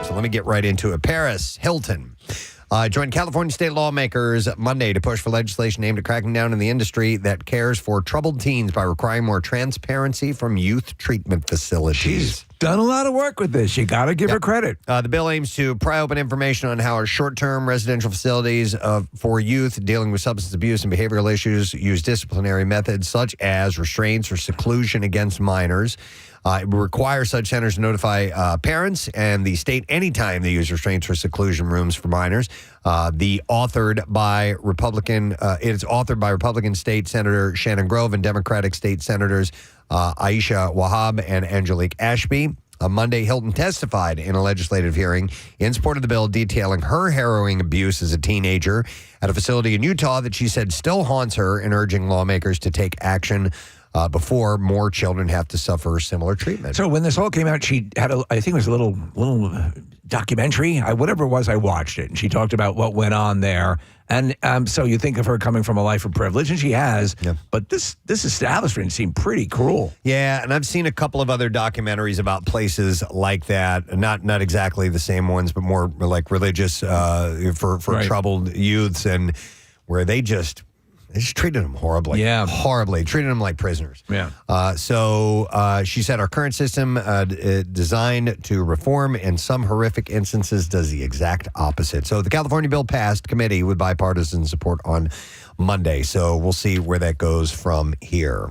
So let me get right into it. Paris Hilton joined California state lawmakers Monday to push for legislation aimed at cracking down on the industry that cares for troubled teens by requiring more transparency from youth treatment facilities. She's done a lot of work with this. You got to give her credit. The bill aims to pry open information on how our short-term residential facilities for youth dealing with substance abuse and behavioral issues use disciplinary methods such as restraints or seclusion against minors. It would require such centers to notify parents and the state anytime they use restraints or seclusion rooms for minors. It's authored by Republican State Senator Shannon Grove and Democratic State Senators Aisha Wahab and Angelique Ashby. On Monday, Hilton testified in a legislative hearing in support of the bill, detailing her harrowing abuse as a teenager at a facility in Utah that she said still haunts her, and urging lawmakers to take action before more children have to suffer similar treatment. So when this all came out, she had I think it was a little documentary, whatever it was. I watched it, and she talked about what went on there. And so you think of her coming from a life of privilege, and she has. Yeah. But this establishment seemed pretty cruel. Yeah, and I've seen a couple of other documentaries about places like that. Not exactly the same ones, but more like religious for troubled youths, and where they just treated them horribly. Yeah. Horribly. Treated them like prisoners. Yeah. So she said our current system designed to reform in some horrific instances does the exact opposite. So the California bill passed committee with bipartisan support on Monday. So we'll see where that goes from here.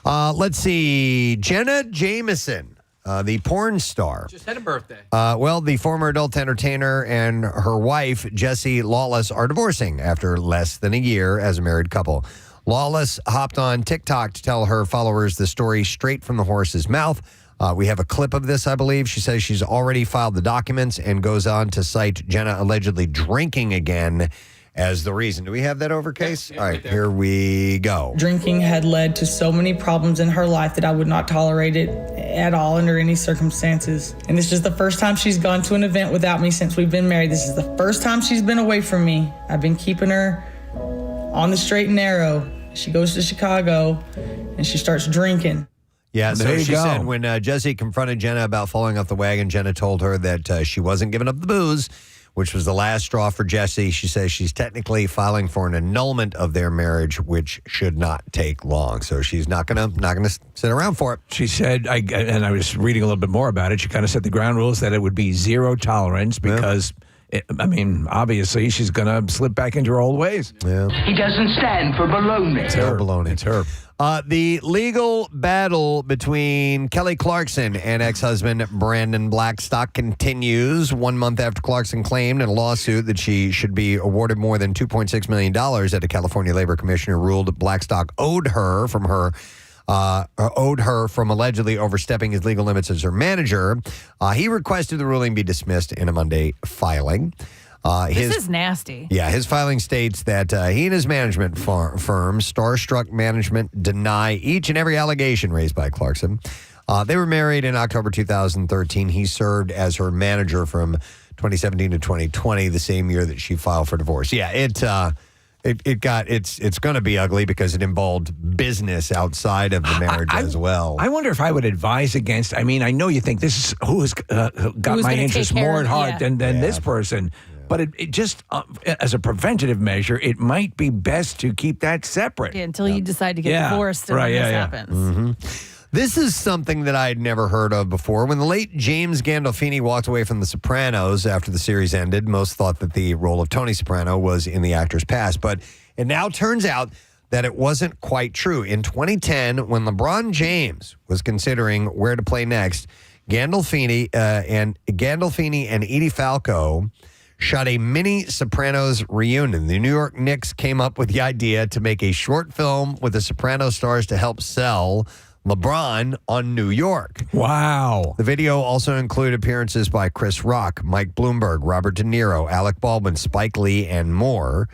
Let's see. Jenna Jameson. The porn star. Just had a birthday. The former adult entertainer and her wife, Jessie Lawless, are divorcing after less than a year as a married couple. Lawless hopped on TikTok to tell her followers the story straight from the horse's mouth. We have a clip of this, I believe. She says she's already filed the documents and goes on to cite Jenna allegedly drinking again as the reason. Do we have that over, Case? Yeah, all right, here we go. Drinking had led to so many problems in her life that I would not tolerate it at all under any circumstances. And this is the first time she's gone to an event without me since we've been married. This is the first time she's been away from me. I've been keeping her on the straight and narrow. She goes to Chicago and she starts drinking. Yeah, so she go. said when Jessie confronted Jenna about falling off the wagon, Jenna told her that she wasn't giving up the booze, which was the last straw for Jessie. She says she's technically filing for an annulment of their marriage, which should not take long. So she's not gonna sit around for it. She said, and I was reading a little bit more about it. She kind of set the ground rules that it would be zero tolerance because, obviously she's going to slip back into her old ways. Yeah. He doesn't stand for baloney. It's her. Baloney. It's her. The legal battle between Kelly Clarkson and ex-husband Brandon Blackstock continues 1 month after Clarkson claimed in a lawsuit that she should be awarded more than $2.6 million that a California labor commissioner ruled Blackstock owed her from allegedly overstepping his legal limits as her manager. He requested the ruling be dismissed in a Monday filing. This is nasty. Yeah, his filing states that he and his management firm, Starstruck Management, deny each and every allegation raised by Clarkson. They were married in October 2013. He served as her manager from 2017 to 2020, the same year that she filed for divorce. Yeah, it's going to be ugly because it involved business outside of the marriage as well. I wonder if I would advise against. I mean, I know you think this is who's got my interest more at heart than this person. But it just, as a preventative measure, it might be best to keep that separate. Yeah, until you decide to get divorced and when this happens. Mm-hmm. This is something that I had never heard of before. When the late James Gandolfini walked away from The Sopranos after the series ended, most thought that the role of Tony Soprano was in the actor's past. But it now turns out that it wasn't quite true. In 2010, when LeBron James was considering where to play next, Gandolfini and Edie Falco shot a mini Sopranos reunion. The New York Knicks came up with the idea to make a short film with the Sopranos stars to help sell LeBron on New York. Wow. The video also included appearances by Chris Rock, Mike Bloomberg, Robert De Niro, Alec Baldwin, Spike Lee, and more.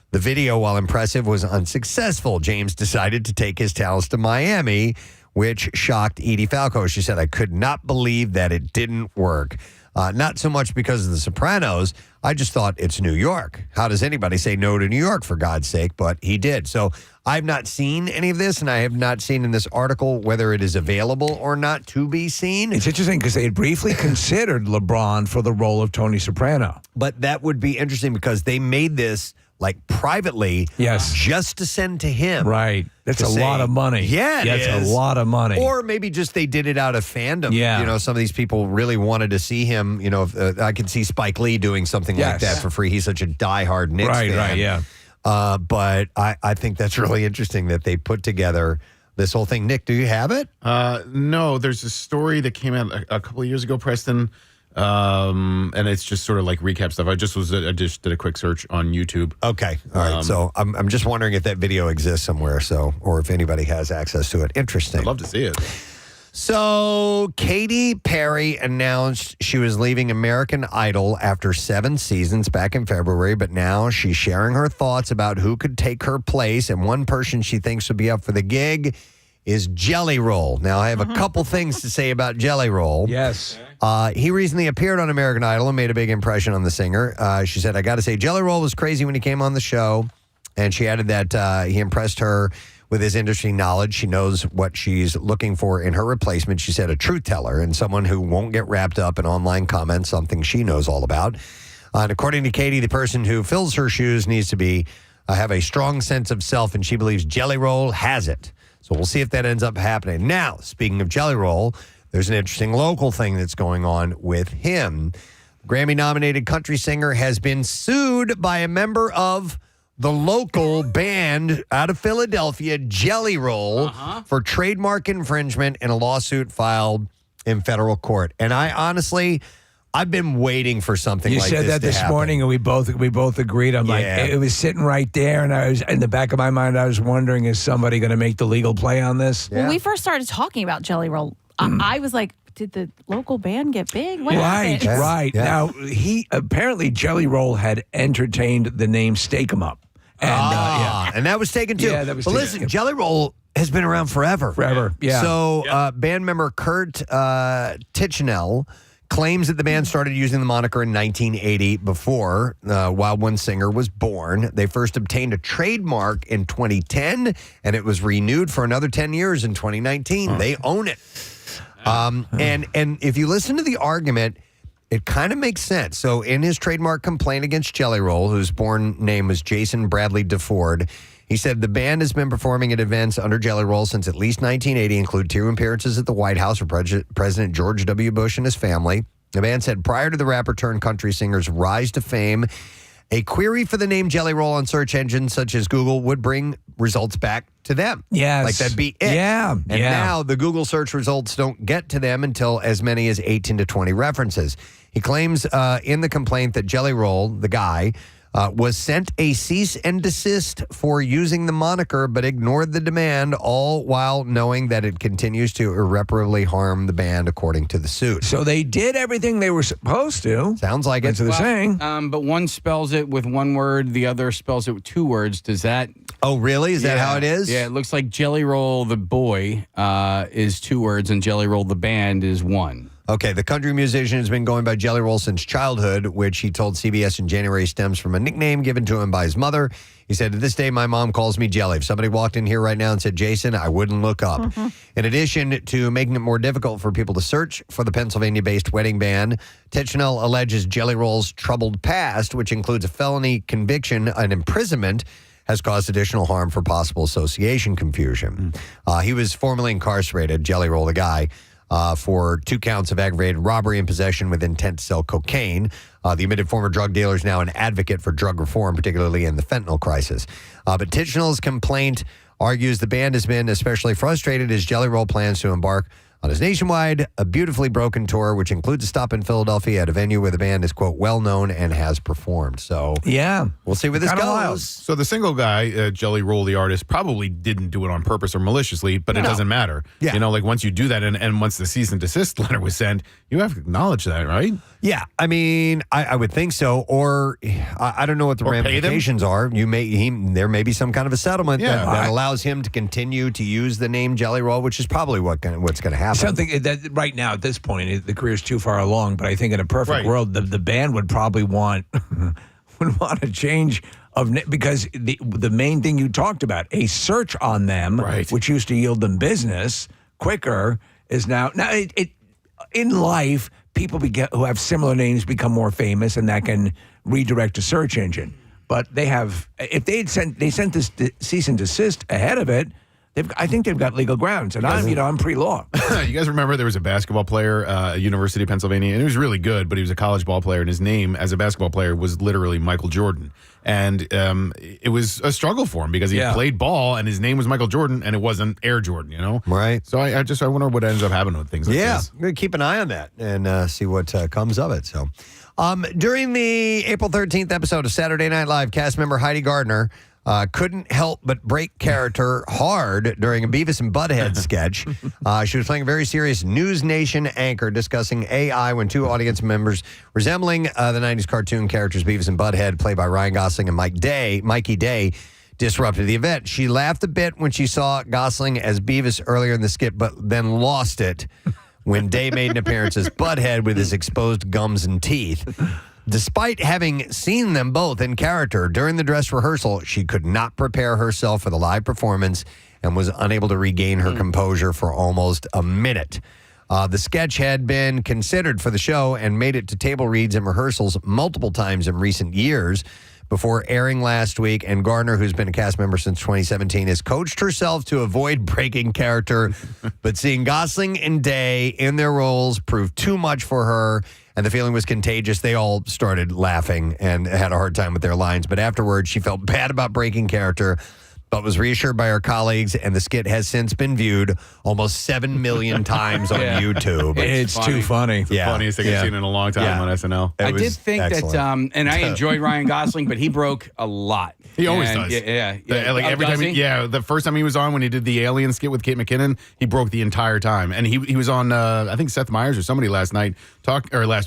The video, while impressive, was unsuccessful. James decided to take his talents to Miami, which shocked Edie Falco. She said, "I could not believe that it didn't work." Not so much because of The Sopranos. I just thought it's New York. How does anybody say no to New York, for God's sake? But he did. So I've not seen any of this, and I have not seen in this article whether it is available or not to be seen. It's interesting because they had briefly considered LeBron for the role of Tony Soprano. But that would be interesting because they made this like privately, just to send to him. Right. That's a lot of money. Yeah, that's a lot of money. Or maybe just they did it out of fandom. Yeah. You know, some of these people really wanted to see him. You know, I could see Spike Lee doing something like that for free. He's such a diehard Knicks fan. Right, yeah. But I think that's really interesting that they put together this whole thing. Nick, do you have it? No, there's a story that came out a couple of years ago, Preston. And it's just sort of like recap stuff. I just did a quick search on YouTube. Okay. All right. So I'm just wondering if that video exists somewhere, or if anybody has access to it. Interesting. I'd love to see it. So Katy Perry announced she was leaving American Idol after 7 seasons back in February, but now she's sharing her thoughts about who could take her place, and one person she thinks would be up for the gig is Jelly Roll. Now, I have a couple things to say about Jelly Roll. Yes. He recently appeared on American Idol and made a big impression on the singer. She said, I got to say, Jelly Roll was crazy when he came on the show. And she added that he impressed her with his industry knowledge. She knows what she's looking for in her replacement. She said a truth teller and someone who won't get wrapped up in online comments, something she knows all about. And according to Katy, the person who fills her shoes needs to have a strong sense of self, and she believes Jelly Roll has it. So we'll see if that ends up happening. Now, speaking of Jelly Roll, there's an interesting local thing that's going on with him. Grammy-nominated country singer has been sued by a member of the local band out of Philadelphia, Jelly Roll, for trademark infringement in a lawsuit filed in federal court. And I've been waiting for something like this to happen. You said that this morning, and we both agreed. I'm like, it was sitting right there, and I was in the back of my mind, I was wondering, is somebody going to make the legal play on this? When we first started talking about Jelly Roll, I was like, did the local band get big? What happened? Right. Yeah. Now, apparently Jelly Roll had entertained the name Stake 'em Up. And, and that was taken too. Yeah, that was but taken. Listen, Jelly Roll has been around forever. Yeah. So band member Kurt Tichenel claims that the band started using the moniker in 1980 before Wild One singer was born. They first obtained a trademark in 2010, and it was renewed for another 10 years in 2019. They own it. And if you listen to the argument, it kind of makes sense. So in his trademark complaint against Jelly Roll, whose born name was Jason Bradley DeFord, he said the band has been performing at events under Jelly Roll since at least 1980, include 2 appearances at the White House for President George W. Bush and his family. The band said prior to the rapper turned country singer's rise to fame, a query for the name Jelly Roll on search engines such as Google would bring results back to them. Yes. Like that'd be it. Yeah. And now the Google search results don't get to them until as many as 18 to 20 references. He claims in the complaint that Jelly Roll, the guy, was sent a cease and desist for using the moniker, but ignored the demand, all while knowing that it continues to irreparably harm the band, according to the suit. So they did everything they were supposed to. Sounds like That's it. what they're saying. But one spells it with one word, the other spells it with 2 words. Does that... Oh, really? Is that how it is? Yeah, it looks like Jelly Roll the boy is 2 words and Jelly Roll the band is 1. Okay, the country musician has been going by Jelly Roll since childhood, which he told CBS in January stems from a nickname given to him by his mother. He said, to this day, my mom calls me Jelly. If somebody walked in here right now and said, Jason, I wouldn't look up. In addition to making it more difficult for people to search for the Pennsylvania-based wedding band, Tichenel alleges Jelly Roll's troubled past, which includes a felony conviction and imprisonment, has caused additional harm for possible association confusion. He was formerly incarcerated, Jelly Roll, the guy, for 2 counts of aggravated robbery and possession with intent to sell cocaine. The admitted former drug dealer is now an advocate for drug reform, particularly in the fentanyl crisis. But Tichenel's complaint argues the band has been especially frustrated as Jelly Roll plans to embark on his nationwide, a beautifully broken tour, which includes a stop in Philadelphia at a venue where the band is, quote, well-known and has performed. So we'll see where this goes. Wild. So the single guy, Jelly Roll, the artist, probably didn't do it on purpose or maliciously, but it doesn't matter. Yeah. You know, like once you do that and once the cease and desist letter was sent, you have to acknowledge that, right? Yeah, I mean, I would think so. Or I don't know what the Or pay them? ramifications are. There may be some kind of a settlement Yeah. that allows him to continue to use the name Jelly Roll, which is probably what's going to happen. Something that right now at this point, the career's too far along. But I think in a perfect Right. world, the band would probably want a change of because the main thing you talked about, a search on them, Right. which used to yield them business quicker, is now it in life. People who have similar names become more famous, and that can redirect a search engine. But if they sent this cease and desist ahead of it, I think they've got legal grounds. And I'm pre-law. You guys remember there was a basketball player at University of Pennsylvania, and he was really good, but he was a college ball player, and his name as a basketball player was literally Michael Jordan. And it was a struggle for him because he played ball, and his name was Michael Jordan, and it wasn't Air Jordan, Right. So I wonder what ends up happening with things like this. I'm going to keep an eye on that and see what comes of it. So, during the April 13th episode of Saturday Night Live, cast member Heidi Gardner couldn't help but break character hard during a Beavis and Butthead sketch. She was playing a very serious News Nation anchor discussing AI when two audience members resembling the 90s cartoon characters Beavis and Butthead, played by Ryan Gosling and Mikey Day, disrupted the event. She laughed a bit when she saw Gosling as Beavis earlier in the skit, but then lost it when Day made an appearance as Butthead with his exposed gums and teeth. Despite having seen them both in character during the dress rehearsal, she could not prepare herself for the live performance and was unable to regain her composure for almost a minute. The sketch had been considered for the show and made it to table reads and rehearsals multiple times in recent years before airing last week. And Gardner, who's been a cast member since 2017, has coached herself to avoid breaking character. But seeing Gosling and Day in their roles proved too much for her, and the feeling was contagious. They all started laughing and had a hard time with their lines. But afterwards, she felt bad about breaking character, but was reassured by her colleagues, and the skit has since been viewed almost 7 million times on YouTube. It's too funny. The funniest thing I've seen in a long time on SNL. I did think excellent. that, and I enjoyed Ryan Gosling, but he broke a lot. He always And, does. Yeah. Like every time, the first time he was on when he did the Alien skit with Kate McKinnon, he broke the entire time. And he was on, I think Seth Meyers or somebody last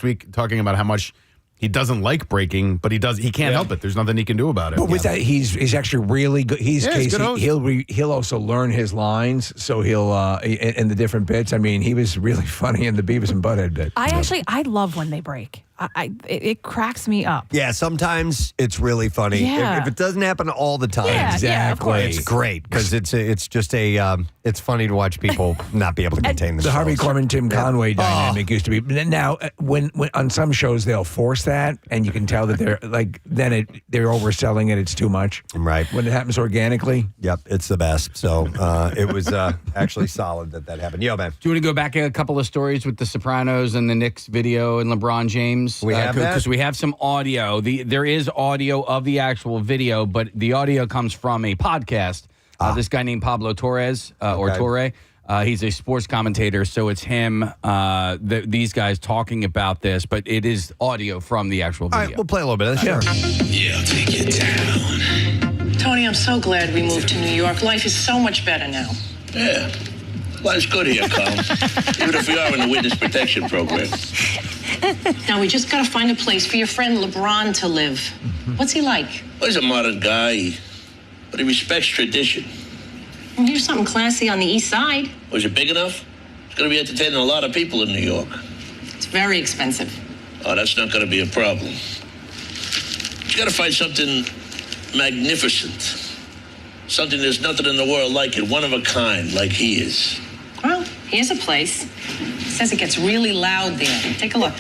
week talking about how much he doesn't like breaking, but he can't help it. There's nothing he can do about it. But with that, he's actually really good. He's he's a good host. He'll also learn his lines, so he'll in the different bits. I mean, he was really funny in the Beavis and Butthead bit. I love when they break. It cracks me up. Yeah, sometimes it's really funny. Yeah. If it doesn't happen all the time, Yeah, of course. it's great because it's just it's funny to watch people not be able to contain The themselves. Harvey Korman, Tim Conway dynamic used to be. But now, when on some shows they'll force that, and you can tell that they're they're overselling it. It's too much. Right. When it happens organically. Yep, it's the best. So it was actually solid that happened. Yo, man. Do you want to go back a couple of stories with the Sopranos and the Knicks video and LeBron James? We have that? Because we have some audio. There is audio of the actual video, but the audio comes from a podcast. This guy named Pablo Torres, or Torre. He's a sports commentator, so it's him, these guys talking about this, but it is audio from the actual video. All right, we'll play a little bit of this. Sure. Yeah, I'll take it down. Tony, I'm so glad we moved to New York. Life is so much better now. Yeah. Life's good here, Carl. Even if we are in the witness protection program. Now we just gotta find a place for your friend LeBron to live. What's he like? Well, he's a modern guy, but he respects tradition. Well, here's something classy on the east side. Was it big enough? It's going to be entertaining a lot of people in New York. It's very expensive. Oh, that's not going to be a problem. You got to find something magnificent. Something there's nothing in the world like it. One of a kind, like he is. Well, here's a place. It says it gets really loud there. Take a look.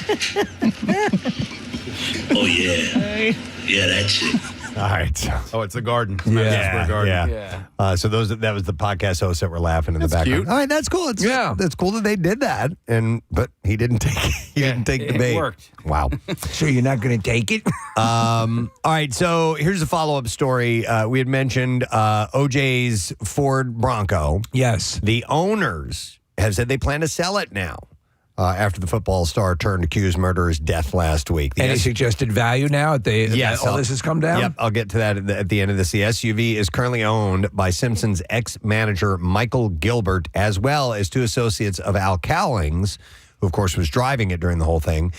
Oh, yeah. Yeah, that's it. All right. Oh, it's the Garden. Yeah, Garden. yeah. So that was the podcast hosts that were laughing in the background. Cute. All right, that's cool. That's cool that they did that, but he didn't take the bait. It worked. Wow. So you're not going to take it? All right, so here's a follow-up story. We had mentioned OJ's Ford Bronco. Yes. The owners have said they plan to sell it now. After the football star turned accused murderer's death last week. Any suggested value now? Yes, all this has come down? Yep, I'll get to that at the end of this. The SUV is currently owned by Simpsons ex-manager Michael Gilbert, as well as two associates of Al Cowlings, who, of course, was driving it during the whole thing.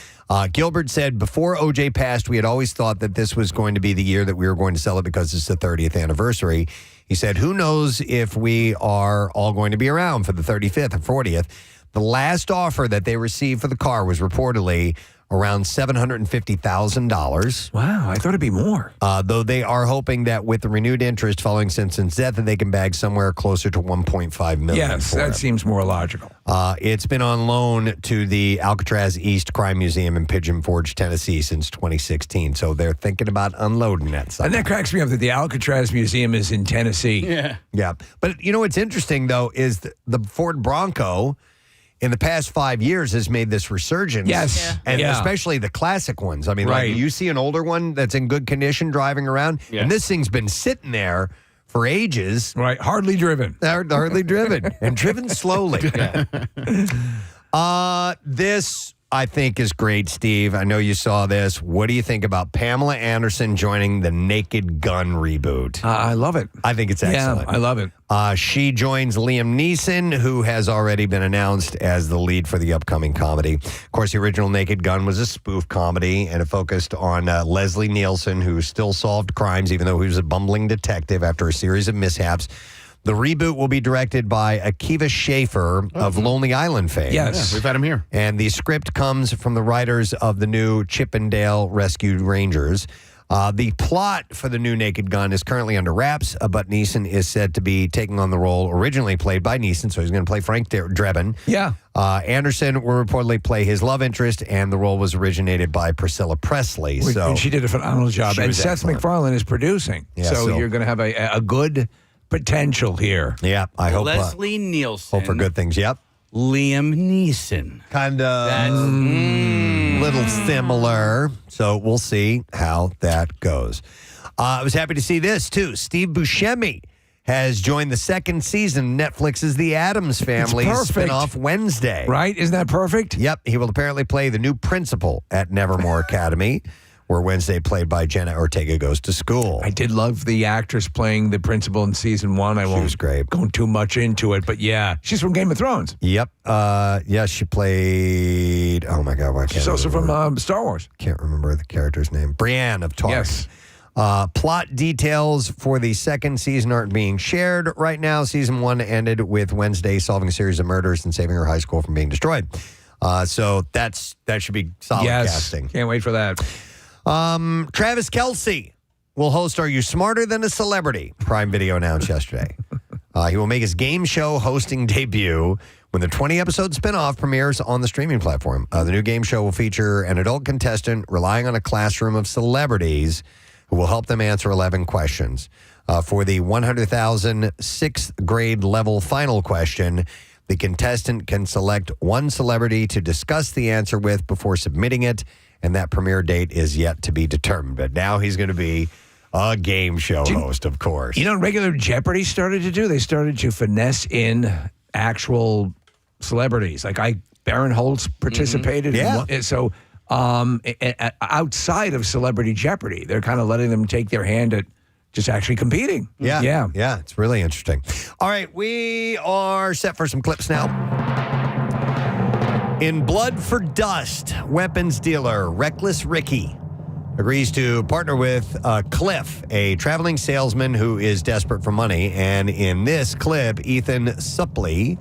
Gilbert said, before OJ passed, we had always thought that this was going to be the year that we were going to sell it because it's the 30th anniversary. He said, who knows if we are all going to be around for the 35th or 40th. The last offer that they received for the car was reportedly around $750,000. Wow, I thought it'd be more. Though they are hoping that with the renewed interest following Simpson's death, that they can bag somewhere closer to $1.5 million. Yes, that seems more logical. It's been on loan to the Alcatraz East Crime Museum in Pigeon Forge, Tennessee since 2016. So they're thinking about unloading that stuff. And that cracks me up that the Alcatraz Museum is in Tennessee. Yeah. But you know what's interesting, though, is the Ford Bronco in the past 5 years has made this resurgence. Yes. And especially the classic ones. I mean, like you see an older one that's in good condition driving around, and this thing's been sitting there for ages. Right. Hardly driven. Hardly driven. And driven slowly. This, I think, is great, Steve. I know you saw this. What do you think about Pamela Anderson joining the Naked Gun reboot? I love it. I think it's excellent. Yeah, I love it. She joins Liam Neeson, who has already been announced as the lead for the upcoming comedy. Of course, the original Naked Gun was a spoof comedy, and it focused on Leslie Nielsen, who still solved crimes, even though he was a bumbling detective after a series of mishaps. The reboot will be directed by Akiva Schaffer of Lonely Island fame. Yes. We've had him here. And the script comes from the writers of the new Chippendale Rescue Rangers. The plot for the new Naked Gun is currently under wraps, but Neeson is said to be taking on the role originally played by Neeson, so he's going to play Frank Drebin. Yeah. Anderson will reportedly play his love interest, and the role was originated by Priscilla Presley. And she did a phenomenal job. And Seth MacFarlane is producing. Yeah, so you're going to have a good potential here. Yeah, I hope. Leslie Nielsen. Hope for good things. Yep. Liam Neeson. Kind of little similar. So we'll see how that goes. I was happy to see this, too. Steve Buscemi has joined the second season of Netflix's The Addams Family spinoff Wednesday. Right? Isn't that perfect? Yep. He will apparently play the new principal at Nevermore Academy, where Wednesday, played by Jenna Ortega, goes to school. I did love the actress playing the principal in season 1. I won't go too much into it, but yeah, she's from Game of Thrones. Yep. She played, oh my God, why can't She's I also remember? from Star Wars. Can't remember the character's name. Brienne of Tarth. Yes. Plot details for the second season aren't being shared right now. Season 1 ended with Wednesday solving a series of murders and saving her high school from being destroyed. So that should be solid casting. Can't wait for that. Travis Kelce will host Are You Smarter Than a Celebrity? Prime Video announced yesterday. He will make his game show hosting debut when the 20-episode spinoff premieres on the streaming platform. The new game show will feature an adult contestant relying on a classroom of celebrities who will help them answer 11 questions. For the 100,000 sixth grade level final question, the contestant can select one celebrity to discuss the answer with before submitting it, and that premiere date is yet to be determined. But now he's going to be a game show host, of course. You know what regular Jeopardy started to do? They started to finesse in actual celebrities. Like Baron Holtz participated. So outside of Celebrity Jeopardy, they're kind of letting them take their hand at just actually competing. Yeah, it's really interesting. All right, we are set for some clips now. In Blood for Dust, weapons dealer Reckless Ricky agrees to partner with Cliff, a traveling salesman who is desperate for money. And in this clip, Ethan Suplee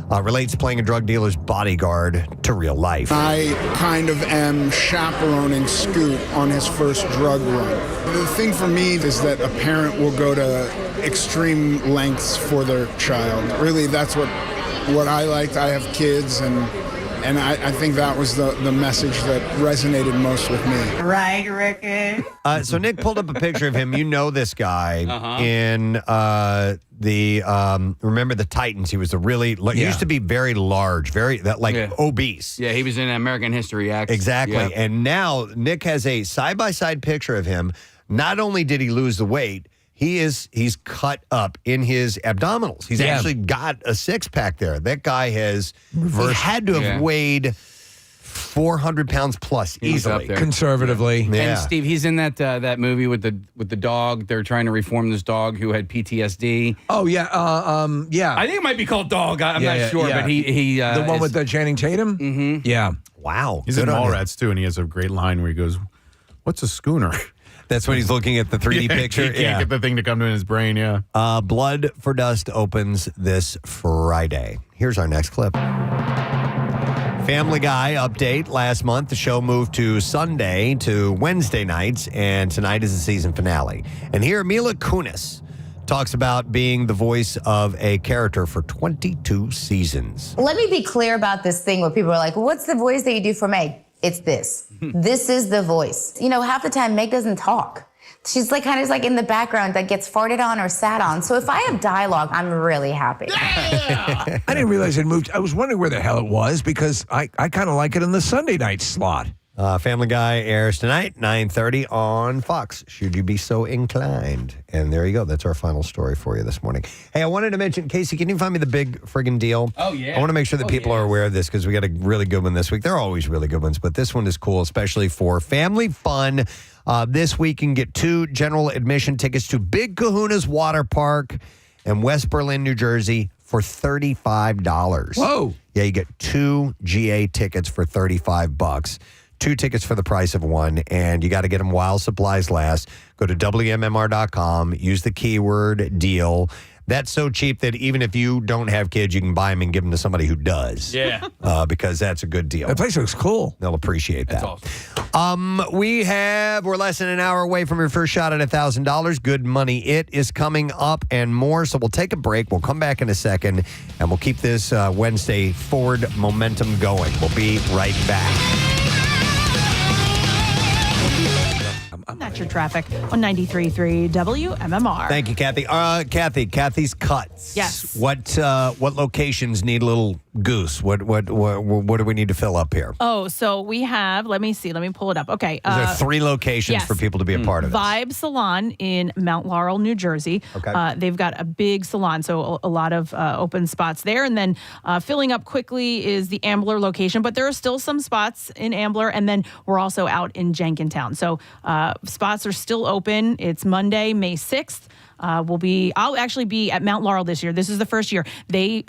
relates playing a drug dealer's bodyguard to real life. I kind of am chaperoning Scoot on his first drug run. The thing for me is that a parent will go to extreme lengths for their child. Really, that's what I liked. I have kids, and I think that was the message that resonated most with me. Right, Ricky? So Nick pulled up a picture of him. You know this guy in remember the Titans? He was he used to be very large, obese. Yeah, he was in American History X. Exactly. Yep. And now Nick has a side-by-side picture of him. Not only did he lose the weight, he's cut up in his abdominals. He's actually got a six-pack there. That guy he had to have weighed 400 pounds plus, He's up easily. there. Conservatively. Yeah. And Steve, he's in that movie with the dog. They're trying to reform this dog who had PTSD. Oh, yeah. Yeah. I think it might be called Dog. I'm Yeah, not sure, yeah. but he the one with the Channing Tatum? Mm-hmm. Yeah. Wow. He's Good in on you. Mallrats too, and he has a great line where he goes, "What's a schooner?" That's when he's looking at the 3D picture. He can't get the thing to come to his brain. Yeah. Blood for Dust opens this Friday. Here's our next clip. Family Guy update. Last month, the show moved to Sunday to Wednesday nights, and tonight is the season finale. And here, Mila Kunis talks about being the voice of a character for 22 seasons. Let me be clear about this thing where people are like, what's the voice that you do for Meg? It's this. This is the voice. You know, half the time Meg doesn't talk. She's like kind of like in the background that gets farted on or sat on. So if I have dialogue, I'm really happy. I didn't realize it moved. I was wondering where the hell it was because I kind of like it in the Sunday night slot. Family Guy airs tonight, 9:30 on Fox, should you be so inclined. And there you go. That's our final story for you this morning. Hey, I wanted to mention, Casey, can you find me the big friggin' deal? Oh, yeah. I want to make sure that people are aware of this because we got a really good one this week. They're always really good ones, but this one is cool, especially for family fun. This week, you can get 2 general admission tickets to Big Kahuna's Water Park in West Berlin, New Jersey for $35. Whoa. Yeah, you get 2 GA tickets for $35. 2 tickets for the price of 1, and you got to get them while supplies last. Go to WMMR.com, use the keyword deal. That's so cheap that even if you don't have kids, you can buy them and give them to somebody who does. Yeah. Because that's a good deal. That place looks cool. They'll appreciate that. That's awesome. We're less than an hour away from your first shot at $1,000. Good money. It is coming up and more. So we'll take a break. We'll come back in a second, and we'll keep this Wednesday forward momentum going. We'll be right back. That's your traffic on 93.3 WMMR. Thank you, Kathy. Kathy's Cuts. Yes. What locations need a little goose? What do we need to fill up here? Oh, so we have, let me pull it up. Okay. There are 3 locations yes. for people to be a part of this. Vibe Salon in Mount Laurel, New Jersey. Okay. They've got a big salon, so a lot of open spots there. And then filling up quickly is the Ambler location, but there are still some spots in Ambler. And then we're also out in Jenkintown. So spots are still open. It's Monday, May 6th. I'll actually be at Mount Laurel this year. This is the first year. They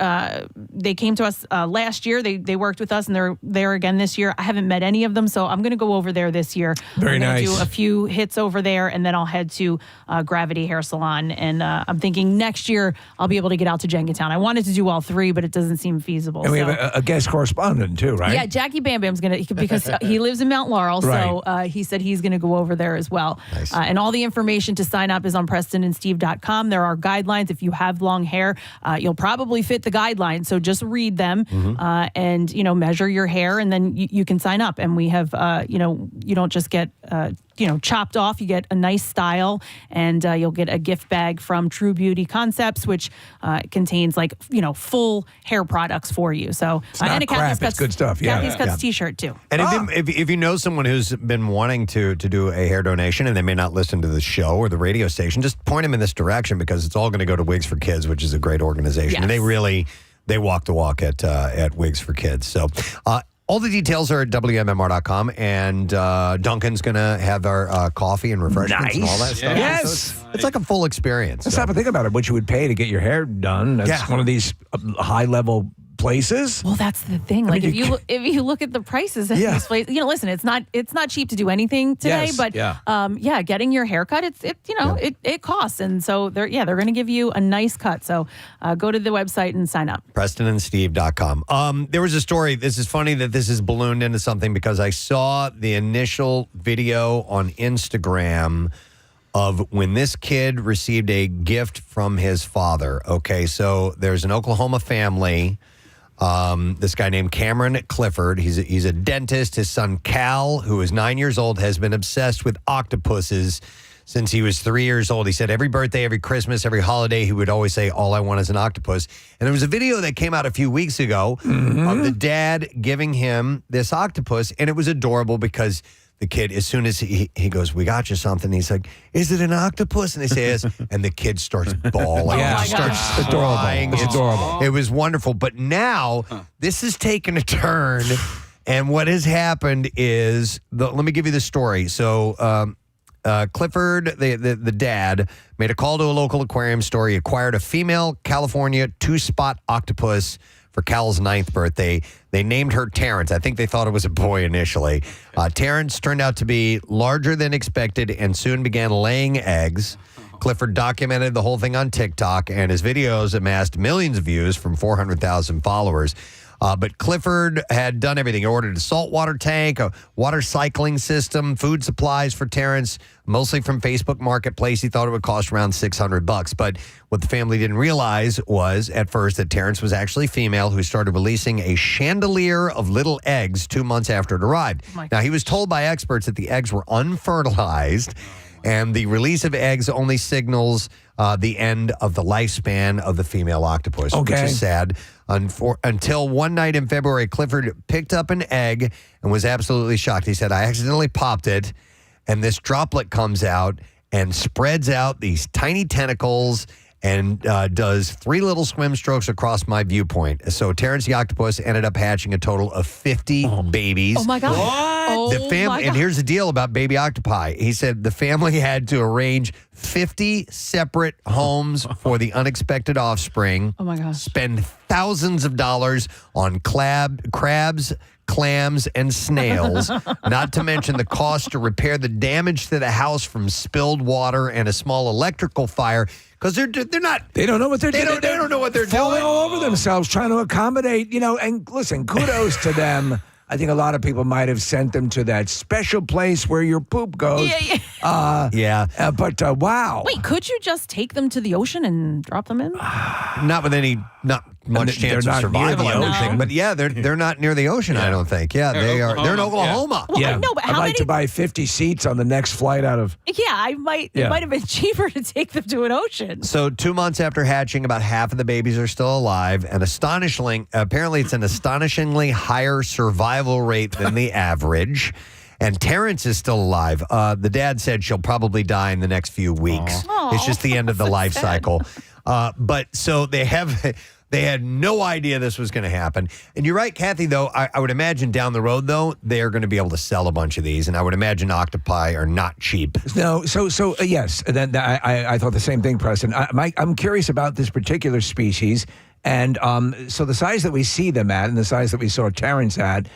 came to us last year. They worked with us, and they're there again this year. I haven't met any of them, so I'm going to go over there this year. Very nice. Do a few hits over there, and then I'll head to Gravity Hair Salon. And I'm thinking next year I'll be able to get out to Jenkintown. I wanted to do all 3, but it doesn't seem feasible. And we have a guest correspondent too, right? Yeah, Jackie Bam Bam's going to, because he lives in Mount Laurel, so he said he's going to go over there as well. Nice. And all the information to sign up is on PrestonandSteve.com. There are guidelines. If you have long hair, you'll probably fit the guidelines. So just read them and, measure your hair, and then you can sign up. And we have, you don't just get, chopped off. You get a nice style, and you'll get a gift bag from True Beauty Concepts, which contains full hair products for you. So not crap, it's good stuff. Yeah. Kathy's Cuts T-shirt too. And if you know someone who's been wanting to do a hair donation and they may not listen to the show or the radio station, just point them in this direction because it's all going to go to Wigs for Kids, which is a great organization. Yes. And they walk the walk at Wigs for Kids. So all the details are at WMMR.com, and Duncan's going to have our coffee and refreshments and all that stuff. Yes. So it's like a full experience. Let's have a think about it. What you would pay to get your hair done. That's one of these high-level places. Well, that's the thing. Like, if you look at the prices at these places, listen, it's not cheap to do anything today, but getting your hair cut, it costs, and so they're going to give you a nice cut. So go to the website and sign up. PrestonandSteve.com. There was a story. This is funny that this is ballooned into something because I saw the initial video on Instagram of when this kid received a gift from his father. Okay, so there's an Oklahoma family. This guy named Cameron Clifford. He's a dentist. His son Cal, who is 9 years old, has been obsessed with octopuses since he was 3 years old. He said every birthday, every Christmas, every holiday, he would always say, "All I want is an octopus." And there was a video that came out a few weeks ago of the dad giving him this octopus, and it was adorable because the kid, as soon as he goes, "We got you something," he's like, "Is it an octopus?" And they say, "Yes." And the kid starts bawling. Yeah. He starts crying. It's adorable. It was wonderful. But now this has taken a turn, And what has happened is, let me give you the story. So Clifford, the dad, made a call to a local aquarium store. He acquired a female California 2-spot octopus for Cal's 9th birthday. They named her Terrence. I think they thought it was a boy initially. Terrence turned out to be larger than expected and soon began laying eggs. Clifford documented the whole thing on TikTok, and his videos amassed millions of views from 400,000 followers. But Clifford had done everything. He ordered a saltwater tank, a water cycling system, food supplies for Terrence, mostly from Facebook Marketplace. He thought it would cost around $600. But what the family didn't realize was at first that Terrence was actually female, who started releasing a chandelier of little eggs 2 months after it arrived. Now, he was told by experts that the eggs were unfertilized, and the release of eggs only signals the end of the lifespan of the female octopus, which is sad. Until one night in February, Clifford picked up an egg and was absolutely shocked. He said, I accidentally popped it, and this droplet comes out and spreads out these tiny tentacles and does 3 little swim strokes across my viewpoint. So Terrence the octopus ended up hatching a total of 50 babies. Oh, my God. Oh, the my God. And here's the deal about baby octopi. He said the family had to arrange 50 separate homes for the unexpected offspring. Oh, my gosh. Spend thousands of dollars on crabs, clams, and snails, not to mention the cost to repair the damage to the house from spilled water and a small electrical fire, because they're not. They don't know what they're doing. They don't know what they're falling doing. all over themselves trying to accommodate, and listen, kudos to them. I think a lot of people might have sent them to that special place where your poop goes. But wow. Wait, could you just take them to the ocean and drop them in? Not much chance they're of not survival. near the ocean. But yeah, they're not near the ocean. I don't think. Yeah, they are. They're in Oklahoma. Well, I know, but I'd how like many? to buy 50 seats on the next flight out of. Yeah, it might have been cheaper to take them to an ocean. So 2 months after hatching, about half of the babies are still alive, and apparently it's an astonishingly higher survival rate than the average. And Terrence is still alive. The dad said she'll probably die in the next few weeks. Aww. It's just the end of the life cycle. But so they had no idea this was going to happen. And you're right, Kathy, though. I would imagine down the road, though, they're going to be able to sell a bunch of these. And I would imagine octopi are not cheap. No, yes. And then I thought the same thing, Preston. I'm curious about this particular species. And so the size that we see them at and the size that we saw Terrence at,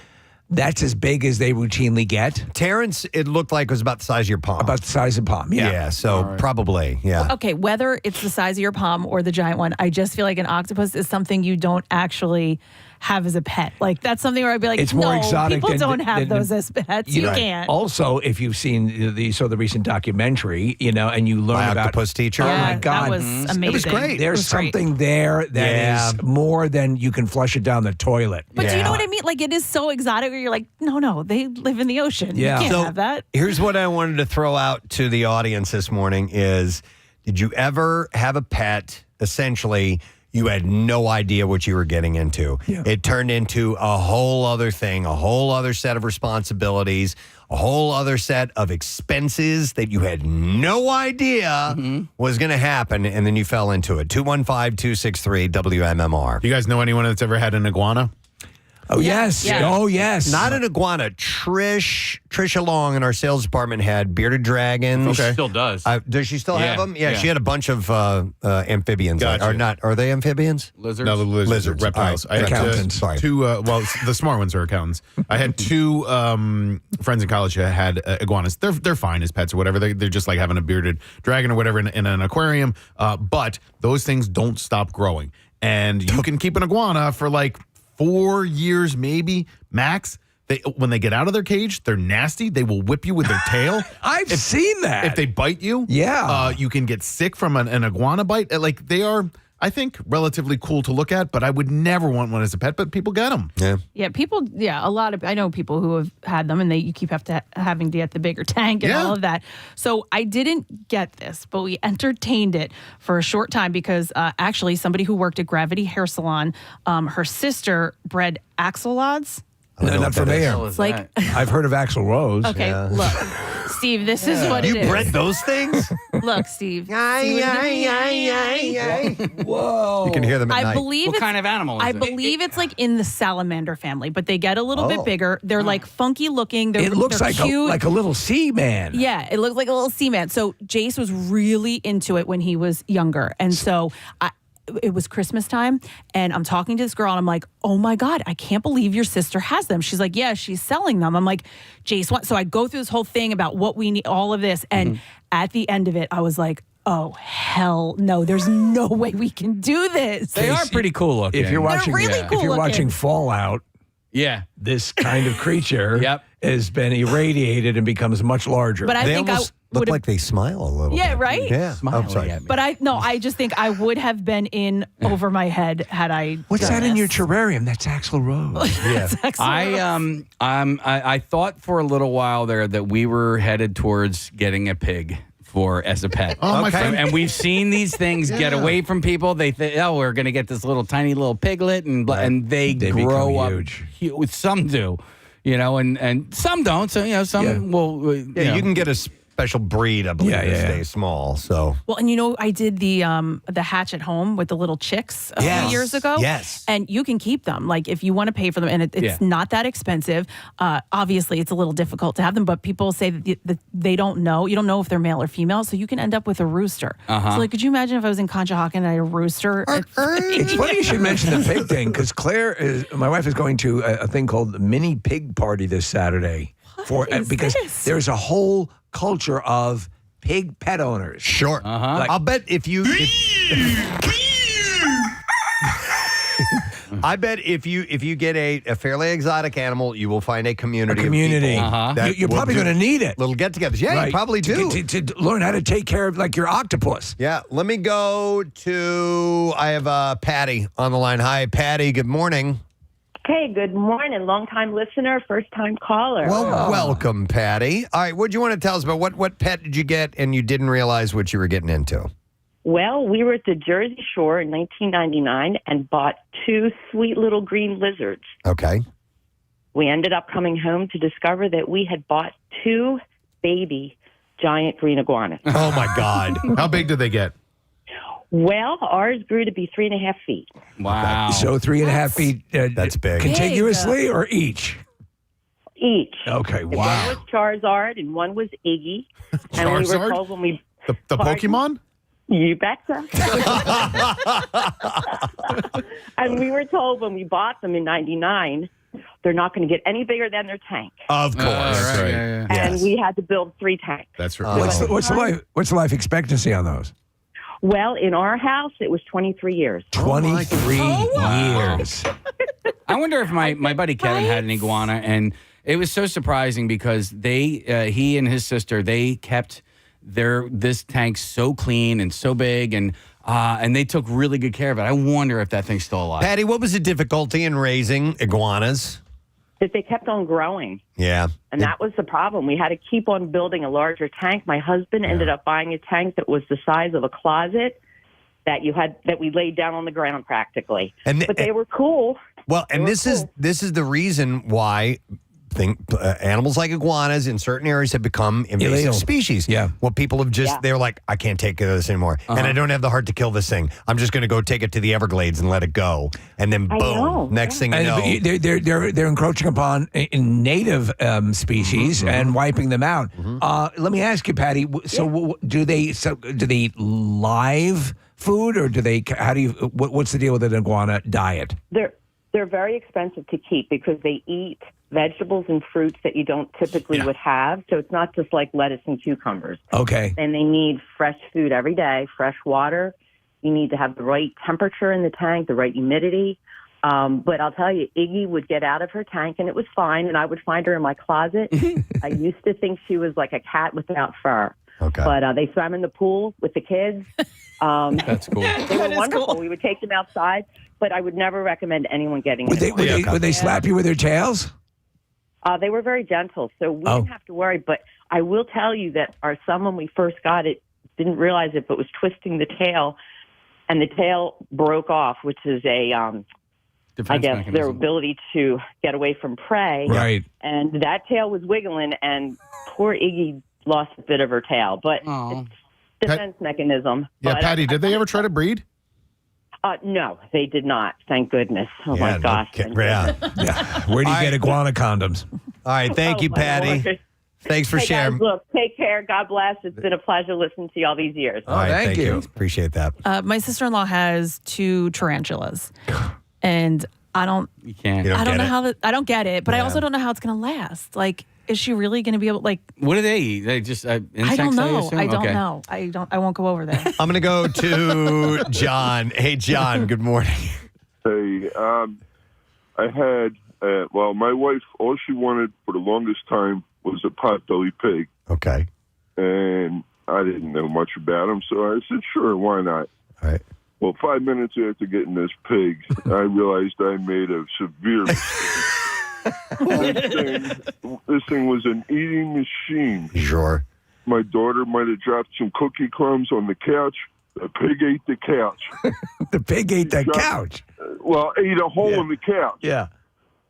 that's as big as they routinely get. Terrence, it looked like, was about the size of your palm. About the size of palm, yeah. Yeah, so probably, yeah. Okay, whether it's the size of your palm or the giant one, I just feel like an octopus is something you don't actually have as a pet. Like, that's something where I'd be like, it's more exotic people than, don't have those as pets. You can't. Also, if you've seen the recent documentary, and you learn about Octopus Teacher. Oh my God, that was amazing. It was great. There's something there that is more than you can flush it down the toilet. But do you know what I mean? Like, it is so exotic where you're like, no, they live in the ocean. Yeah. You can't have that. Here's what I wanted to throw out to the audience this morning is, did you ever have a pet, essentially, you had no idea what you were getting into? Yeah. It turned into a whole other thing, a whole other set of responsibilities, a whole other set of expenses that you had no idea was going to happen, and then you fell into it. 215-263-WMMR. Do you guys know anyone that's ever had an iguana? Oh, yes. Yeah. Oh, yes. Not an iguana. Trisha Long in our sales department had bearded dragons. Okay. Still does. Does she still have them? Yeah, Yeah. she had a bunch of amphibians. Gotcha. Are they amphibians? Lizards. No, the lizards, Lizards. reptiles. All right. I had Accountants. Sorry. two. The smart ones are accountants. I had two friends in college who had iguanas. They're fine as pets or whatever. They're just like having a bearded dragon or whatever in an aquarium. But those things don't stop growing, and you can keep an iguana for like 4 years, maybe max. When they get out of their cage, they're nasty. They will whip you with their tail. I've seen that. If they bite you, you can get sick from an iguana bite. Like, they are, I think, relatively cool to look at, but I would never want one as a pet, but people get them. Yeah. Yeah, I know people who have had them, and you keep having to get the bigger tank and all of that. So I didn't get this, but we entertained it for a short time because actually somebody who worked at Gravity Hair Salon, her sister bred axolotls. Not familiar. It's like I've heard of Axl Rose. Okay, look. Steve, this is what You it is. bred those things? Look, Steve. Whoa. You can hear them at I night. believe What it's, kind of animal is I it? believe it's like in the salamander family, but they get a little bit bigger. They're like funky looking. It looks they're like cute. a little sea man. Yeah, it looks like a little seaman. So Jace was really into it when he was younger. And so it was Christmas time, and I'm talking to this girl, and I'm like, oh my God, I can't believe your sister has them. She's like, yeah, she's selling them. I'm like, Jace, what? So I go through this whole thing about what we need, all of this. And at the end of it, I was like, oh, hell no, there's no way we can do this. They are pretty cool looking. If you're watching, really cool if you're looking. watching Fallout, Yeah. this kind of creature has been irradiated and becomes much larger. But I They think almost look like they smile a little Yeah, bit. right? Yeah. Smiling I'm sorry. at me. But I just think I would have been in over my head had I. What's done that in your this. terrarium? That's Axl Rose. Yeah. I thought for a little while there that we were headed towards getting a pig as a pet. Oh, my friend. And we've seen these things get away from people. They think, oh, we're going to get this little tiny little piglet, and they grow become up huge. Some do, and some don't. So some will. You can get a special breed, I believe, that stay small. So Well, and I did the hatch at home with the little chicks a few years ago. Yes. And you can keep them, like if you want to pay for them, and it's not that expensive. Obviously, it's a little difficult to have them, but people say that they don't know. You don't know if they're male or female, so you can end up with a rooster. So, like, could you imagine if I was in Conshohocken and I had a rooster? It's funny you should mention the pig thing because my wife is going to a thing called the Mini Pig Party this Saturday because there's a whole culture of pig pet owners. Sure. I'll bet if you get a fairly exotic animal, you will find a community. Of people that You're will probably do going to need it. Little get-togethers. Yeah, you probably do. To learn how to take care of like your octopus. Yeah. Let me go to. I have Patty on the line. Hi, Patty. Good morning. Hey, good morning. Long-time listener, first-time caller. Well, welcome, Patty. All right, what do you want to tell us about? What pet did you get and you didn't realize what you were getting into? Well, we were at the Jersey Shore in 1999 and bought 2 sweet little green lizards. Okay. We ended up coming home to discover that we had bought 2 baby giant green iguanas. Oh, my God. How big did they get? Well, ours grew to be 3.5 feet. Wow. So 3.5 feet. That's big. Contiguously or each? Each. Okay, One wow. was Charizard and one was Iggy. And we were Charizard? told when we... The Pokemon? You betcha. And we were told when we bought them in 99, they're not going to get any bigger than their tank. Of course. That's right. And we had to build 3 tanks. That's right. What's the life expectancy on those? Well, in our house, it was 23 years. 23 years. I wonder if my buddy Kevin had an iguana, and it was so surprising because he and his sister, they kept this tank so clean and so big, and they took really good care of it. I wonder if that thing's still alive. Patty, what was the difficulty in raising iguanas? That they kept on growing. Yeah. And that was the problem. We had to keep on building a larger tank. My husband ended up buying a tank that was the size of a closet that we laid down on the ground practically. But they were cool. Well, and this is the reason why animals like iguanas in certain areas have become invasive Illegal. species. Yeah. Well, people have they're like, I can't take care of this anymore. And I don't have the heart to kill this thing. I'm just going to go take it to the Everglades and let it go. And then boom, next thing you know. They're encroaching upon native species and wiping them out. Let me ask you, Patty, so do they live food or what's the deal with an iguana diet? They're very expensive to keep because they eat vegetables and fruits that you don't typically would have. So it's not just like lettuce and cucumbers. Okay. And they need fresh food every day, fresh water. You need to have the right temperature in the tank, the right humidity. But I'll tell you, Iggy would get out of her tank and it was fine. And I would find her in my closet. I used to think she was like a cat without fur. Okay. But they swam in the pool with the kids. That's cool. They were wonderful. Cool. We would take them outside, but I would never recommend anyone getting Would they slap you with their tails? They were very gentle, so we didn't have to worry. But I will tell you that our son, when we first got it, didn't realize it, but was twisting the tail, and the tail broke off, which is their ability to get away from prey. Right. And that tail was wiggling, and poor Iggy lost a bit of her tail, but it's defense mechanism. Yeah, But Patty, did they ever try to breed? No, they did not. Thank goodness. Oh my gosh. Yeah. Where do you get iguana condoms? All right. Thank you, my Patty. Lord. Thanks for Hey, sharing. guys, look, take care. God bless. It's been a pleasure listening to you all these years. All right, thank you. Appreciate that. My sister-in-law has 2 tarantulas, and I don't. You can't. I don't know how. I don't get it, but I also don't know how it's going to last. Like, is she really going to be able? Like, What do they eat? They just insects, I don't know. assume? I don't Okay. know. I won't go over there. I'm going to go to John. Hey, John. Good morning. Hey, I had, my wife, all she wanted for the longest time was a potbelly pig. Okay. And I didn't know much about them, so I said, sure, why not? All right. Well, 5 minutes after getting this pig, I realized I made a severe mistake. This thing was an eating machine. Sure. My daughter might have dropped some cookie crumbs on the couch. The pig ate the couch. The pig ate the couch? Well, ate a hole in the couch. Yeah.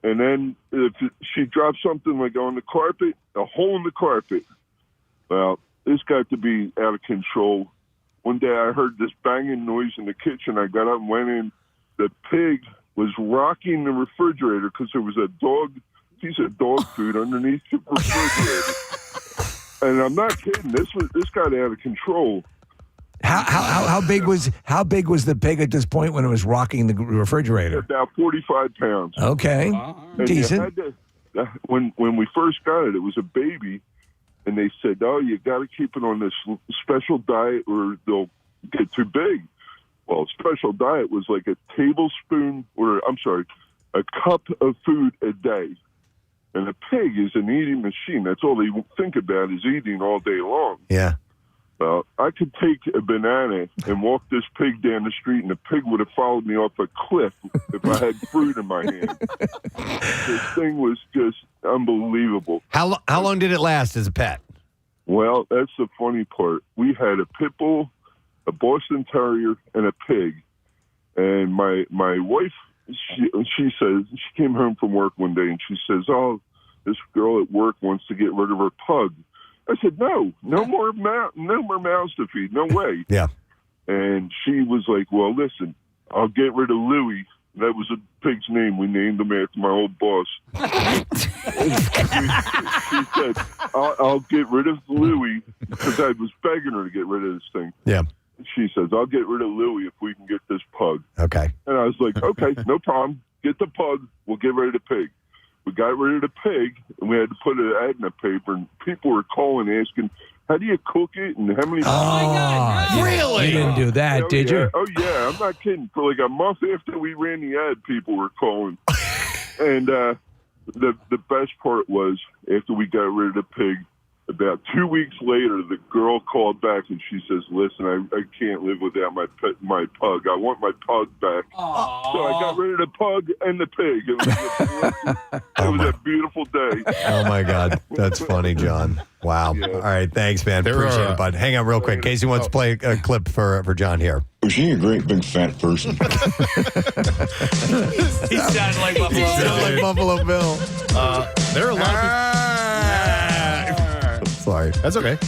And then if she dropped something like on the carpet, a hole in the carpet. Well, this got to be out of control. One day I heard this banging noise in the kitchen. I got up and went in. The pig was rocking the refrigerator because there was a piece of dog food underneath the refrigerator. And I'm not kidding. This got out of control. How big was the pig at this point when it was rocking the refrigerator? About 45 pounds. Okay, And decent. when we first got it, it was a baby, and they said, "Oh, you got to keep it on this special diet, or they'll get too big." Well, special diet was like a cup of food a day, and a pig is an eating machine. That's all they think about is eating all day long. Yeah. Well, I could take a banana and walk this pig down the street, and the pig would have followed me off a cliff if I had fruit in my hand. This thing was just unbelievable. How long did it last as a pet? Well, that's the funny part. We had a pit bull, a Boston Terrier, and a pig. And my wife, she says, she came home from work one day, and she says, "Oh, this girl at work wants to get rid of her pug." I said, no more mouths to feed. No way. Yeah. And she was like, well, listen, I'll get rid of Louie. That was a pig's name. We named him after my old boss. She said, I'll get rid of Louie because I was begging her to get rid of this thing. Yeah. She says, I'll get rid of Louie if we can get this pug. Okay. And I was like, okay, no problem. Get the pug. We'll get rid of the pig. We got rid of the pig, and we had to put an ad in the paper, and people were calling asking, how do you cook it, and how many... Really? You didn't do that, did you? Oh, yeah, I'm not kidding. For like a month after we ran the ad, people were calling. And the best part was, after we got rid of the pig, about 2 weeks later, the girl called back and she says, listen, I can't live without my pug. I want my pug back. Aww. So I got rid of the pug and the pig. It was a beautiful day. Oh, my God. That's funny, John. Wow. Yeah. All right. Thanks, man. Appreciate it, bud. Hang on real quick. Casey wants to play a clip for John here. Was she a great big fat person? He sounded like Buffalo Bill. There are a lot of people. Sorry. That's okay.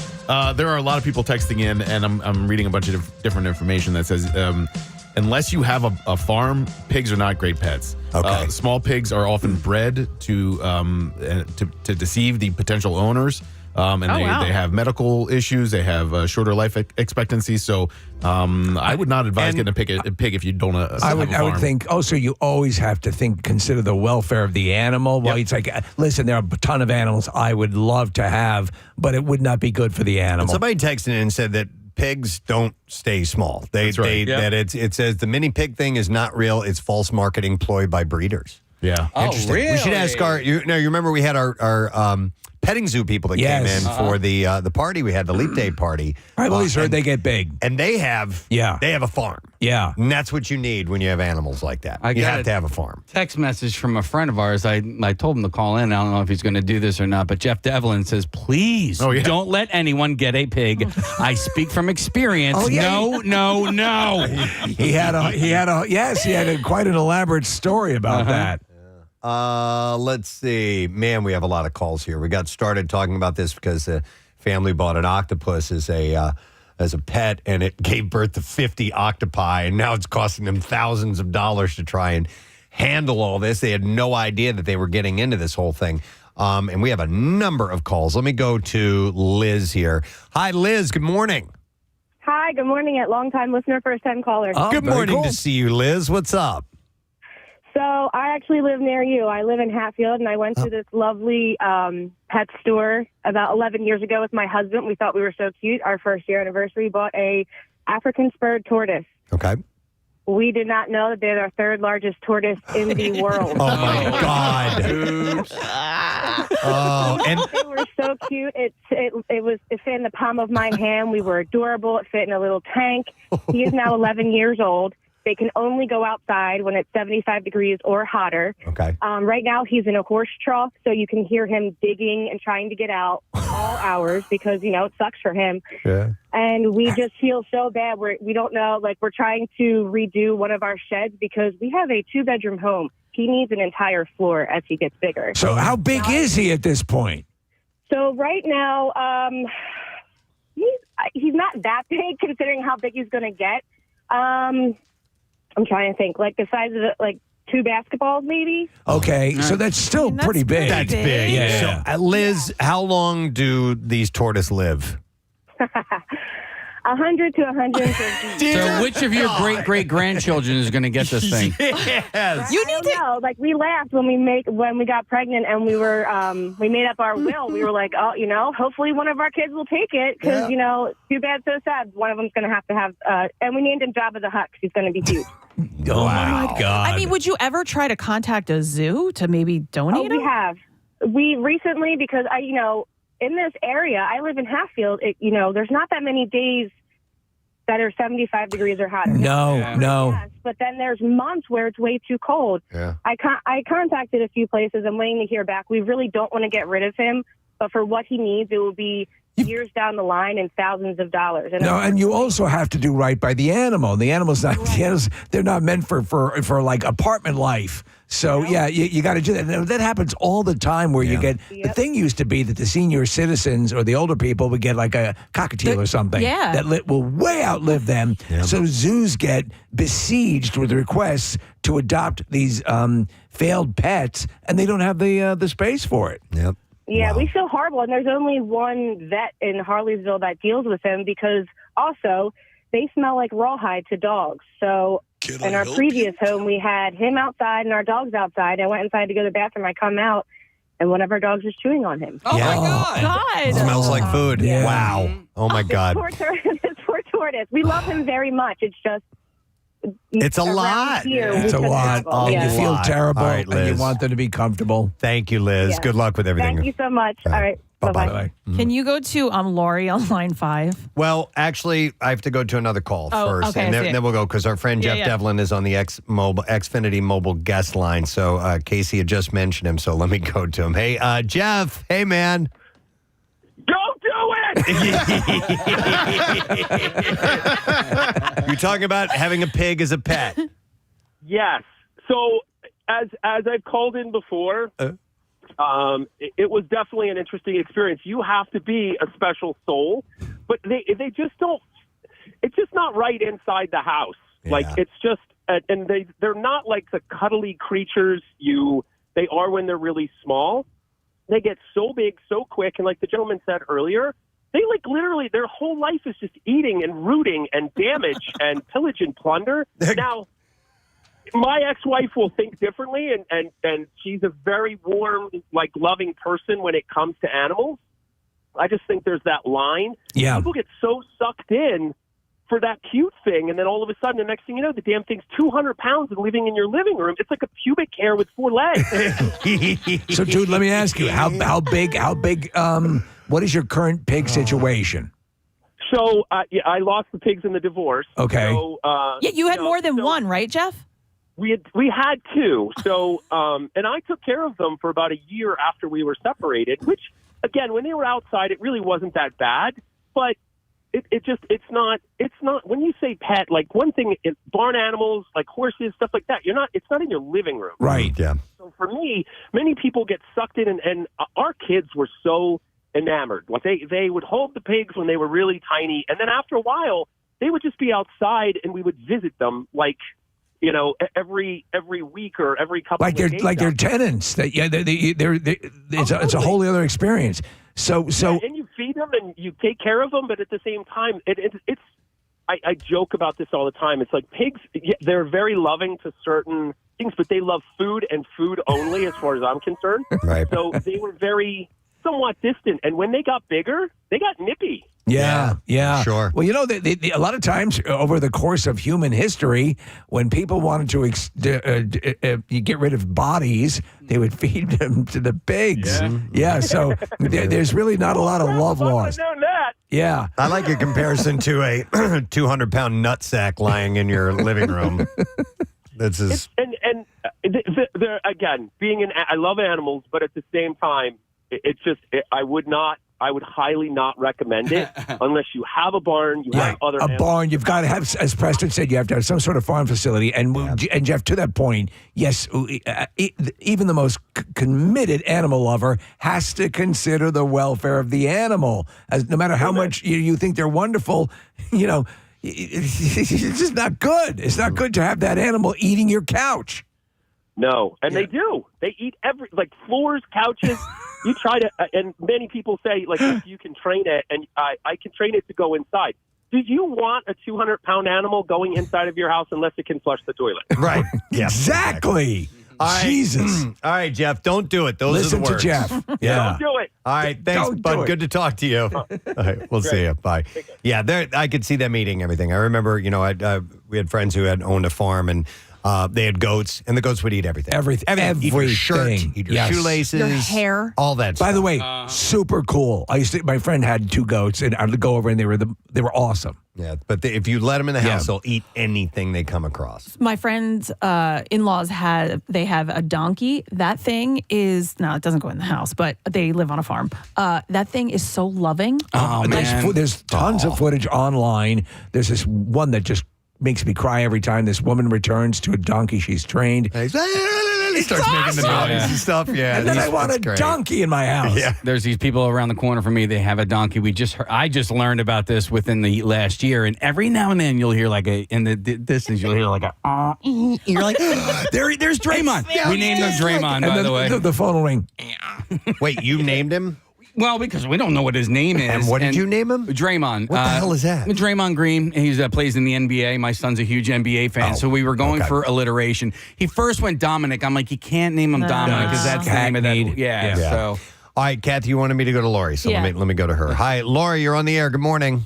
There are a lot of people texting in, and I'm reading a bunch of different information that says unless you have a farm, pigs are not great pets. Okay. Small pigs are often bred to deceive the potential owners. And they have medical issues. They have shorter life expectancy. So I would not advise getting a pig if you don't have a farm. I would think also you always have to consider the welfare of the animal. Well, it's like, listen, there are a ton of animals I would love to have, but it would not be good for the animal. Somebody texted in and said that pigs don't stay small. That's right. That it says the mini pig thing is not real. It's false marketing ploy by breeders. Yeah. Interesting. Really? We should ask you remember we had our petting zoo people that came in for the party. We had the leap day party. I've always heard they get big. And they have a farm. Yeah. And that's what you need when you have animals like that. You have to have a farm. Text message from a friend of ours. I told him to call in. I don't know if he's going to do this or not, but Jeff Devlin says, please don't let anyone get a pig. I speak from experience. Oh, yeah. No. He had quite an elaborate story about that. Let's see. Man, we have a lot of calls here. We got started talking about this because family bought an octopus as a pet, and it gave birth to 50 octopi, and now it's costing them thousands of dollars to try and handle all this. They had no idea that they were getting into this whole thing. And we have a number of calls. Let me go to Liz here. Hi, Liz. Good morning. Hi, good morning. Long-time listener, first-time caller. Oh, good morning to see you, Liz. What's up? So I actually live near you. I live in Hatfield, and I went to this lovely pet store about 11 years ago with my husband. We thought we were so cute. Our first-year anniversary, bought a African spurred tortoise. Okay. We did not know that they're the third largest tortoise in the world. Oh, my God. And they were so cute. It fit in the palm of my hand. We were adorable. It fit in a little tank. He is now 11 years old. They can only go outside when it's 75 degrees or hotter. Okay. Right now, he's in a horse trough, so you can hear him digging and trying to get out all hours because, it sucks for him. Yeah. And we just feel so bad. We don't know, we're trying to redo one of our sheds because we have a 2-bedroom home. He needs an entire floor as he gets bigger. So how big is he at this point? So right now, he's not that big considering how big he's going to get. I'm trying to think, the size of 2 basketballs, maybe. Okay, so that's still pretty big. That's big. Yeah. So, Liz, how long do these tortoises live? 100 to 150. So which of your great-great-grandchildren is going to get this thing? Yes. You need to know. We laughed when we got pregnant and we were we made up our will. We were like, hopefully one of our kids will take it because too bad, so sad. One of them's going to have and we named him Jabba the Hutt. He's going to be huge. Oh my God! I mean, would you ever try to contact a zoo to maybe donate We them? have. We recently, because in this area, I live in Hatfield. There's not that many days that are 75 degrees or hotter. No. Yes, but then there's months where it's way too cold. Yeah. I contacted a few places. I'm waiting to hear back. We really don't want to get rid of him, but for what he needs, it will be years down the line and thousands of dollars. And you also have to do right by the animal. The animal's not. The animals, they're not meant for apartment life. So you got to do that. And that happens all the time where you get. The thing used to be that the senior citizens or the older people would get a cockatiel or something. Yeah. That will way outlive them. Yeah. So zoos get besieged with requests to adopt these failed pets, and they don't have the space for it. Yep. Yeah, we feel horrible. And there's only one vet in Harleysville that deals with him because also they smell like rawhide to dogs. So in our previous home, we had him outside and our dogs outside. I went inside to go to the bathroom. I come out, and one of our dogs was chewing on him. Oh, my God. Smells like food. Yeah. Wow. Oh, my God. This poor tortoise. We love him very much. It's just... It's a around lot. here, It's a we lot. struggle. And Yeah. you feel terrible, All right, and you Liz. want them to be comfortable. Thank you, Liz. Yeah. Good luck with everything. Thank you so much. All right. Bye-bye. Bye-bye. Can you go to Lori on line 5? Well, actually, I have to go to another call first, okay, and I see it. then we'll go because our friend Jeff Yeah. Devlin is on the Xfinity mobile guest line. So Casey had just mentioned him, so let me go to him. Hey, Jeff. Hey, man. Don't do it! You're talking about having a pig as a pet. Yes. So as I've called in before, it was definitely an interesting experience. You have to be a special soul, but they just don't. It's just not right inside the house. Like it's just, and they're not like the cuddly creatures they are when they're really small. They get so big so quick, and like the gentleman said earlier, they literally their whole life is just eating and rooting and damage and pillage and plunder. Now, my ex-wife will think differently, and she's a very warm, loving person when it comes to animals. I just think there's that line. Yeah. People get so sucked in for that cute thing, and then all of a sudden, the next thing you know, the damn thing's 200 pounds and living in your living room. It's like a pubic hair with 4 legs. So, dude, let me ask you, how big, what is your current pig situation? So, I lost the pigs in the divorce. Okay. So, You had more than one, right, Jeff? We had 2. So, and I took care of them for about a year after we were separated, which, again, when they were outside, it really wasn't that bad. But it's not, when you say pet, one thing, barn animals, like horses, stuff like that, it's not in your living room. Right. Yeah. So for me, many people get sucked in, and our kids were so enamored. Like they would hold the pigs when they were really tiny, and then after a while, they would just be outside, and we would visit them like, every week or every couple. Like of they're days. they're tenants. It's a wholly other experience. So and you feed them and you take care of them, but at the same time, it's. I joke about this all the time. It's like pigs, they're very loving to certain things, but they love food and food only as far as I'm concerned. Right. So they were somewhat distant. And when they got bigger, they got nippy. Yeah. Sure. Well, a lot of times over the course of human history, when people wanted to get rid of bodies, they would feed them to the pigs. Yeah. So there's really not a lot of love lost. I would have known that. Yeah. I like your comparison to a 200-pound nutsack lying in your living room. Again, I love animals, but at the same time, I would highly not recommend it unless you have a barn, you have other animals. Barn. You've got to have, as Preston said, you have to have some sort of farm facility. And Jeff, to that point, yes, even the most committed animal lover has to consider the welfare of the animal. As no matter how much you think they're wonderful, it's just not good. It's not good to have that animal eating your couch. No, and they do. They eat floors, couches. You try to, and many people say, if you can train it, and I can train it to go inside. Do you want a 200-pound animal going inside of your house unless it can flush the toilet? Right. Yeah, exactly. All right. Jesus. All right, Jeff, don't do it. Those are the words. Listen to Jeff. Yeah. Don't do it. All right, thanks, bud. Good to talk to you. All right, we'll see you. Bye. Yeah, I could see them eating everything. I remember, we had friends who had owned a farm, and they had goats, and the goats would eat everything. Everything. Eat your shirt, eat your shoelaces, your hair, all that stuff. By the way, super cool. My friend had 2 goats, and I'd go over, and they were awesome. Yeah, but if you let them in the house, they'll eat anything they come across. My friend's in-laws have a donkey. That thing it doesn't go in the house, but they live on a farm. That thing is so loving. Oh, man. There's tons of footage online. There's this one that just makes me cry every time this woman returns to a donkey she's trained. He starts making the noise and stuff. Yeah, and then I want a donkey in my house. Yeah. There's these people around the corner from me. They have a donkey. I just learned about this within the last year, and every now and then you'll hear in the distance you'll hear you're like, there's Draymond. We named him Draymond, by the way. The phone will ring. Wait, you named him? Well, because we don't know what his name is. And what did you name him? Draymond. What the hell is that? Draymond Green. He plays in the NBA. My son's a huge NBA fan, so we were going for alliteration. He first went Dominic. I'm like, you can't name him Dominic because that's the name of that. Yeah. So, all right, Kathy, you wanted me to go to Lori, so let me go to her. Hi, Lori, you're on the air. Good morning.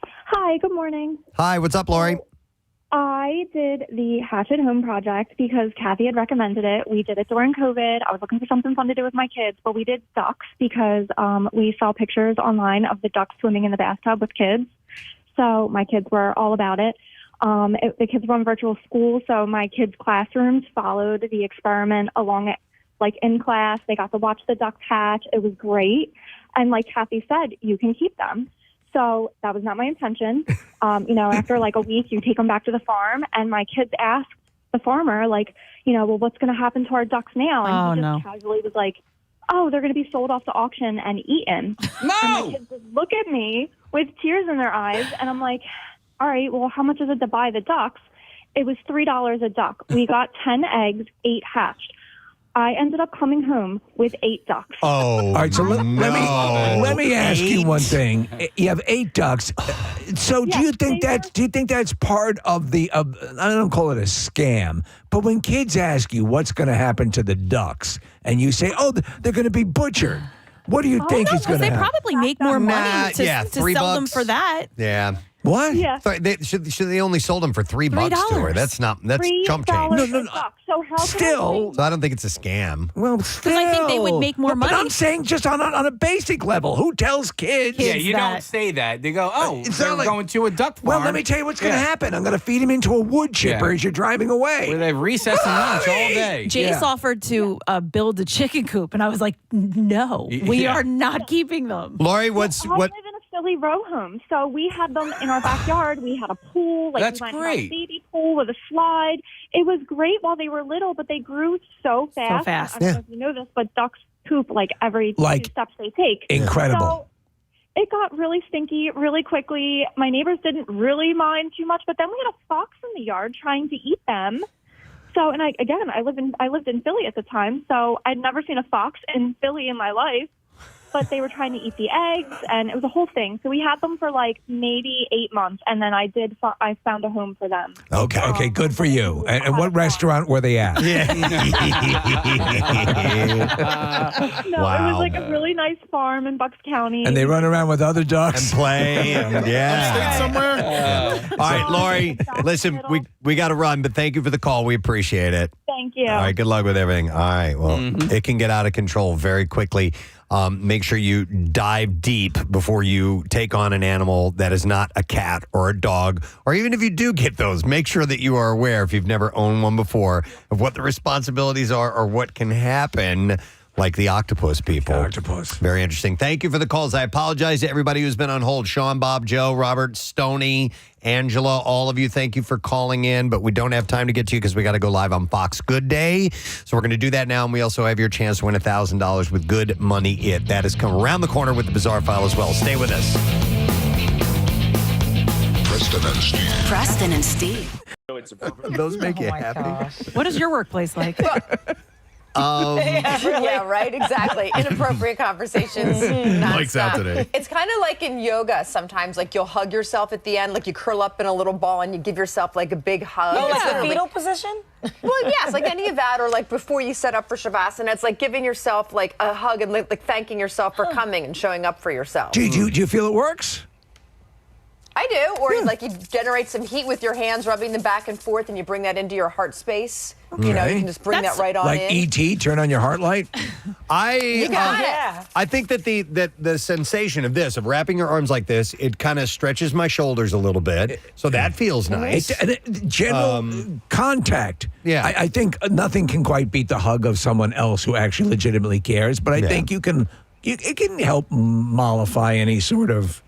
Hi, good morning. Hi, what's up, Lori? I did the Hatch at Home project because Kathy had recommended it. We did it during COVID. I was looking for something fun to do with my kids, but we did ducks because we saw pictures online of the ducks swimming in the bathtub with kids. So my kids were all about it. The kids were on virtual school, so my kids' classrooms followed the experiment along it, in class. They got to watch the ducks hatch. It was great. And like Kathy said, you can keep them. So that was not my intention. After a week, you take them back to the farm, and my kids asked the farmer, well, what's going to happen to our ducks now? And he just casually was like, oh, they're going to be sold off to auction and eaten. No! And my kids just look at me with tears in their eyes, and I'm like, all right, well, how much is it to buy the ducks? It was $3 a duck. We got 10 eggs, 8 hatched. I ended up coming home with 8 ducks. Oh, all right. So let me ask you one thing. You have 8 ducks. So do you think that's part of the? I don't call it a scam, but when kids ask you what's going to happen to the ducks, and you say, "Oh, they're going to be butchered," what do you think is going to happen? They probably make more money to sell them for that. Yeah. What? Yeah. Sorry, they only sold them for $3 to her. That's chump change. No. So how So I don't think it's a scam. Well, because I think they would make more money. But I'm saying just on a basic level. Who tells kids? Yeah, you don't say that. They go, they're going to a duck farm. Well, let me tell you what's going to happen. I'm going to feed him into a wood chipper as you're driving away. Where they have recess and lunch all day. Jace offered to build a chicken coop, and I was like, no, we are not keeping them. Lori, I live in a Philly row home, so we had them in our backyard. We had a pool. That's we went great. to a baby pool with a slide. It was great while they were little, but they grew so fast. I don't know if you know this, but ducks poop like every Like, 2 steps they take. incredible. So it got really stinky really quickly. My neighbors didn't really mind too much, but then we had a fox in the yard trying to eat them. So, and I lived in Philly at the time, so I'd never seen a fox in Philly in my life. But they were trying to eat the eggs, and it was a whole thing. So we had them for like maybe 8 months, and then I found a home for them. Okay, good for you. And what restaurant were they at? No, Wow. it was like a really nice farm in Bucks County. And they run around with other ducks and play. Yeah. somewhere. All right, Lori, listen, we got to run, but thank you for the call. We appreciate it. Thank you. All right, good luck with everything. All right, well, it can get out of control very quickly. Make sure you dive deep before you take on an animal that is not a cat or a dog, or even if you do get those, make sure that you are aware, if you've never owned one before, of what the responsibilities are or what can happen, like the octopus people. Octopus. Very interesting. Thank you for the calls. I apologize to everybody who's been on hold. Sean, Bob, Joe, Robert, Stoney, Angela, all of you, thank you for calling in, but we don't have time to get to you because we got to go live on Fox Good Day. So we're going to do that now, and we also have your chance to win $1,000 with Good Money It. That is coming around the corner with the Bizarre File as well. Stay with us. Preston and Steve. Preston and Steve. Those make you happy? What is your workplace like? Yeah, right, exactly. Inappropriate conversations. Mike's out nonstop. today. It's kind of like in yoga sometimes, like you'll hug yourself at the end, like you curl up in a little ball and you give yourself like a big hug. Oh, It's like the literally- fetal position? Well, yes, like any of that, or like before you set up for Shavasana, it's like giving yourself like a hug and like thanking yourself for coming and showing up for yourself. Do you feel it works? I do. Or like you generate some heat with your hands, rubbing them back and forth, and you bring that into your heart space. You know, you can just bring that right on like in. E.T., turn on your heart light? You got it. I think that the sensation of this, of wrapping your arms like this, it kind of stretches my shoulders a little bit. So that feels nice. General contact. Yeah. I think nothing can quite beat the hug of someone else who actually legitimately cares, but I think it can help mollify any sort of,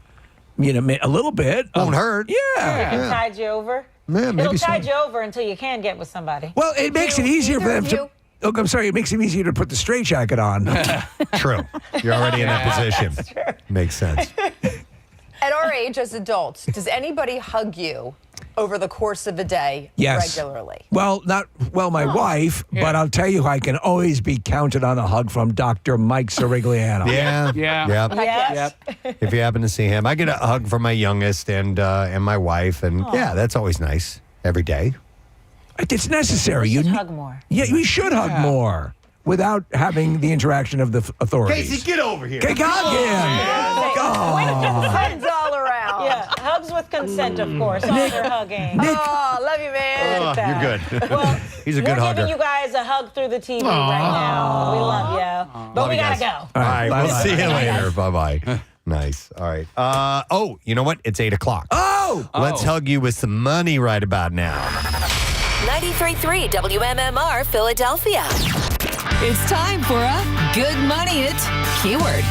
a little bit. Won't hurt. Yeah. It tide you over. Yeah, maybe It'll so. tide you over until you can get with somebody. Well, it makes it easier for them either to. of Oh, I'm sorry. It makes it easier to put the straitjacket on. True. You're already in that position. Makes sense. At our age as adults, does anybody hug you over the course of a day Yes. regularly? Well, my wife, but I'll tell you, I can always be counted on a hug from Dr. Mike Sirigliano. Yeah. Yep. Yes. If you happen to see him, I get a hug from my youngest and my wife, and yeah, that's always nice every day. It's necessary. You should hug more. Yeah, we should hug more without having the interaction of the authorities. Casey, get over here. Get Hugs all around. Yeah, hugs with consent, of course. All their hugging. Oh, love you, man. Oh, you're good. Well, He's a good we're hugger. giving you guys a hug through the TV right now. We love you. But Love we you gotta guys. go. All right, Bye-bye. we'll see you Bye, later. guys. Bye-bye. Nice. All right. Oh, you know what? It's 8 o'clock. Oh! Let's hug you with some money right about now. 93.3 WMMR Philadelphia. It's time for a Good Money It keyword.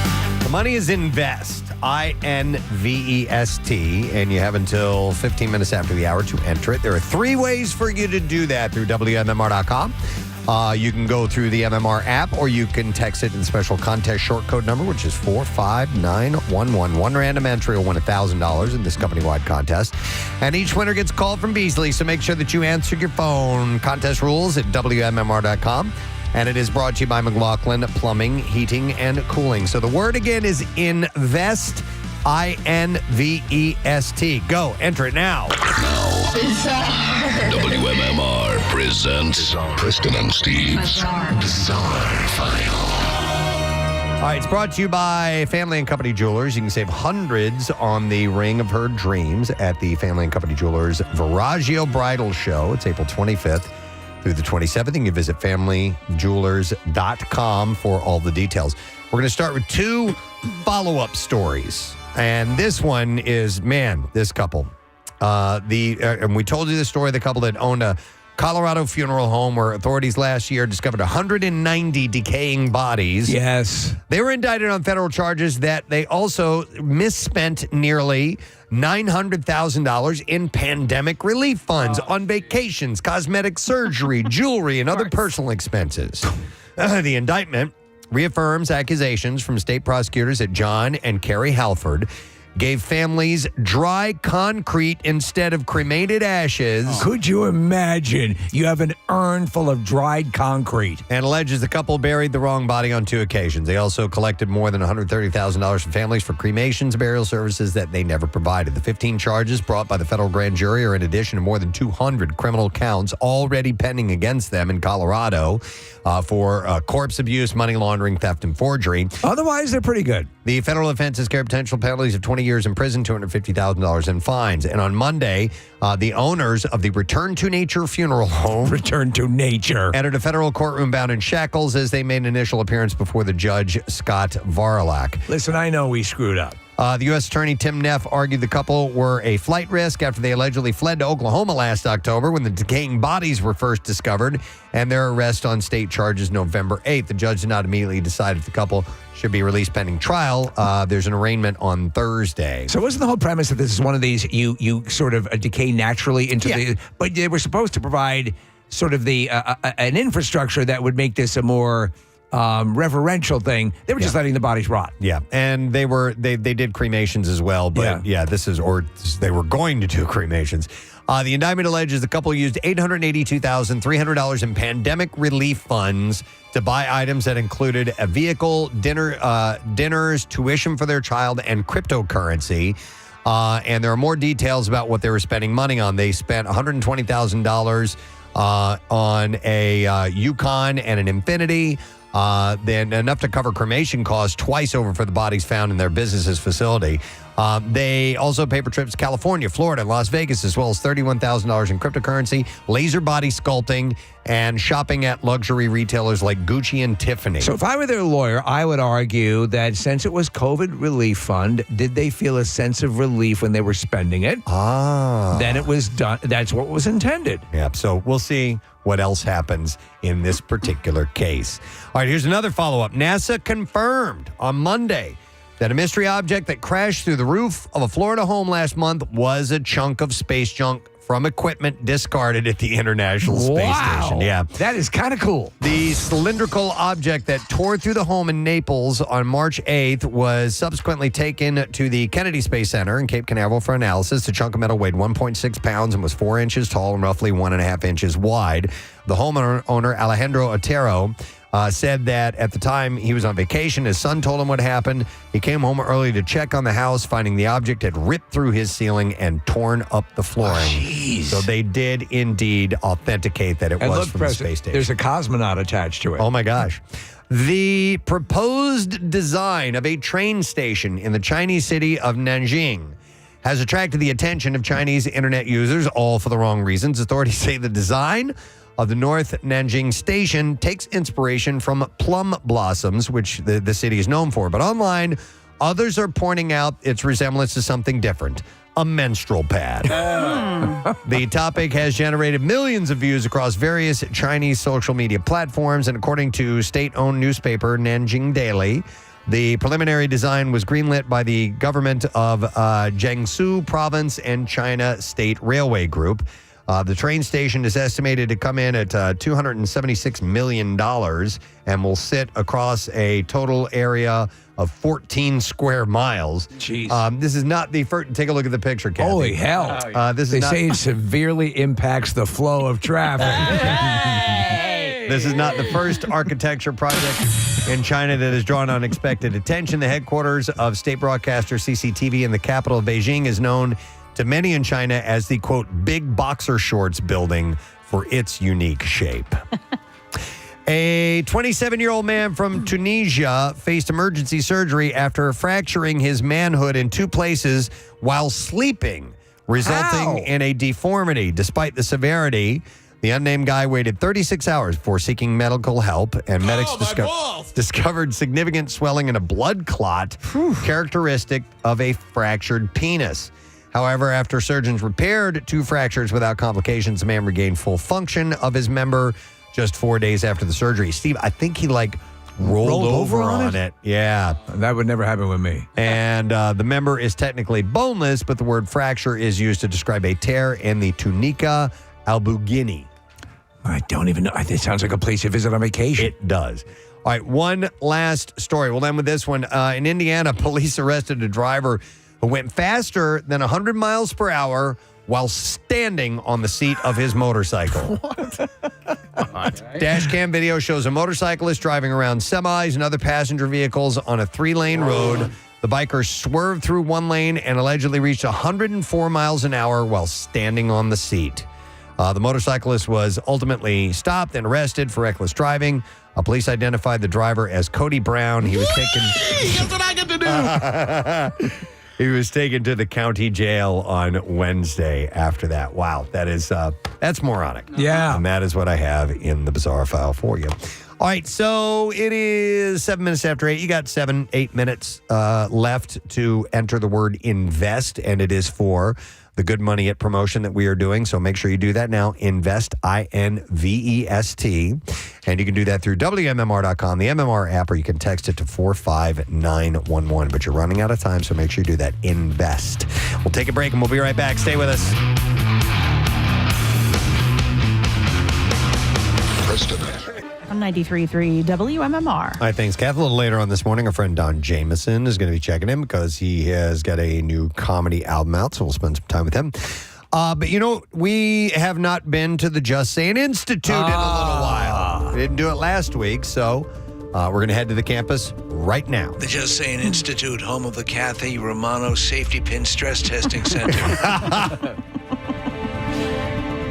The money is invest. INVEST. And you have until 15 minutes after the hour to enter it. There are 3 ways for you to do that through WMMR.com. You can go through the MMR app, or you can text it in the special contest short code number, which is 45911. One random entry will win $1,000 in this company-wide contest. And each winner gets called from Beasley, so make sure that you answer your phone. Contest rules at WMMR.com. And it is brought to you by McLaughlin Plumbing, Heating, and Cooling. So the word again is invest, INVEST. Go, enter it now. WMMR presents Preston and Steve's Bizarre File. All right, it's brought to you by Family & Company Jewelers. You can save hundreds on the ring of her dreams at the Family & Company Jewelers Viraggio Bridal Show. It's April 25th through the 27th. You can visit familyjewelers.com for all the details. We're going to start with 2 follow-up stories. And this one is, this couple. And we told you the story of the couple that owned a Colorado funeral home where authorities last year discovered 190 decaying bodies. Yes. They were indicted on federal charges that they also misspent nearly $900,000 in pandemic relief funds on vacations, cosmetic surgery, jewelry, and other personal expenses. The indictment reaffirms accusations from state prosecutors that John and Carrie Halford gave families dry concrete instead of cremated ashes. Could you imagine? You have an urn full of dried concrete. And alleges the couple buried the wrong body on 2 occasions. They also collected more than $130,000 from families for cremations and burial services that they never provided. The 15 charges brought by the federal grand jury are in addition to more than 200 criminal counts already pending against them in Colorado for corpse abuse, money laundering, theft, and forgery. Otherwise, they're pretty good. The federal offenses carry potential penalties of 20 years in prison, $250,000 in fines. And on Monday, the owners of the Return to Nature funeral home Return to Nature entered a federal courtroom bound in shackles as they made an initial appearance before the judge, Scott Varlak. Listen, I know we screwed up. The U.S. Attorney Tim Neff argued the couple were a flight risk after they allegedly fled to Oklahoma last October when the decaying bodies were first discovered, and their arrest on state charges November 8th. The judge did not immediately decide if the couple should be released pending trial. There's an arraignment on Thursday. So wasn't the whole premise that this is one of these you sort of decay naturally into the, but they were supposed to provide sort of the an infrastructure that would make this a more reverential thing. They were just letting the bodies rot. Yeah, and they did cremations as well, but they were going to do cremations. The indictment alleges the couple used $882,300 in pandemic relief funds to buy items that included a vehicle, dinners, tuition for their child, and cryptocurrency. And there are more details about what they were spending money on. They spent $120,000 on a Yukon and an Infinity. Then enough to cover cremation costs twice over for the bodies found in their business's facility. They also pay for trips to California, Florida, and Las Vegas, as well as $31,000 in cryptocurrency, laser body sculpting, and shopping at luxury retailers like Gucci and Tiffany. So if I were their lawyer, I would argue that since it was COVID relief fund, did they feel a sense of relief when they were spending it? Then it was done. That's what was intended. Yeah, so we'll see what else happens in this particular case. All right, here's another follow-up. NASA confirmed on Monday that a mystery object that crashed through the roof of a Florida home last month was a chunk of space junk from equipment discarded at the International Space Station. Yeah. That is kind of cool. The cylindrical object that tore through the home in Naples on March 8th was subsequently taken to the Kennedy Space Center in Cape Canaveral for analysis. The chunk of metal weighed 1.6 pounds and was 4 inches tall and roughly 1.5 inches wide. The homeowner, Alejandro Otero, said that at the time he was on vacation, his son told him what happened. He came home early to check on the house, finding the object had ripped through his ceiling and torn up the flooring. So they did indeed authenticate that it was from the space station. There's a cosmonaut attached to it. Oh my gosh. The proposed design of a train station in the Chinese city of Nanjing has attracted the attention of Chinese internet users, all for the wrong reasons. Authorities say the design of the North Nanjing Station takes inspiration from plum blossoms, which the city is known for. But online, others are pointing out its resemblance to something different, a menstrual pad. The topic has generated millions of views across various Chinese social media platforms, and according to state-owned newspaper Nanjing Daily, the preliminary design was greenlit by the government of Jiangsu Province and China State Railway Group. The train station is estimated to come in at $276 million and will sit across a total area of 14 square miles. Jeez. This is not the first. Take a look at the picture, Kathy. Holy hell. They say it severely impacts the flow of traffic. This is not the first architecture project in China that has drawn unexpected attention. The headquarters of state broadcaster CCTV in the capital of Beijing is known to many in China as the, quote, big boxer shorts building for its unique shape. A 27-year-old man from Tunisia faced emergency surgery after fracturing his manhood in 2 places while sleeping, resulting in a deformity. Despite the severity, the unnamed guy waited 36 hours before seeking medical help, and medics discovered significant swelling in a blood clot characteristic of a fractured penis. However, after surgeons repaired 2 fractures without complications, the man regained full function of his member just 4 days after the surgery. Steve, I think he rolled over on it. Yeah. That would never happen with me. And the member is technically boneless, but the word fracture is used to describe a tear in the tunica albuginea. I don't even know. It sounds like a place you visit on vacation. It does. All All right, one last story. We'll end with this one. In Indiana, police arrested a driver who went faster than 100 miles per hour while standing on the seat of his motorcycle. Dash cam video shows a motorcyclist driving around semis and other passenger vehicles on a 3-lane road. The biker swerved through one lane and allegedly reached 104 miles an hour while standing on the seat. The motorcyclist was ultimately stopped and arrested for reckless driving. Police identified the driver as Cody Brown. He was taken. That's what I get to do. He was taken to the county jail on Wednesday after that. Wow, that's moronic. Yeah. And that is what I have in the bizarre file for you. All right, so it is 7 minutes after 8. You got 8 minutes left to enter the word invest, and it is for the Good Money It promotion that we are doing. So make sure you do that now. Invest, INVEST. And you can do that through WMMR.com, the MMR app, or you can text it to 45911. But you're running out of time, so make sure you do that. Invest. We'll take a break, and we'll be right back. Stay with us. Preston. On 93.3 WMMR. All right, thanks, Kath. A little later on this morning, our friend Don Jameson is going to be checking in because he has got a new comedy album out, so we'll spend some time with him. But, we have not been to the Just Saying Institute in a little while. We didn't do it last week, so we're going to head to the campus right now. The Just Saying Institute, home of the Kathy Romano Safety Pin Stress Testing Center.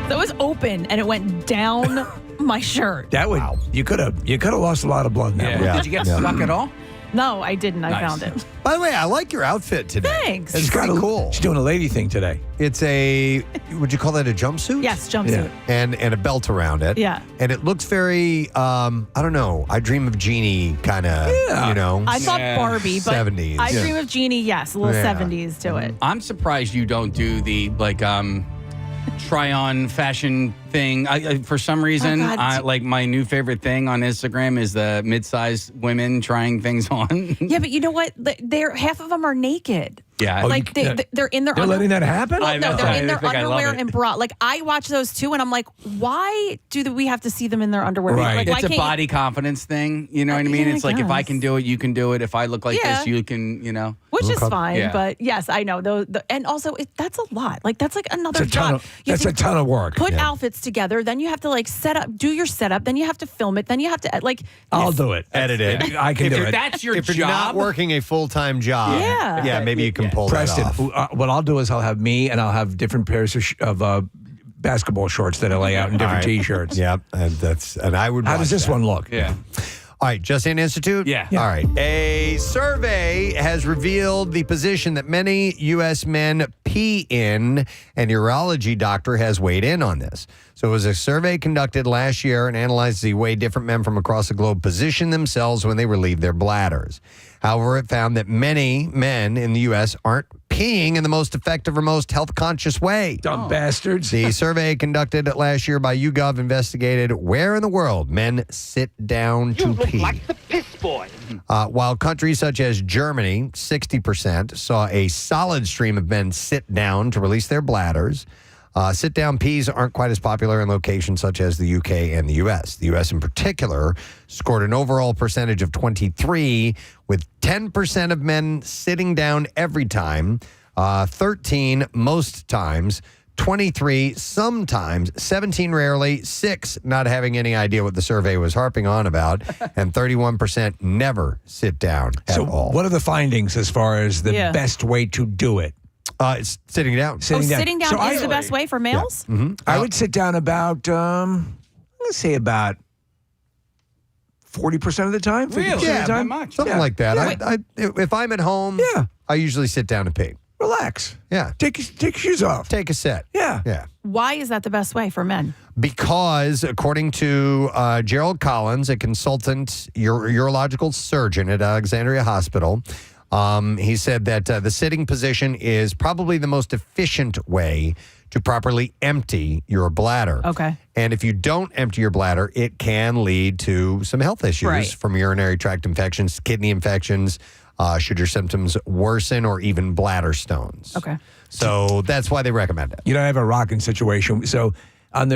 That was open, and it went down my shirt. That would you could have lost a lot of blood now. Yeah. Did you get stuck at all? No, I didn't. I Nice. found it. By the way, I like your outfit today. Thanks. It's pretty cool. She's doing a lady thing today. It's would you call that a jumpsuit? Yes, jumpsuit. And a belt around it. Yeah. And it looks very, I don't know, I Dream of Jeannie kind of, I thought Barbie, but 70s. I Dream of Jeannie, yes, a little Yeah. 70s to it. I'm surprised you don't do the try-on fashion thing. For some reason, Oh, God. my new favorite thing on Instagram is the mid-sized women trying things on. Yeah, but you know what? They're half of them are naked. Yeah. They're in their They're letting that happen? Well, I no, know. they're in I their think I love underwear it. and bra. Like I watch those too, and I'm like, why do we have to see them in their underwear? Right. Like, why It's a can't body confidence thing. You know what I mean? Yeah, It's I like if I guess. can do it, you can do it. If I look like Yeah. this, you can. which is Okay. fine, Yeah. but yes, I know. And also, that's a lot. Like that's like another It's a ton job. of- You have that's a ton of work. Put Yeah. outfits together, then you have to do your setup, then you have to film it, then you have to I'll do it. Edit it. I can do it. That's your If job. you're not working a full-time job, Yeah. maybe you can pull Preston, that off. what I'll do is I'll have me and I'll have different pairs of basketball shorts that I lay out in different All right. T-shirts. Yeah, and I would How watch does this that. one look? Yeah. All right, Just Saying Institute? Yeah. All right. A survey has revealed the position that many U.S. men pee in, and urology doctor has weighed in on this. So it was a survey conducted last year and analyzed the way different men from across the globe position themselves when they relieve their bladders. However, it found that many men in the U.S. aren't peeing in the most effective or most health-conscious way. Dumb bastards. The survey conducted last year by YouGov investigated where in the world men sit down to pee. the piss boy. While countries such as Germany, 60%, saw a solid stream of men sit down to release their bladders. Sit-down pees aren't quite as popular in locations such as the UK and the US. The US in particular scored an overall percentage of 23, with 10% of men sitting down every time, 13 most times, 23 sometimes, 17 rarely, 6 not having any idea what the survey was harping on about, and 31% never sit down at all. What are the findings as far as the Yeah. best way to do it? It's sitting down. Sitting down So is the best way for males? I would sit down about, let's say about 40% of the time. 50% of the Yeah, time. something like that. Yeah. If I'm at home, I usually sit down and pee. Relax. Yeah. Take your shoes off. Take a sit. Yeah. Yeah. Why is that the best way for men? Because according to Gerald Collins, a consultant urological surgeon at Alexandria Hospital, he said that the sitting position is probably the most efficient way to properly empty your bladder. Okay. And if you don't empty your bladder, it can lead to some health issues Right. from urinary tract infections, kidney infections, should your symptoms worsen, or even bladder stones. Okay. So that's why they recommend it. You know, I have a rocking situation. So on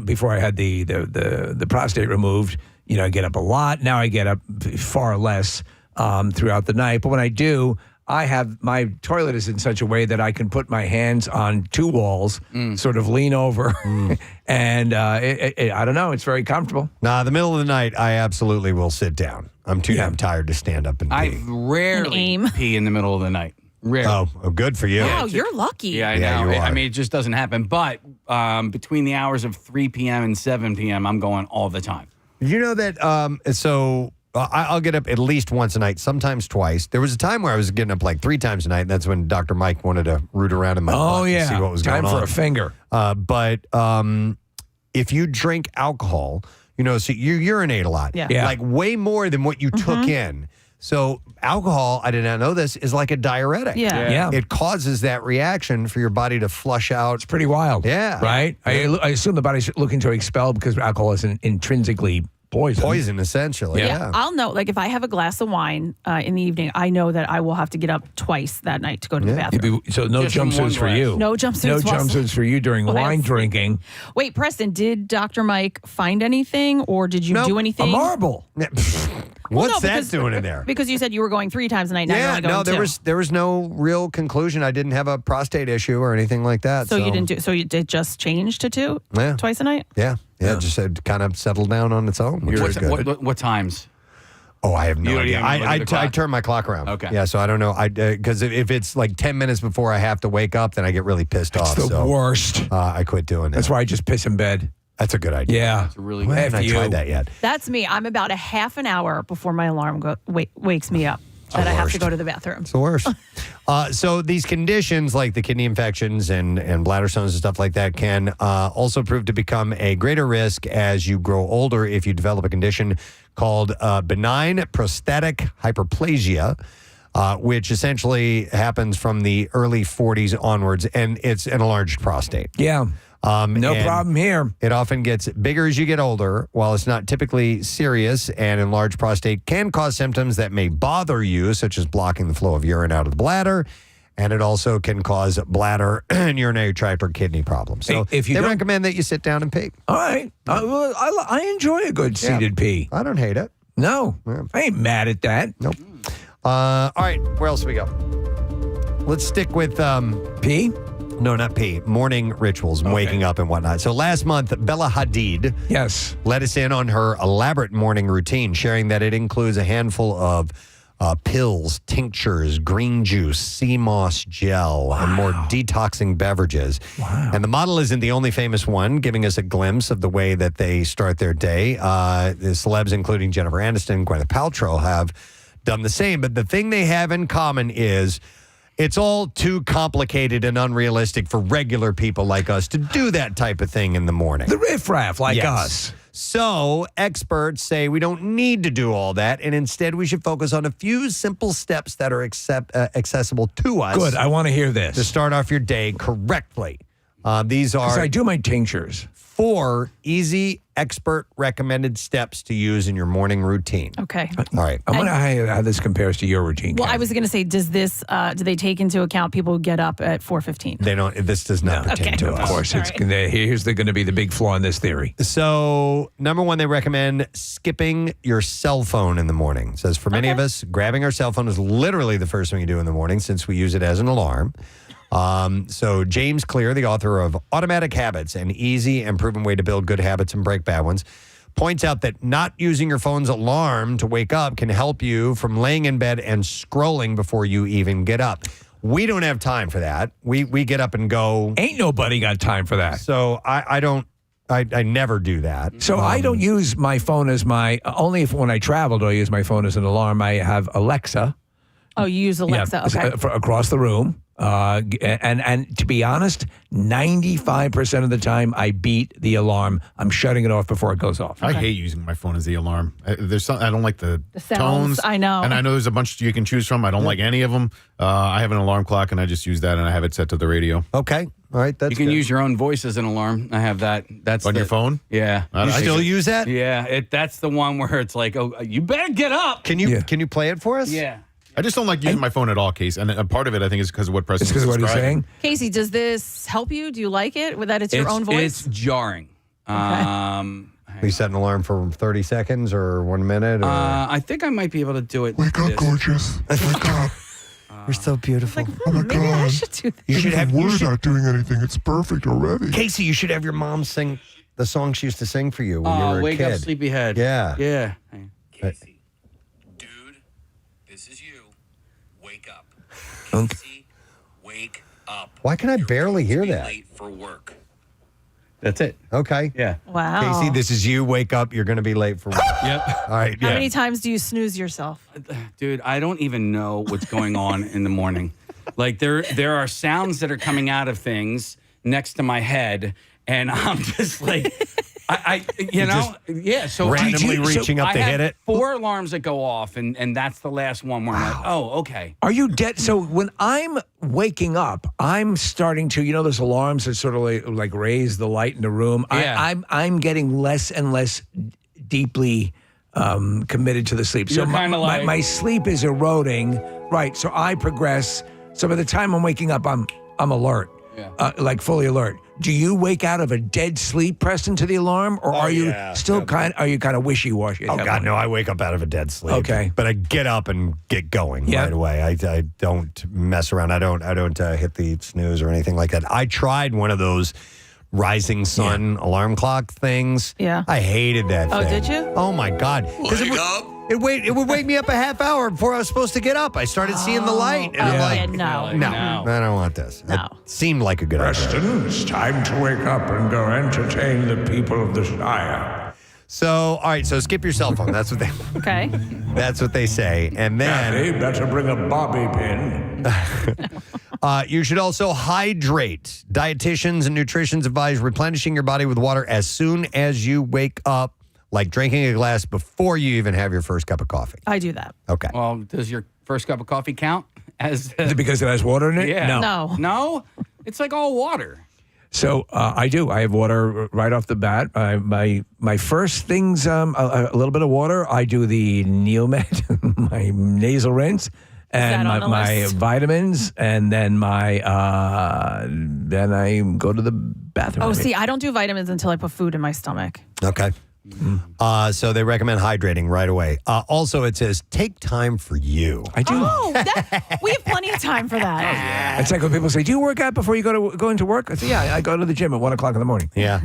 before I had the prostate removed, I get up a lot. Now I get up far less throughout the night. But when I do, my toilet is in such a way that I can put my hands on two walls, sort of lean over, and I don't know, it's very comfortable. Nah, the middle of the night, I absolutely will sit down. I'm too damn tired to stand up and pee. I rarely pee in the middle of the night. Rarely. Oh, good for you. Wow, you're lucky. Yeah, I Yeah, know. you I are. mean, it just doesn't happen. But between the hours of 3 p.m. and 7 p.m., I'm going all the time. You know that, I'll get up at least once a night, sometimes twice. There was a time where I was getting up like 3 times a night. And that's when Dr. Mike wanted to root around in my butt to see what was time going on. for a finger. But if you drink alcohol, so you urinate a lot. Yeah. Like way more than what you took in. So alcohol, I did not know this, is like a diuretic. Yeah. It causes that reaction for your body to flush out. It's pretty wild. Yeah. Right? I assume the body's looking to expel because alcohol is intrinsically poison. Poison, essentially. Yeah. I'll know, like, if I have a glass of wine in the evening, I know that I will have to get up twice that night to go to the bathroom. So no Just from one jumpsuits for glass. you. No jumpsuits No while- jumpsuits for you during while wine I'm- drinking. Wait, Preston, did Dr. Mike find anything, or did you do anything? A marble. What's no, that because- doing in there? Because you said you were going 3 times a night. Now you're Yeah, only going no, 2. there was no real conclusion. I didn't have a prostate issue or anything like that. So you didn't do. So you did just change to 2 Yeah. twice a night. Yeah, just had kind of settled down on its own. Which was good. What times? Oh, I have no You don't idea. even look at I the clock? turn my clock around. Okay. Yeah, so I don't know. Because if it's like 10 minutes before I have to wake up, then I get really pissed off. It's the so, worst. I quit doing it. That's why I just piss in bed. That's a good idea. Yeah. That's a really Why good haven't I F tried you. that yet? That's me. I'm about a half an hour before my alarm wakes me up that I have to go to the bathroom. It's the worst. So these conditions like the kidney infections and bladder stones and stuff like that can also prove to become a greater risk as you grow older if you develop a condition called benign prostatic hyperplasia, which essentially happens from the early 40s onwards, and it's an enlarged prostate. Yeah. No and problem here. It often gets bigger as you get older. While it's not typically serious, an enlarged prostate can cause symptoms that may bother you, such as blocking the flow of urine out of the bladder. And it also can cause bladder and urinary tract or kidney problems. So If you they don't- recommend that you sit down and pee. All right. Well, I enjoy a good seated pee. I don't hate it. No. I ain't mad at that. Nope. All right. Where else do we go? Let's stick with pee. No, not pee. Morning rituals and waking up and whatnot. So last month, Bella Hadid let us in on her elaborate morning routine, sharing that it includes a handful of pills, tinctures, green juice, sea moss gel, and more detoxing beverages. Wow. And the model isn't the only famous one, giving us a glimpse of the way that they start their day. The celebs, including Jennifer Aniston, Gwyneth Paltrow, have done the same. But the thing they have in common is it's all too complicated and unrealistic for regular people like us to do that type of thing in the morning. The riffraff like us. So experts say we don't need to do all that, and instead we should focus on a few simple steps that are accessible to us. Good. I want to hear this. To start off your day correctly. These are I do my tinctures. 4 easy expert recommended steps to use in your morning routine. Okay. All right. I wonder how this compares to your routine. Well, I was going to say, does this do they take into account people who get up at 4:15? They don't. This does not pertain to us. Of course, it's here's going to be the big flaw in this theory. So, number 1, they recommend skipping your cell phone in the morning. It says for many of us, grabbing our cell phone is literally the first thing we do in the morning since we use it as an alarm. So James Clear, the author of Automatic Habits, an easy and proven way to build good habits and break bad ones, points out that not using your phone's alarm to wake up can help you from laying in bed and scrolling before you even get up. We don't have time for that. We get up and go. Ain't nobody got time for that. So I never do that. So I don't use my phone as my, only if when I travel do I use my phone as an alarm. I have Alexa. Oh, you use Alexa. Okay. Across the room. And to be honest, 95% of the time I beat the alarm. I'm shutting it off before it goes off. I hate using my phone as the alarm. There's some, I don't like the sounds, tones. I know. And I know there's a bunch you can choose from. I don't like any of them. I have an alarm clock and I just use that and I have it set to the radio. Okay. All right. That's you can good. use your own voice as an alarm. I have that. That's on your phone? Yeah. You still use that? Yeah. That's the one where it's like, oh, you better get up. Can you play it for us? Yeah. I just don't like using my phone at all, Case. And a part of it, I think, is because of what Preston It's because of what he's saying? Casey, does this help you? Do you like it? With that, it's your own voice. It's jarring. Hang You set an alarm for 30 seconds or 1 minute? Or? I think I might be able to do it. Wake up, gorgeous. Wake up. You're so beautiful. Oh my maybe God. I should do that. You should have. We're not doing anything. It's perfect already. Casey, you should have your mom sing the song she used to sing for you when you were a Wake kid. Up, Sleepyhead. Yeah. Yeah. Casey, dude, this is you. Wake up. Okay. Casey, wake up. Why can I barely hear that? Late for work. That's it. Okay. Yeah. Wow. Casey, this is you. Wake up. You're going to be late for work. Yep. All right. How many times do you snooze yourself? Dude, I don't even know what's going on in the morning. Like there are sounds that are coming out of things next to my head, and I'm just like, yeah. So randomly reaching up to hit it. 4 alarms that go off, and that's the last one where I'm like, oh, okay. Are you dead? So when I'm waking up, I'm starting to, those alarms that sort of like raise the light in the room. Yeah. I'm getting less and less deeply committed to the sleep. So You're kinda like- my sleep is eroding. Right. So I progress. So by the time I'm waking up, I'm alert. Yeah. Like fully alert. Do you wake out of a dead sleep, Preston, to the alarm, or are you still kind of wishy-washy? Oh God, no! I wake up out of a dead sleep. Okay, but I get up and get going right away. I don't mess around. I don't hit the snooze or anything like that. I tried one of those rising sun alarm clock things. Yeah, I hated that. Oh, thing. did you? Oh my God! It would wake me up a half hour before I was supposed to get up. I started seeing the light, and I'm like, no, I don't want this. No. It seemed like a good idea. Preston, it's time to wake up and go entertain the people of the Shire. So, all right, so skip your cell phone. That's what they. Okay. That's what they say, and then Kathy, better bring a bobby pin. you should also hydrate. Dietitians and nutritionists advise replenishing your body with water as soon as you wake up, like drinking a glass before you even have your first cup of coffee. I do that. Okay. Well, does your first cup of coffee count as because it has water in it? Yeah. No. It's like all water. So I do. I have water right off the bat. My first things, a little bit of water. I do the Neumann, my nasal rinse, and my vitamins, and then then I go to the bathroom. Oh, see, I don't do vitamins until I put food in my stomach. Okay. So they recommend hydrating right away. Also, it says take time for you. I do. Oh, we have plenty of time for that. It's like when people say, "Do you work out before you go into work?" I say, "Yeah, I go to the gym at 1:00 in the morning." Yeah.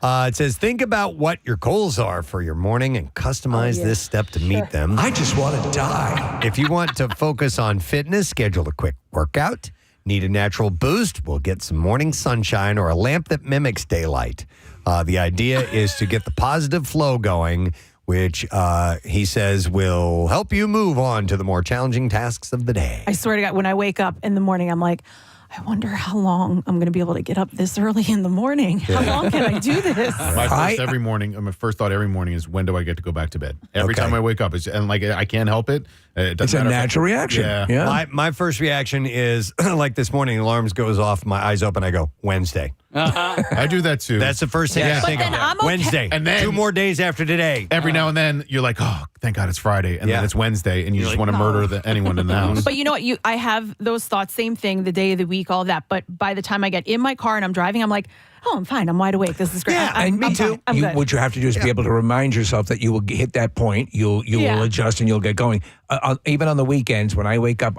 It says think about what your goals are for your morning and customize this step to meet them. I just want to die. If you want to focus on fitness, schedule a quick workout. Need a natural boost? We'll get some morning sunshine or a lamp that mimics daylight. The idea is to get the positive flow going, which he says will help you move on to the more challenging tasks of the day. I swear to God, when I wake up in the morning, I'm like, I wonder how long I'm going to be able to get up this early in the morning. How long can I do this? My first thought every morning is, when do I get to go back to bed? Every time I wake up, I can't help it. It's a natural reaction. Yeah. My first reaction is like this morning, alarms goes off, my eyes open, I go, Wednesday. I do that too. That's the first thing I think of. Wednesday. And then 2 more days after today. Every now and then you're like, oh, thank God it's Friday. And then it's Wednesday and you just want to murder anyone in the house. But you know what? I have those thoughts, same thing, the day of the week, all that. But by the time I get in my car and I'm driving, I'm like, oh, I'm fine. I'm wide awake. This is great. Yeah, and me too. I'm good. What you have to do is be able to remind yourself that you will hit that point. You will adjust and you'll get going. Even on the weekends, when I wake up,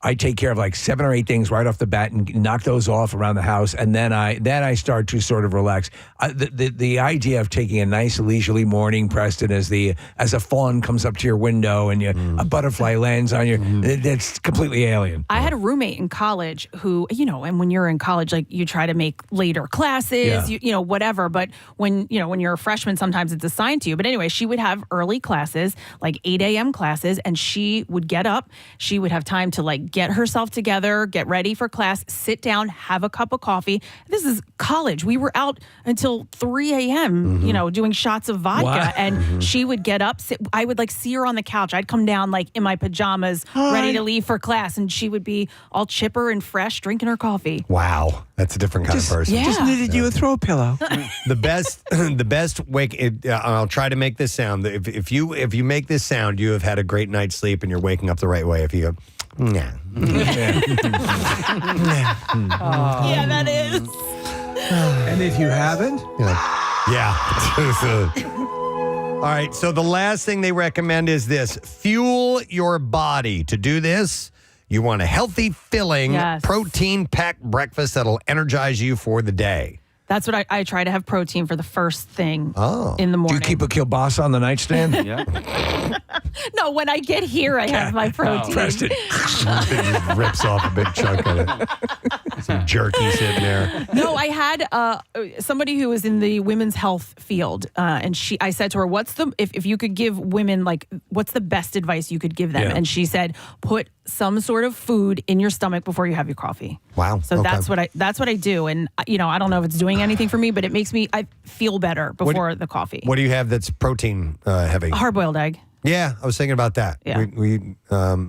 I take care of like 7 or 8 things right off the bat and knock those off around the house, and then I start to sort of relax. The idea of taking a nice leisurely morning, Preston, as a fawn comes up to your window and a butterfly lands on you, that's completely alien. I had a roommate in college who, and when you're in college, like you try to make later classes, whatever. But when you're a freshman, sometimes it's assigned to you. But anyway, she would have early classes, like 8 a.m. classes, and she would get up. She would have time to like get herself together, get ready for class, sit down, have a cup of coffee. This is college. We were out until 3 a.m., doing shots of vodka. And she would get up. I would like see her on the couch. I'd come down like in my pajamas, ready to leave for class. And she would be all chipper and fresh, drinking her coffee. Wow. That's a different kind of person. Yeah. Just needed you a throw pillow. The best wake. I'll try to make this sound. If you make this sound, you have had a great night's sleep and you're waking up the right way. If you go, nah. Yeah, that is. And if you haven't, you're like, Yeah. All right, so the last thing they recommend is this. Fuel your body. To do this, you want a healthy, filling, protein-packed breakfast that'll energize you for the day. That's what I try to have protein for the first thing in the morning. Do you keep a kielbasa on the nightstand? No, when I get here, I have my protein. Preston. Just rips off a big chunk of it. Some jerky sitting there. No, I had somebody who was in the women's health field, and I said to her, "What's the if you could give women what's the best advice you could give them?" Yeah. And she said, "Put some sort of food in your stomach before you have your coffee." Wow. So that's what I do, and I don't know if it's doing anything for me, but it makes I feel better before the coffee. What do you have that's protein heavy? A hard-boiled egg. Yeah, I was thinking about that. Yeah. We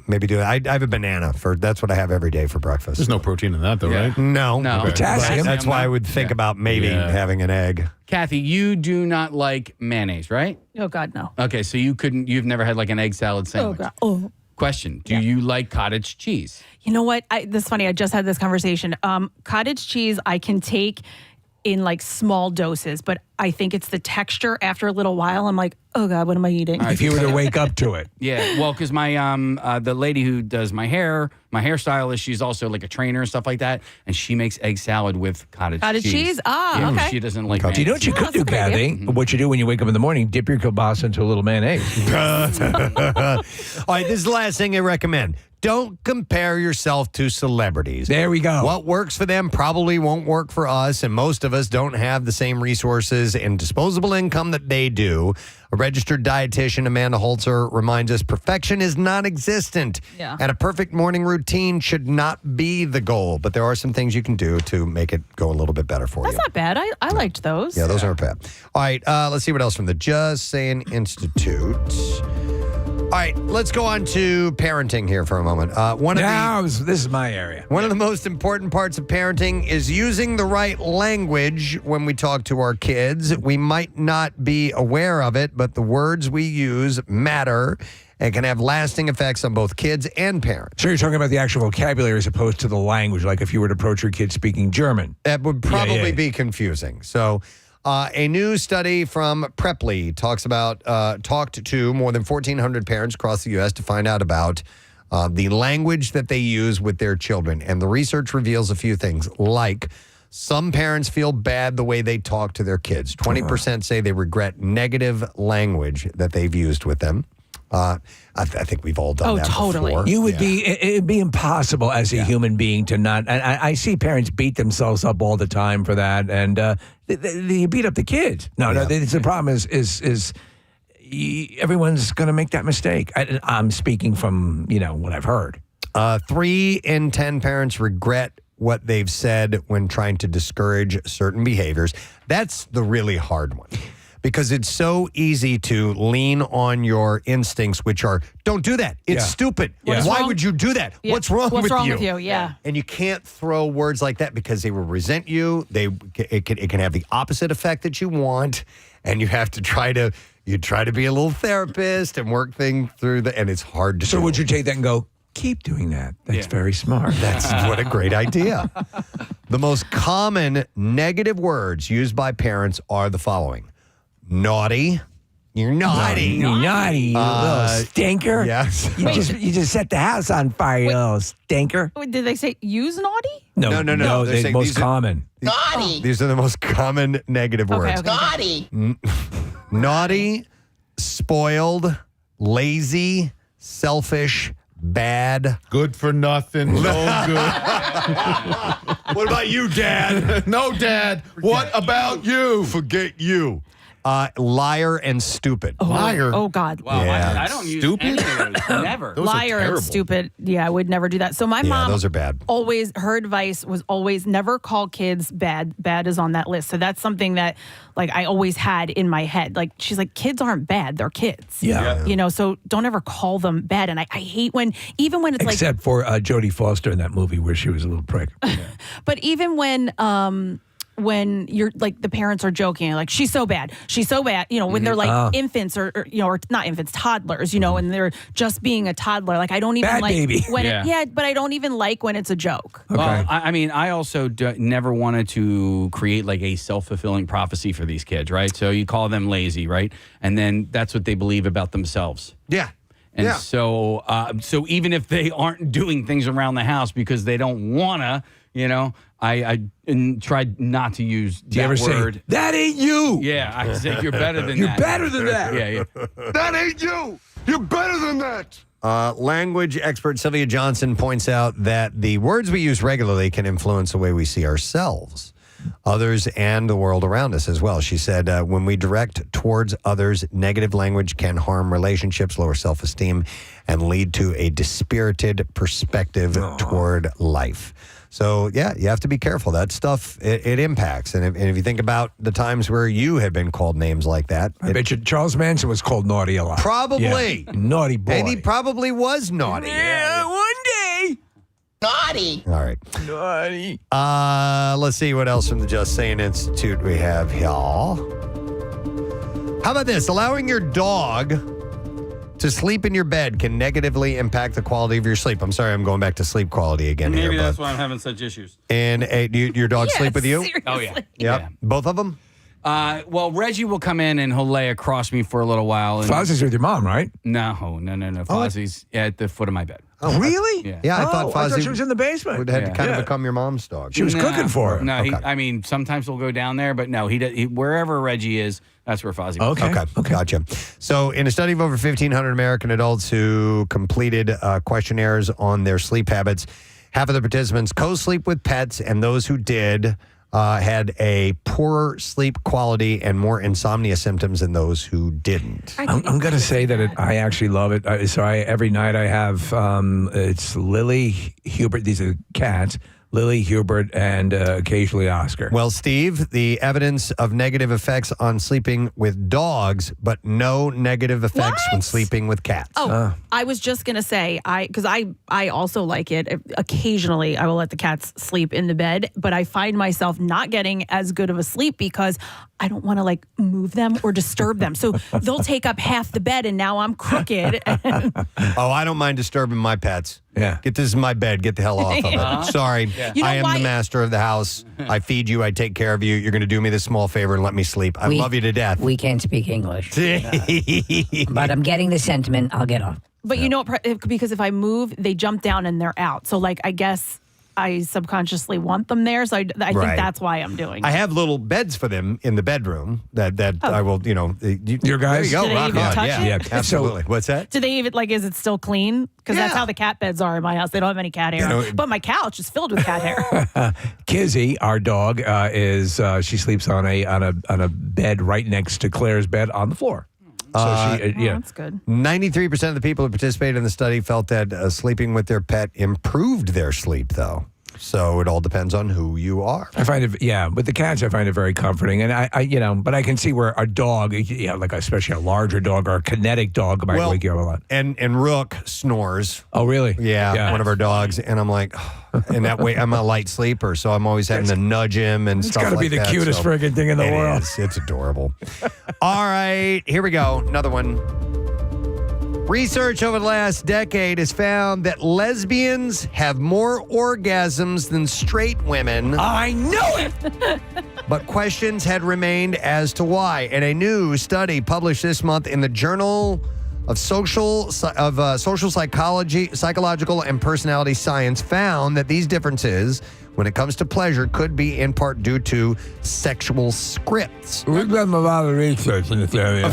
maybe do that. I have a banana that's what I have every day for breakfast. There's no protein in that, though, right? No. Okay. Potassium. That's why I would think about maybe having an egg. Kathy, you do not like mayonnaise, right? Oh God, no. Okay, so you've never had like an egg salad sandwich. Oh God. Oh. Question: do you like cottage cheese? You know what? This is funny. I just had this conversation. Cottage cheese I can take in like small doses, but I think it's the texture. After a little while, I'm like, oh God, what am I eating? If you were to wake up to it. Yeah, well, because my the lady who does my hairstylist, she's also like a trainer and stuff like that, and she makes egg salad with cottage cheese. Ah, okay. She doesn't like. Do you know what you could do, Kathy? What you do when you wake up in the morning? Dip your kielbasa into a little mayonnaise. All right, this is the last thing I recommend. Don't compare yourself to celebrities. There we go. What works for them probably won't work for us, and most of us don't have the same resources and disposable income that they do. A registered dietitian, Amanda Holzer, reminds us perfection is non-existent, and a perfect morning routine should not be the goal. But there are some things you can do to make it go a little bit better for you. That's not bad. I liked those. Yeah, those aren't bad. All right, let's see what else from the Just Saying Institute. All right, let's go on to parenting here for a moment. This is my area. One of the most important parts of parenting is using the right language when we talk to our kids. We might not be aware of it, but the words we use matter and can have lasting effects on both kids and parents. So you're talking about the actual vocabulary as opposed to the language, like if you were to approach your kid speaking German. That would probably be confusing. So a new study from Preply talked to more than 1,400 parents across the U.S. to find out about the language that they use with their children. And the research reveals a few things, like some parents feel bad the way they talk to their kids. 20% say they regret negative language that they've used with them. I think we've all done that totally. before. You would it'd be impossible as a human being to not. And I see parents beat themselves up all the time for that, and they beat up the kids. No, the problem is everyone's going to make that mistake. I'm speaking from what I've heard. 3 in 10 parents regret what they've said when trying to discourage certain behaviors. That's the really hard one. Because it's so easy to lean on your instincts, which are, don't do that. It's stupid. Why would you do that? Yeah. What's wrong with you? What's wrong with you? Yeah. And you can't throw words like that because they will resent you. It can have the opposite effect that you want. And you have to try to be a little therapist and work things through and it's hard to do. So would you take that and go, keep doing that? That's very smart. That's what a great idea. The most common negative words used by parents are the following. Naughty. You're naughty. You're naughty, you little stinker. Yes. You just set the house on fire, you little stinker. Wait, did they say use naughty? No. They're They're saying most common. Naughty. These are the most common negative words. Okay. Naughty. Naughty, spoiled, lazy, selfish, bad. Good for nothing. No good. What about you, Dad? No, Dad. What about you? Forget you. Liar and stupid. Liar. Oh God. Wow, Yeah. I don't use Stupid? any of those. Never. Those are Liar and terrible. stupid. Yeah, I would never do that. So my Yeah, mom those are bad. always, her advice was always never call kids bad. Bad is on that list. So that's something that I always had in my head. Like she's like, kids aren't bad. They're kids. Yeah. So don't ever call them bad. And I hate even when it's Except for Jodie Foster in that movie where she was a little prick. but even when when you're like the parents are joking, like she's so bad, when they're like infants or not infants, toddlers, and they're just being a toddler. Like I don't even Bad like baby. when but I don't even like when it's a joke. Okay. Well, I also never wanted to create like a self-fulfilling prophecy for these kids, right? So you call them lazy, right? And then that's what they believe about themselves. Yeah. And so even if they aren't doing things around the house because they don't wanna, I tried not to use Do you ever word. say, that ain't you? Yeah, I say you're better than You're that. better than that. Yeah. That ain't you. You're better than that. Language expert Sylvia Johnson points out that the words we use regularly can influence the way we see ourselves, others, and the world around us as well. She said, when we direct towards others, negative language can harm relationships, lower self-esteem, and lead to a dispirited perspective toward life. So, yeah, you have to be careful. That stuff, it impacts. And if you think about the times where you have been called names like that. I bet you Charles Manson was called naughty a lot. Probably. Yeah. Naughty boy. And he probably was naughty. Yeah, one day. Naughty. All right. Naughty. Let's see what else from the Just Saying Institute we have here. How about this? Allowing your dog to sleep in your bed can negatively impact the quality of your sleep. I'm sorry, I'm going back to sleep quality again. Maybe here, that's but, why I'm having such issues. And your dog sleep with you? Seriously. Oh, yeah. Yep. Both of them? Well, Reggie will come in and he'll lay across me for a little while. And Fozzie's with your mom, right? No. Fozzie's at the foot of my bed. Oh, really? Yeah. Yeah, I thought Fozzie she was in the basement. would have to kind of become your mom's dog. She was cooking for her. No, sometimes we'll go down there, but no, he wherever Reggie is, that's where Fozzie goes. Okay. Gotcha. So, in a study of over 1,500 American adults who completed questionnaires on their sleep habits, half of the participants co-sleep with pets, and those who did had a poorer sleep quality and more insomnia symptoms than those who didn't. I'm going to say that I actually love it. Every night I have, it's Lily, Hubert, these are cats, Lily, Hubert, and occasionally Oscar. Well, Steve, the evidence of negative effects on sleeping with dogs, but no negative effects when sleeping with cats. Oh, I was just going to say, because I also like it. Occasionally, I will let the cats sleep in the bed, but I find myself not getting as good of a sleep because I don't want to like move them or disturb them. So they'll take up half the bed and now I'm crooked. I don't mind disturbing my pets. Yeah. This is my bed. Get the hell off of it. Sorry. Yeah. You know I am why- the master of the house. I feed you. I take care of you. You're going to do me this small favor and let me sleep. I love you to death. We can't speak English. But I'm getting the sentiment. I'll get off. But you know what? Because if I move, they jump down and they're out. So like, I guess I subconsciously want them there. So I think that's why I'm doing it. I have little beds for them in the bedroom that I will, Your guys? There you go. Do they Rock even on. touch Yeah, it? absolutely. What's that? Do they even is it still clean? Because that's Yeah. how the cat beds are in my house. They don't have any cat hair. But my couch is filled with cat hair. Kizzy, our dog, she sleeps on a bed right next to Claire's bed on the floor. So That's good. 93% of the people who participated in the study felt that sleeping with their pet improved their sleep, though. So it all depends on who you are. I find it, with the cats, I find it very comforting. And but I can see where a dog, like especially a larger dog or a kinetic dog might wake you up a lot. And Rook snores. Oh, really? Yeah, one of our dogs. And I'm like, and that way I'm a light sleeper, so I'm always having to nudge him and stuff like that. It's got to be the cutest friggin' thing in the world. It's adorable. All right, here we go. Another one. Research over the last decade has found that lesbians have more orgasms than straight women. I knew it! But questions had remained as to why. And a new study published this month in the Journal of Social Psychology, Psychological and Personality Science found that these differences when it comes to pleasure could be in part due to sexual scripts. We've done a lot of research in this area.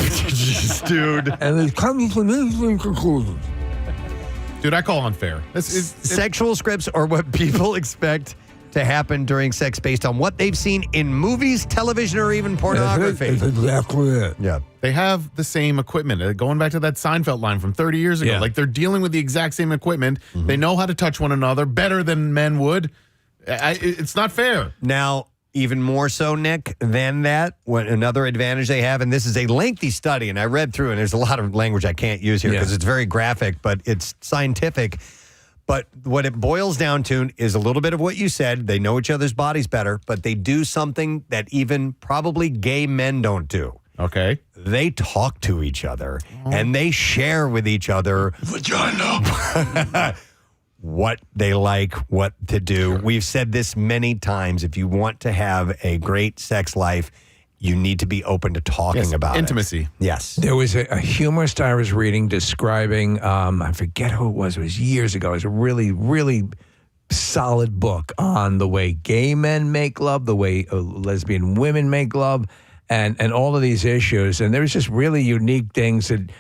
Dude. And it's coming to interesting conclusions. Dude, I call unfair. Sexual scripts are what people expect to happen during sex based on what they've seen in movies, television, or even pornography. That's exactly it. Yeah. They have the same equipment. Going back to that Seinfeld line from 30 years ago. Yeah. Like they're dealing with the exact same equipment. Mm-hmm. They know how to touch one another better than men would. It's not fair. Now, even more so, Nick, than that, another advantage they have, and this is a lengthy study, and I read through, and there's a lot of language I can't use here because it's very graphic, but it's scientific. But what it boils down to is a little bit of what you said. They know each other's bodies better, but they do something that even probably gay men don't do. Okay. They talk to each other and they share with each other Vagina. what they like, what to do. We've said this many times. If you want to have a great sex life, you need to be open to talking about intimacy. Yes. There was a humorist I was reading describing, I forget who it was years ago. It was a really, really solid book on the way gay men make love, the way lesbian women make love, and all of these issues. And there's just really unique things that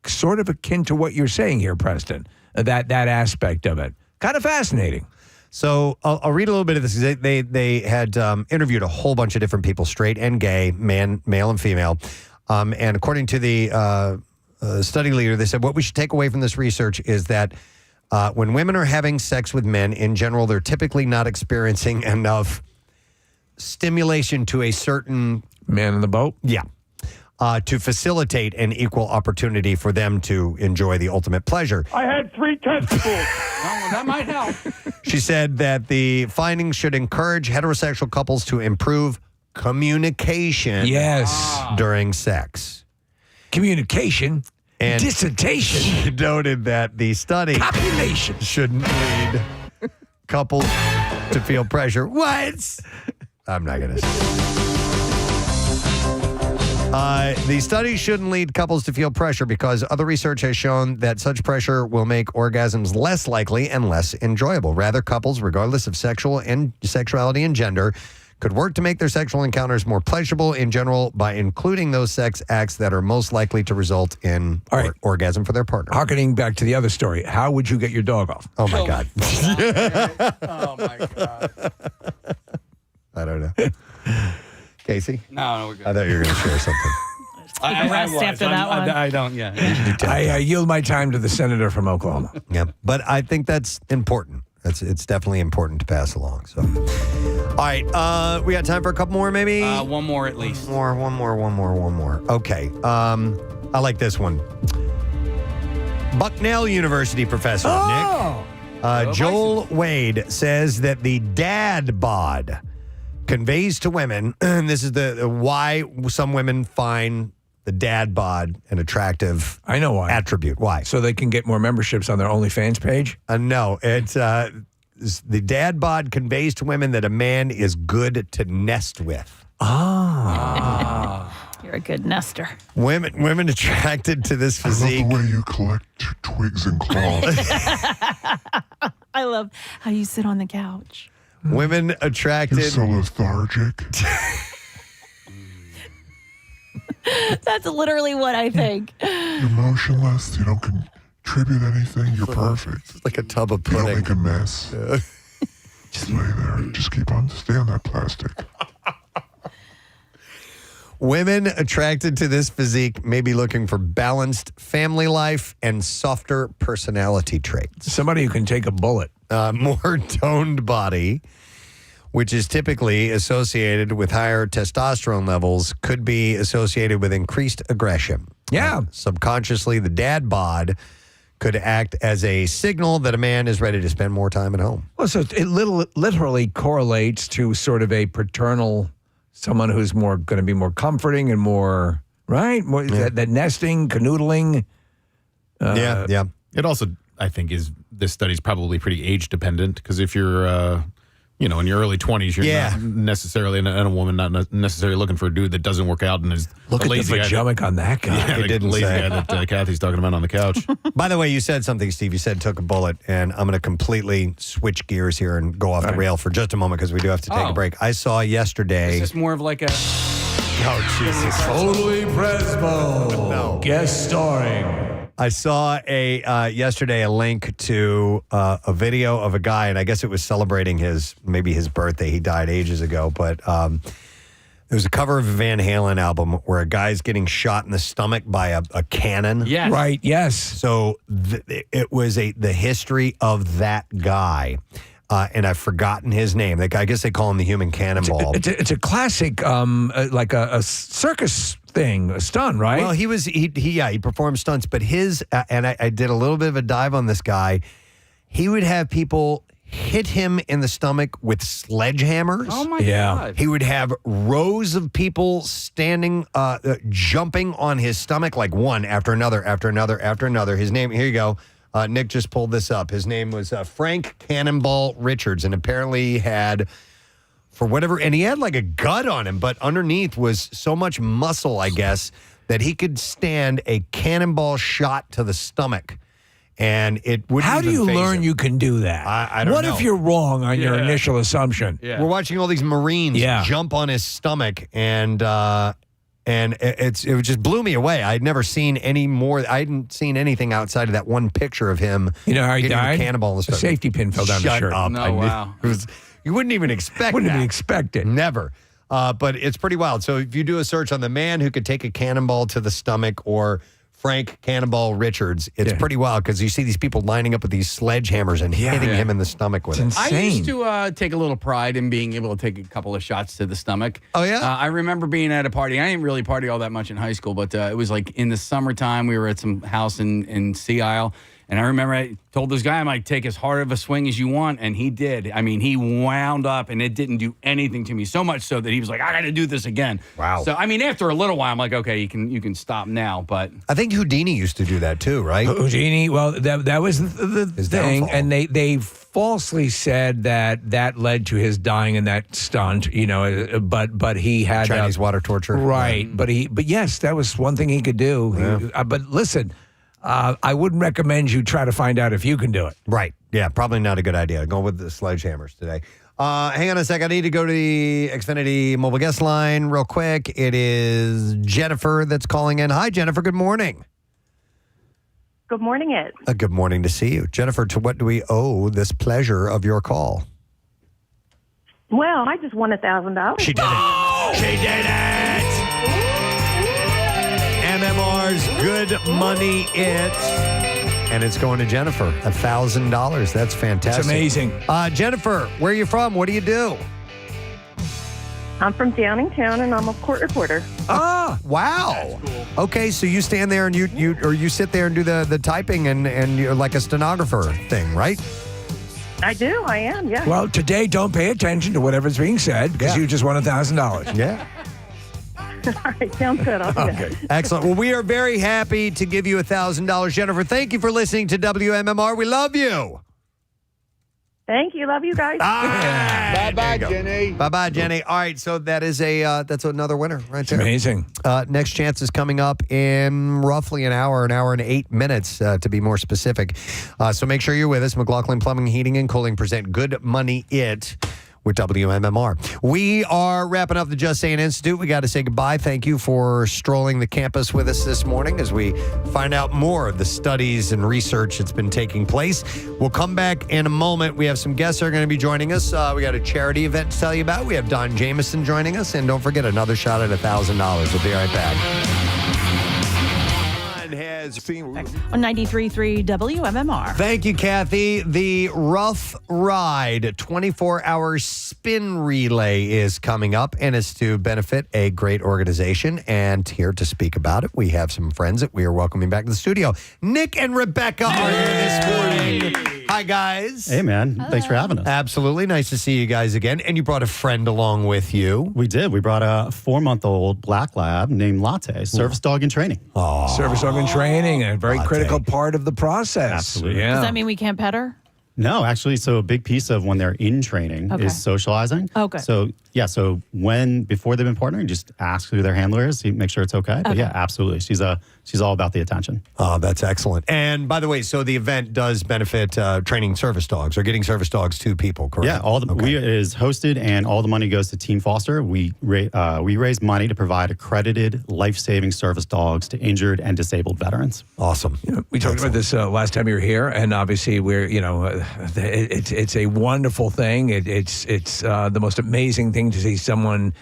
sort of akin to what you're saying here, Preston, that aspect of it. Kind of fascinating. So I'll read a little bit of this. They had interviewed a whole bunch of different people, straight and gay, male and female. And according to the study leader, they said what we should take away from this research is that when women are having sex with men, in general, they're typically not experiencing enough stimulation to a certain... Man in the boat? Yeah. To facilitate an equal opportunity for them to enjoy the ultimate pleasure. I had 3 testicles. Well, that might help. She said that the findings should encourage heterosexual couples to improve communication during sex. Communication? And dissertation? She noted that the study copulation shouldn't lead couples to feel pressure. What? I'm not going to say. The study shouldn't lead couples to feel pressure because other research has shown that such pressure will make orgasms less likely and less enjoyable. Rather, couples, regardless of sexuality and gender, could work to make their sexual encounters more pleasurable in general by including those sex acts that are most likely to result in orgasm for their partner. Harkening back to the other story, how would you get your dog off? Oh, my God. Oh, my God. I don't know. Casey? No, we're good. I thought you were going to share something. Take a rest after that one. I don't, yeah. I yield my time to the senator from Oklahoma. Yeah, but I think that's important. It's definitely important to pass along. So, all right, we got time for a couple more, maybe. One more at least. One more. Okay, I like this one. Bucknell University professor Nick Joel Wade says that the dad bod conveys to women, and this is the why some women find the dad bod an attractive I know why. attribute. Why? So they can get more memberships on their OnlyFans page? No, it's the dad bod conveys to women that a man is good to nest with. You're a good nester. Women attracted to this physique. I love the way you collect twigs and claws. I love how you sit on the couch. Women attracted. You're so lethargic. That's literally what I think. You're motionless. You don't contribute anything. You're perfect. It's like a tub of You pudding. don't make a mess. Just lay there. Just stay on that plastic. Women attracted to this physique may be looking for balanced family life and softer personality traits. Somebody who can take a bullet. More toned body, which is typically associated with higher testosterone levels, could be associated with increased aggression. Yeah. Subconsciously, the dad bod could act as a signal that a man is ready to spend more time at home. Well, so it literally correlates to sort of a paternal, someone who's more going to be more comforting and more, right? More that nesting, canoodling. Yeah. It also, I think, this study's probably pretty age dependent because if you're, in your early 20s, you're not necessarily, and a woman not necessarily looking for a dude that doesn't work out and is Look a at the lazy guy. vajamic on that guy. Yeah, the lazy guy that Kathy's talking about on the couch. By the way, you said something, Steve. You said took a bullet, and I'm going to completely switch gears here and go off the rail for just a moment because we do have to take a break. I saw yesterday. Is this more of like a... Oh, Jesus. Totally Presbo. No. Guest starring. I saw yesterday a link to a video of a guy, and I guess it was celebrating his birthday. He died ages ago, but it was a cover of a Van Halen album where a guy's getting shot in the stomach by a cannon. Yes. Right, yes. So it was the history of that guy. And I've forgotten his name. I guess they call him the Human Cannonball. It's a classic, like a circus thing, a stunt, right? Well, he performed stunts, but his and I did a little bit of a dive on this guy. he would have people hit him in the stomach with sledgehammers. Oh my God. He would have rows of people standing, jumping on his stomach, like one after another, after another, after another. His name, here you go. Nick just pulled this up. His name was Frank Cannonball Richards, and apparently he had, for whatever, and he had like a gut on him, but underneath was so much muscle, I guess, that he could stand a cannonball shot to the stomach. And it wouldn't How do even you faze learn him. you can do that? I don't what know. if you're wrong on your initial assumption? We're watching all these Marines jump on his stomach, and it just blew me away. I'd never seen any more. I hadn't seen anything outside of that one picture of him. You know how he getting died? a cannonball in the A stomach. safety pin fell down Shut the shirt. up. No, I knew- wow. it was- you wouldn't even expect Wouldn't that. even expect it. Never. But it's pretty wild. So if you do a search on the man who could take a cannonball to the stomach or Frank Cannonball Richards, it's pretty wild because you see these people lining up with these sledgehammers and hitting him in the stomach with it. I used to take a little pride in being able to take a couple of shots to the stomach. Oh, yeah? I remember being at a party. I didn't really party all that much in high school, but it was like in the summertime. We were at some house in Sea Isle. And I remember I told this guy I might take as hard of a swing as you want, and he did. I mean, he wound up, and it didn't do anything to me, so much so that he was like, I got to do this again. Wow. So, I mean, after a little while, I'm like, okay, you can stop now. But I think Houdini used to do that too, right? Houdini, well, that was the thing, downfall. and they falsely said that led to his dying in that stunt, but he had Chinese water torture. right? But yes, that was one thing he could do. But listen, I wouldn't recommend you try to find out if you can do it. Right. Yeah, probably not a good idea. Going with the sledgehammers today. Hang on a sec. I need to go to the Xfinity mobile guest line real quick. It is Jennifer that's calling in. Hi, Jennifer. Good morning. Good morning, Ed. Good morning to see you. Jennifer, to what do we owe this pleasure of your call? Well, I just won $1,000. She did it. She did it. MMR's Good Money It. And it's going to Jennifer. $1,000. That's fantastic. It's amazing. Jennifer, where are you from? What do you do? I'm from Downingtown, and I'm a court reporter. Ah, wow. Okay, so you stand there and you sit there and do the typing and you're like a stenographer thing, right? I do. I am, yeah. Well, today don't pay attention to whatever's being said because you just won $1,000. Yeah. All right, sounds good. I'll do that. Excellent. Well, we are very happy to give you $1,000. Jennifer, thank you for listening to WMMR. We love you. Thank you. Love you guys. Bye-bye, Jenny. Bye-bye, Jenny. All right, so that is that's another winner right there. Amazing. Next chance is coming up in roughly an hour and 8 minutes, to be more specific. So make sure you're with us. McLaughlin Plumbing, Heating, and Cooling present Good Money It with WMMR. We are wrapping up the Just Saying Institute. We got to say goodbye. Thank you for strolling the campus with us this morning as we find out more of the studies and research that's been taking place. We'll come back in a moment. We have some guests that are going to be joining us. We got a charity event to tell you about. We have Don Jameson joining us. And don't forget, another shot at $1,000. We'll be right back. On 93.3 WMMR. Thank you, Kathy. The Rough Ride 24-hour spin relay is coming up, and it's to benefit a great organization. And here to speak about it, we have some friends that we are welcoming back to the studio. Nick and Rebecca are here this morning. Hi, guys. Hey, man. Thanks for having us. Absolutely. Nice to see you guys again. And you brought a friend along with you. We did. We brought a 4-month-old black lab named Latte, service dog in training. Oh, Service dog in training, a very critical part of the process. Absolutely. Yeah. Does that mean we can't pet her? No, actually, so a big piece of when they're in training Okay. is socializing. Oh, good. So, yeah, so before they've been partnering, just ask who their handler is, make sure it's okay. But Okay. yeah, absolutely. She's all about the attention. Oh, that's excellent. And by the way, so the event does benefit training service dogs or getting service dogs to people, correct? Yeah, it is hosted, and all the money goes to Team Foster. We raise money to provide accredited, life-saving service dogs to injured and disabled veterans. Awesome. We talked about this last time you were here, and obviously it's a wonderful thing. It's the most amazing thing to see someone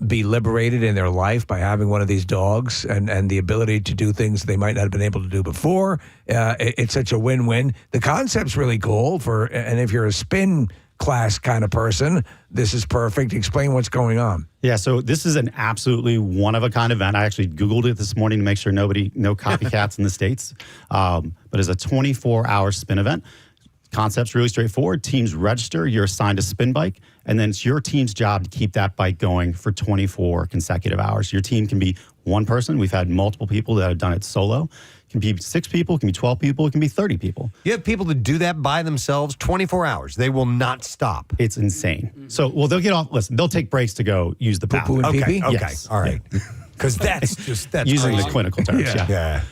be liberated in their life by having one of these dogs and the ability to do things they might not have been able to do before. It's such a win-win. The concept's really cool and if you're a spin class kind of person, this is perfect. Explain what's going on. Yeah, so this is an absolutely one-of-a-kind event. I actually Googled it this morning to make sure no copycats in the States. But it's a 24-hour spin event. Concept's really straightforward. Teams register, you're assigned a spin bike, and then it's your team's job to keep that bike going for 24 consecutive hours. Your team can be one person. We've had multiple people that have done it solo. It can be 6 people, it can be 12 people, it can be 30 people. You have people that do that by themselves 24 hours. They will not stop. It's insane. So, well, they'll get off, listen, they'll take breaks to go use the bathroom. Poo-poo and Okay, pee-pee? okay, all right. Because that's using crazy. the clinical terms. Yeah.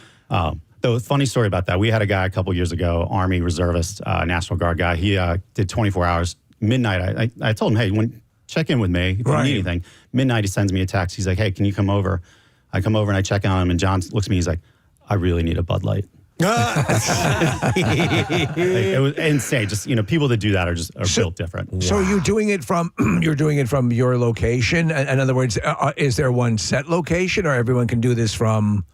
Though, funny story about that. We had a guy a couple years ago, Army reservist, National Guard guy. He did 24 hours. Midnight, I told him, hey, check in with me if you need anything. Midnight, he sends me a text. He's like, hey, can you come over? I come over and I check on him, and John looks at me. He's like, I really need a Bud Light. It was insane. Just people that do that are built different. So you're doing it from your location. In other words, is there one set location, or everyone can do this from?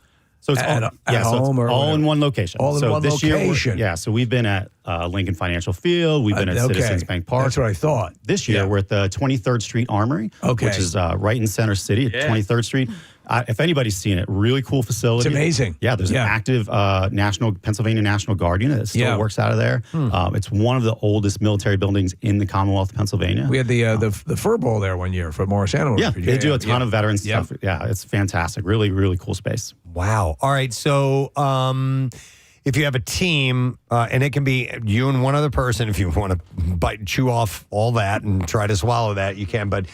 So it's at home, or all in one location. All in one location. So we've been at Lincoln Financial Field. We've been at Citizens Bank Park. That's what I thought. This year we're at the 23rd Street Armory, which is right in Center City at 23rd Street. If anybody's seen it, really cool facility. It's amazing. Yeah, there's an active Pennsylvania National Guard unit that still works out of there. It's one of the oldest military buildings in the Commonwealth of Pennsylvania. We had the fur ball there one year for Morris Animal. Yeah, they do a ton of veteran stuff. Yeah, it's fantastic. Really, really cool space. Wow. All right. So if you have a team, and it can be you and one other person, if you want to chew off all that and try to swallow that, you can. But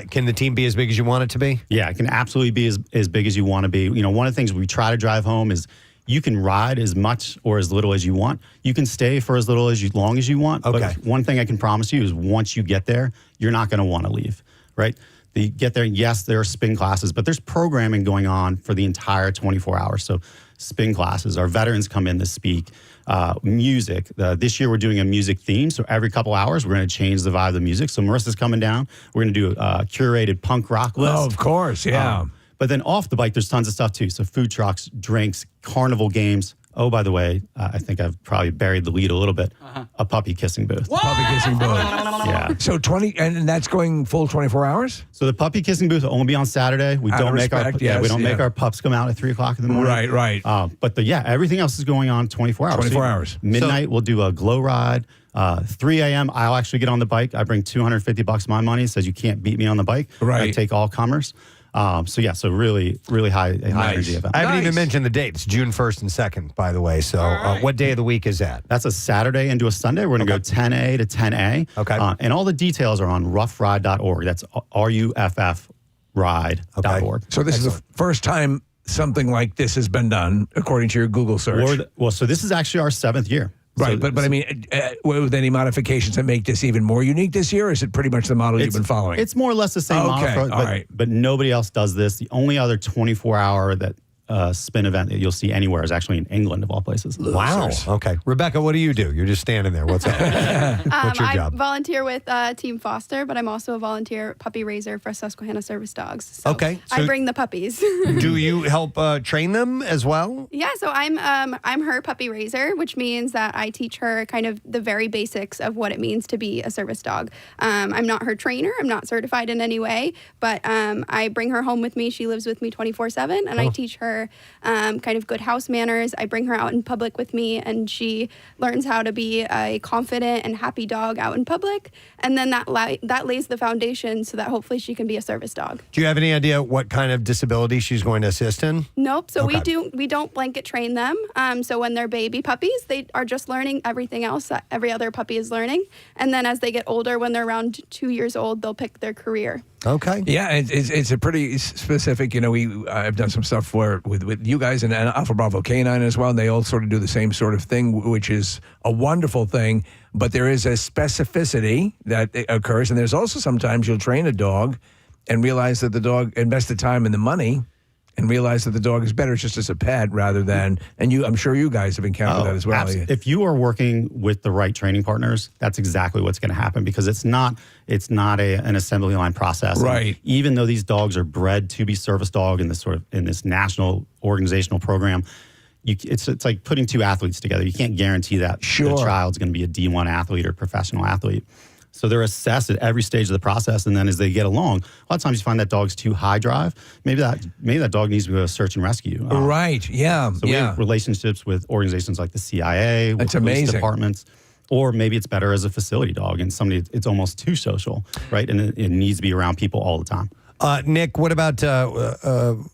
can the team be as big as you want it to be? Yeah, it can absolutely be as big as you want to be. One of the things we try to drive home is you can ride as much or as little as you want. You can stay for as long as you want. Okay. But one thing I can promise you is once you get there, you're not going to want to leave, right? You get there, yes, there are spin classes, but there's programming going on for the entire 24 hours. So spin classes, our veterans come in to speak, music. This year we're doing a music theme, so every couple hours we're going to change the vibe of the music. So Marissa's coming down. We're going to do a curated punk rock list. Oh, of course, yeah. But then off the bike, there's tons of stuff too. So food trucks, drinks, carnival games. Oh, by the way, I think I've probably buried the lead a little bit. A puppy kissing booth. Puppy kissing booth. Yeah. So 20, and that's going full 24 hours? So the puppy kissing booth will only be on Saturday. We don't make our make our pups come out at 3:00 in the morning. Right. But everything else is going on 24 hours. 24 hours. Midnight, we'll do a glow ride. 3 a.m. I'll actually get on the bike. I bring $250 of my money. It says you can't beat me on the bike. Right. I take all comers. So really, really high energy event. I haven't even mentioned the dates, June 1st and 2nd, by the way. So what day of the week is that? That's a Saturday into a Sunday. We're going to go 10A to 10A. Okay. And all the details are on roughride.org. That's ruffride.org. So this is the first time something like this has been done, according to your Google search. So this is actually our 7th year. Right, but I mean, with any modifications that make this even more unique this year, or is it pretty much the model you've been following? It's more or less the same model, but nobody else does this. The only other 24-hour spin event that you'll see anywhere is actually in England, of all places. Wow. Okay. Rebecca, what do? You're just standing there. What's up? What's your job? I volunteer with Team Foster, but I'm also a volunteer puppy raiser for Susquehanna Service Dogs. So Okay. So I bring the puppies. do you help train them as well? Yeah, so I'm her puppy raiser, which means that I teach her kind of the very basics of what it means to be a service dog. I'm not her trainer. I'm not certified in any way, but I bring her home with me. She lives with me 24/7, and I teach her kind of good house manners. I bring her out in public with me, and she learns how to be a confident and happy dog out in public. And then that lays the foundation so that hopefully she can be a service dog. Do you have any idea what kind of disability she's going to assist in? Nope. So we don't blanket train them. So when they're baby puppies, they are just learning everything else that every other puppy is learning. And then as they get older, when they're around 2 years old, they'll pick their career. Okay. Yeah, it's a pretty specific. I've done some stuff with you guys and Alpha Bravo Canine as well, and they all sort of do the same sort of thing, which is a wonderful thing. But there is a specificity that occurs, and there's also sometimes you'll train a dog and realize that the dog invested time and the money, and realize that the dog is better just as a pet rather than, and I'm sure you guys have encountered that as well. Absolutely. If you are working with the right training partners, that's exactly what's going to happen, because it's not an assembly line process. Right. And even though these dogs are bred to be service dog in this national organizational program, it's like putting two athletes together. You can't guarantee that the child's going to be a D1 athlete or professional athlete. So they're assessed at every stage of the process, and then as they get along, a lot of times you find that dog's too high drive. Maybe that dog needs to go to search and rescue. Right, yeah. So we have relationships with organizations like the CIA, with That's police amazing. departments. Or maybe it's better as a facility dog and somebody it's almost too social, right? And it needs to be around people all the time. Nick, what about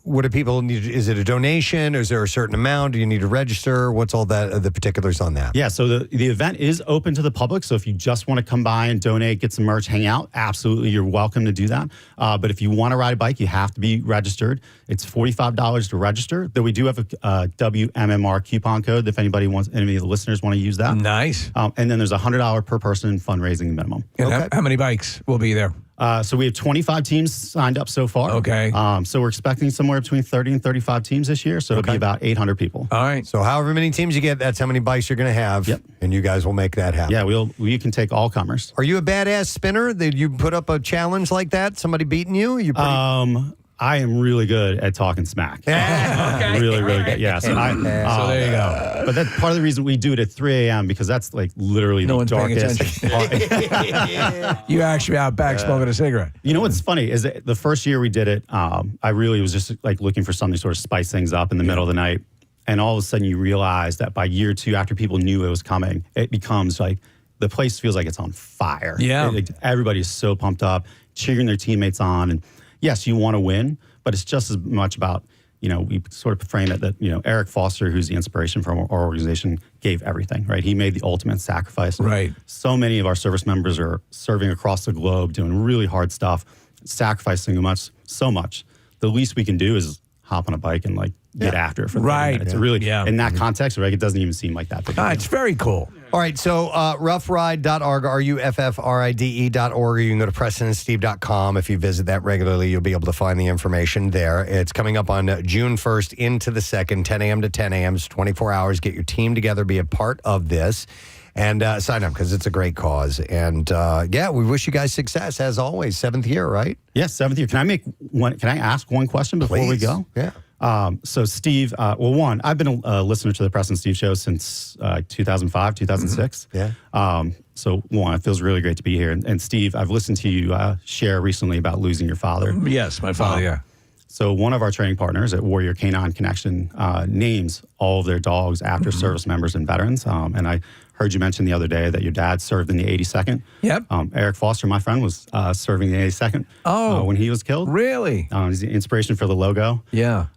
what do people need? Is it a donation? Is there a certain amount? Do you need to register? What's all that? The particulars on that? Yeah, so the event is open to the public. So if you just want to come by and donate, get some merch, hang out, absolutely, you're welcome to do that. But if you want to ride a bike, you have to be registered. It's $45 to register. Though we do have a WMMR coupon code if any of the listeners want to use that. Nice. And then there's $100 per person fundraising minimum. And how many bikes will be there? So we have 25 teams signed up so far. Okay. So we're expecting somewhere between 30 and 35 teams this year. So it'll be about 800 people. All right. So however many teams you get, that's how many bikes you're going to have. Yep. And you guys will make that happen. Yeah, we can take all comers. Are you a badass spinner? Did you put up a challenge like that? Somebody beating you? I am really good at talking smack. Really, really good. Yeah. So, so there you go. But that's part of the reason we do it at 3 a.m. because that's like literally No the one's paying darkest. You actually out back smoking a cigarette. You know what's funny is that the first year we did it, I really was just like looking for something to sort of spice things up in the middle of the night. And all of a sudden you realize that by year 2, after people knew it was coming, it becomes like the place feels like it's on fire. Yeah. Everybody's so pumped up, cheering their teammates on. And yes, you want to win, but it's just as much about, we sort of frame it that, Eric Foster, who's the inspiration from our organization, gave everything, right? He made the ultimate sacrifice. Right. So many of our service members are serving across the globe, doing really hard stuff, sacrificing so much. The least we can do is hop on a bike and get after it for 30 minutes. Really, in that context, right, it doesn't even seem like that big. It's very cool. All right, so roughride.org, ruffride.org, or you can go to PrestonandSteve.com. If you visit that regularly, you'll be able to find the information there. It's coming up on June 1st into the 2nd, 10 a.m. to 10 a.m. It's 24 hours. Get your team together, be a part of this, and sign up because it's a great cause. And we wish you guys success as always. 7th year, right? Yes, 7th year. Can I ask one question before we go? Yeah. So Steve, I've been a listener to the Preston and Steve show since 2005, 2006. Yeah. So it feels really great to be here. And Steve, I've listened to you share recently about losing your father. Yes, my father, yeah. So one of our training partners at Warrior Canine Connection names all of their dogs after service members and veterans. And I heard you mention the other day that your dad served in the 82nd. Yep. Eric Foster, my friend, was serving in the 82nd when he was killed. Really? He's the inspiration for the logo. Yeah.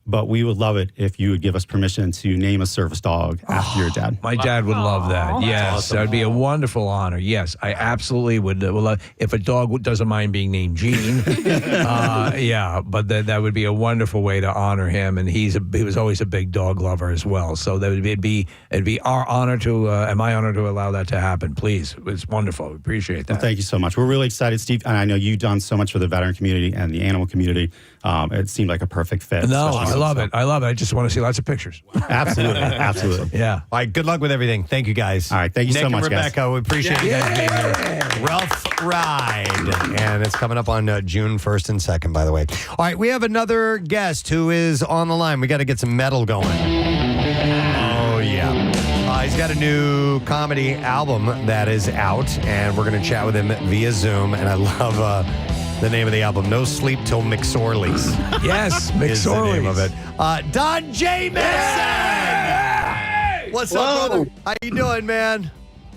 But we would love it if you would give us permission to name a service dog after your dad. My dad would love that. Yes, awesome. That would be a wonderful honor. Yes, I absolutely would love if a dog doesn't mind being named Gene. But that would be a wonderful way to honor him, and he was always a big dog lover as well. So it'd be our honor and my honor to allow that to happen. Please, it's wonderful. We appreciate that. Well, thank you so much. We're really excited, Steve, and I know you've done so much for the veteran community and the animal community. It seemed like a perfect fit. No, I love it. I just want to see lots of pictures. Absolutely. Yeah. All right, good luck with everything. Thank you, guys. All right, thank you Nick so much, and Rebecca, guys. we appreciate you guys being here. Rough Ride. And it's coming up on June 1st and 2nd, by the way. All right, we have another guest who is on the line. We got to get some metal going. Oh, yeah. He's got a new comedy album that is out, and we're going to chat with him via Zoom. And I love the name of the album, No Sleep Till McSorley's. Yes, McSorley's. Is the name of it. Don Jamison! What's up, brother? How you doing, man?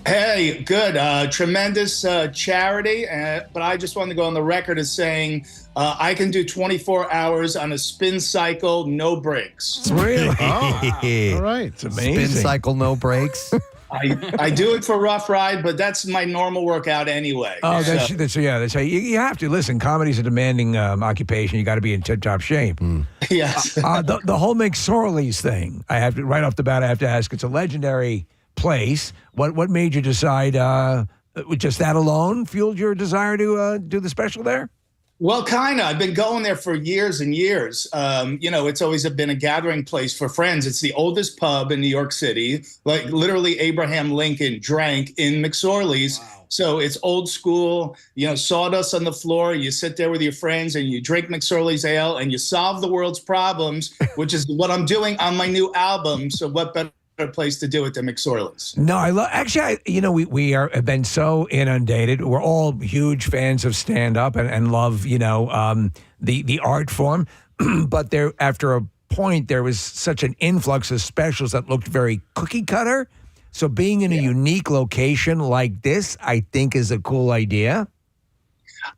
Hey, good. Tremendous charity, but I just wanted to go on the record as saying I can do 24 hours on a spin cycle, no brakes. Really? All right. It's amazing. Spin cycle, no brakes. I do it for Rough Ride, but that's my normal workout anyway. Oh, that's how you have to. Listen, comedy's a demanding occupation. You got to be in tip-top shape. Yes. The whole McSorley's thing, I have to, right off the bat, I have to ask, it's a legendary place. What made you decide, just that alone fueled your desire to do the special there? Well, kind of. I've been going there for years and years. It's always been a gathering place for friends. It's the oldest pub in New York City. Like literally Abraham Lincoln drank in McSorley's. Wow. So it's old school, sawdust on the floor. You sit there with your friends and you drink McSorley's ale and you solve the world's problems, which is what I'm doing on my new album. So what better place to do it than McSorley's? No, we have been so inundated. We're all huge fans of stand-up and love, the art form. But after a point, there was such an influx of specials that looked very cookie cutter. So being in a unique location like this, I think, is a cool idea.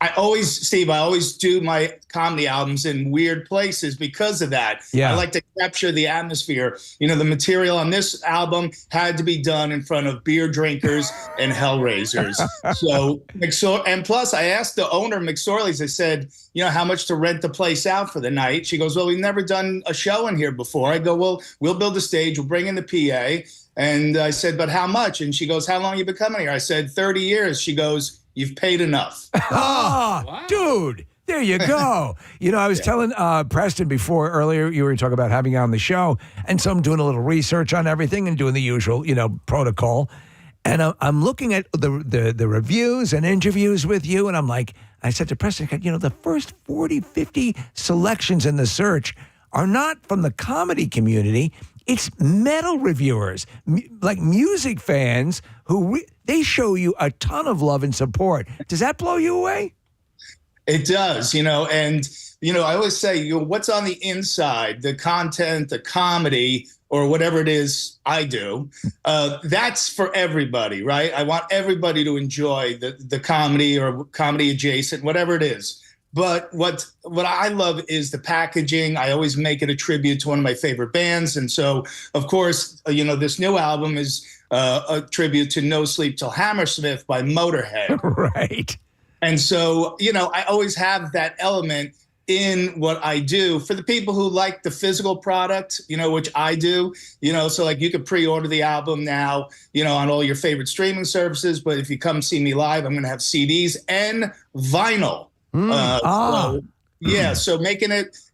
I always do my comedy albums in weird places because of that. Yeah. I like to capture the atmosphere. You know, the material on this album had to be done in front of beer drinkers and hellraisers. So, and plus I asked the owner, McSorley's, I said, you know, how much to rent the place out for the night? She goes, well, we've never done a show in here before. I go, well, we'll build a stage. We'll bring in the PA. And I said, but how much? And she goes, how long have you been coming here? I said, 30 years. She goes, you've paid enough. Dude, there you go. You know, I was telling Preston earlier, you were talking about having you on the show, and so I'm doing a little research on everything and doing the usual, you know, protocol. And I'm looking at the reviews and interviews with you, and I'm like, I said to Preston, you know, the first 40, 50 selections in the search are not from the comedy community. It's metal reviewers, like music fans who they show you a ton of love and support. Does that blow you away? It does, you know, and, you know, I always say, you know, what's on the inside, the content, the comedy, or whatever it is I do, that's for everybody, right? I want everybody to enjoy the comedy or comedy adjacent, whatever it is. But what I love is the packaging. I always make it a tribute to one of my favorite bands. And so, of course, you know, this new album is a tribute to No Sleep Till Hammersmith by Motorhead. Right. And so, you know, I always have that element in what I do. For the people who like the physical product, you know, which I do, you know, so like you could pre-order the album now, you know, on all your favorite streaming services. But if you come see me live, I'm going to have CDs and vinyl. So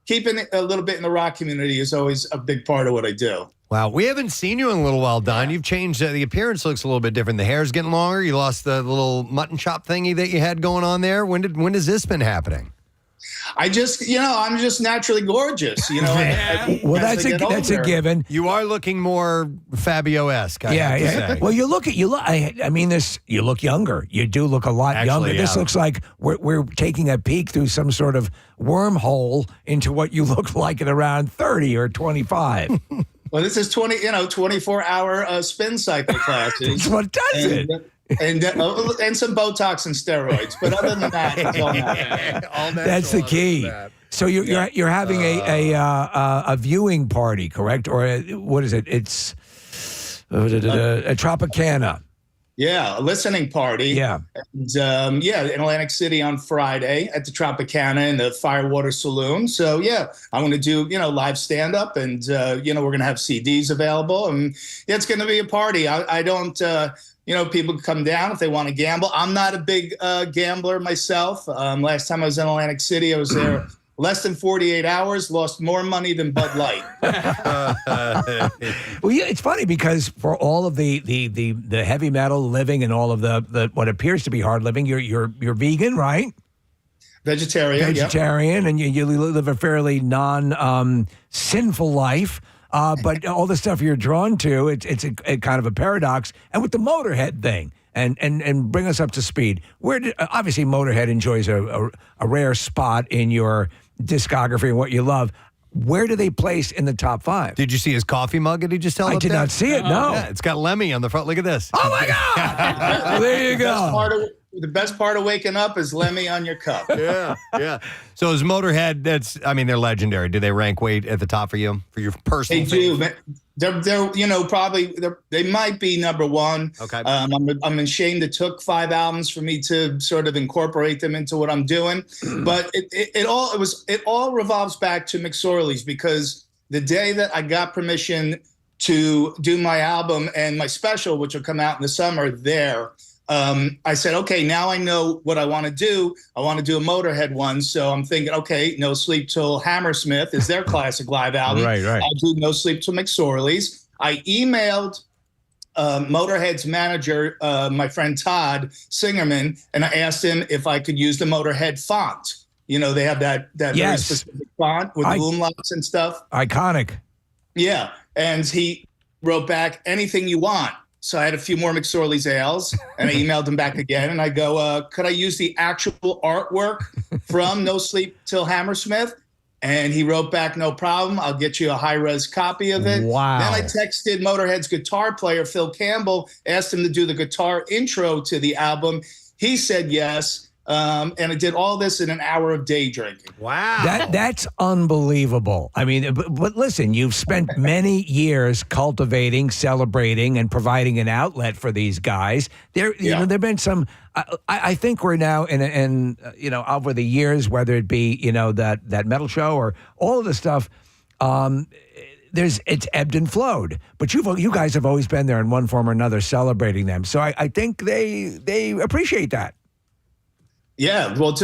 keeping it a little bit in the rock community is always a big part of what I do. Wow, we haven't seen you in a little while, Don. You've changed. The appearance looks a little bit different. The hair's getting longer. You lost the little mutton chop thingy that you had going on there. When has this been happening? I'm just naturally gorgeous. You know. Well, that's a given. You are looking more Fabio-esque. Yeah. Well, you look. I mean, you look younger. You do look a lot younger. Yeah. This looks like we're taking a peek through some sort of wormhole into what you look like at around 30 or 25. Well, this is 24-hour spin cycle classes. That's what does it. And some Botox and steroids, but other than that, it's all natural. That's the key. So you're having a viewing party, correct? Or what is it? It's a Tropicana. Yeah, a listening party. Yeah. And, in Atlantic City on Friday at the Tropicana in the Firewater Saloon. So, yeah, I'm going to do, you know, live stand-up and, we're going to have CDs available. And it's going to be a party. I don't, people come down if they want to gamble. I'm not a big gambler myself. Last time I was in Atlantic City, I was there less than 48 hours, lost more money than Bud Light. Well, yeah, it's funny because for all of the heavy metal living and all of the what appears to be hard living, you're vegan, right? Vegetarian, and you live a fairly sinful life. But all the stuff you're drawn to, it's a kind of a paradox. And with the Motorhead thing, and bring us up to speed. Obviously Motorhead enjoys a rare spot in your discography and what you love. Where do they place in the top 5? Did you see his coffee mug that he just held up I did not see it, no. Yeah, it's got Lemmy on the front. Look at this. Oh, my God! Well, there you go. The best part of waking up is Lemmy on your cup. Yeah. So is Motorhead, they're legendary. Do they rank way at the top for you, for your personal favorite? They do. They might be number one. Okay. I'm ashamed it took 5 albums for me to sort of incorporate them into what I'm doing. But it all revolves back to McSorley's, because the day that I got permission to do my album and my special, which will come out in the summer there, I said, okay, now I know what I want to do. I want to do a Motorhead one. So I'm thinking, okay, No Sleep Till Hammersmith is their classic live album. Right. I'll do No Sleep Till McSorley's. I emailed Motorhead's manager, my friend Todd Singerman, and I asked him if I could use the Motorhead font. You know, they have that very specific font with the umlauts and stuff. Iconic. Yeah. And he wrote back, anything you want. So I had a few more McSorley's ales, and I emailed him back again, and I go, could I use the actual artwork from No Sleep Till Hammersmith? And he wrote back, no problem. I'll get you a high-res copy of it. Wow. Then I texted Motorhead's guitar player, Phil Campbell, asked him to do the guitar intro to the album. He said yes. And I did all this in an hour of day drinking. Wow. That's unbelievable. I mean, but listen, you've spent many years cultivating, celebrating, and providing an outlet for these guys. There've been some. I think we're now in over the years, whether it be that metal show or all of the stuff. It's ebbed and flowed, but you guys have always been there in one form or another, celebrating them. So I think they appreciate that. Yeah, well,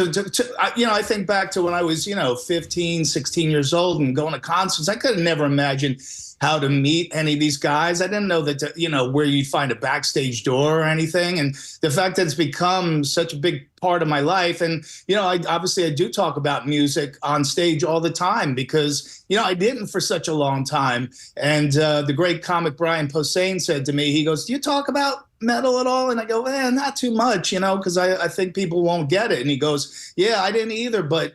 I think back to when I was, 15, 16 years old and going to concerts. I could have never imagined how to meet any of these guys. I didn't know that, where you'd find a backstage door or anything. And the fact that it's become such a big part of my life. And, I do talk about music on stage all the time because, I didn't for such a long time. And the great comic Brian Posehn said to me, he goes, do you talk about metal at all? And I go, not too much, because I think people won't get it. And he goes, yeah, I didn't either, but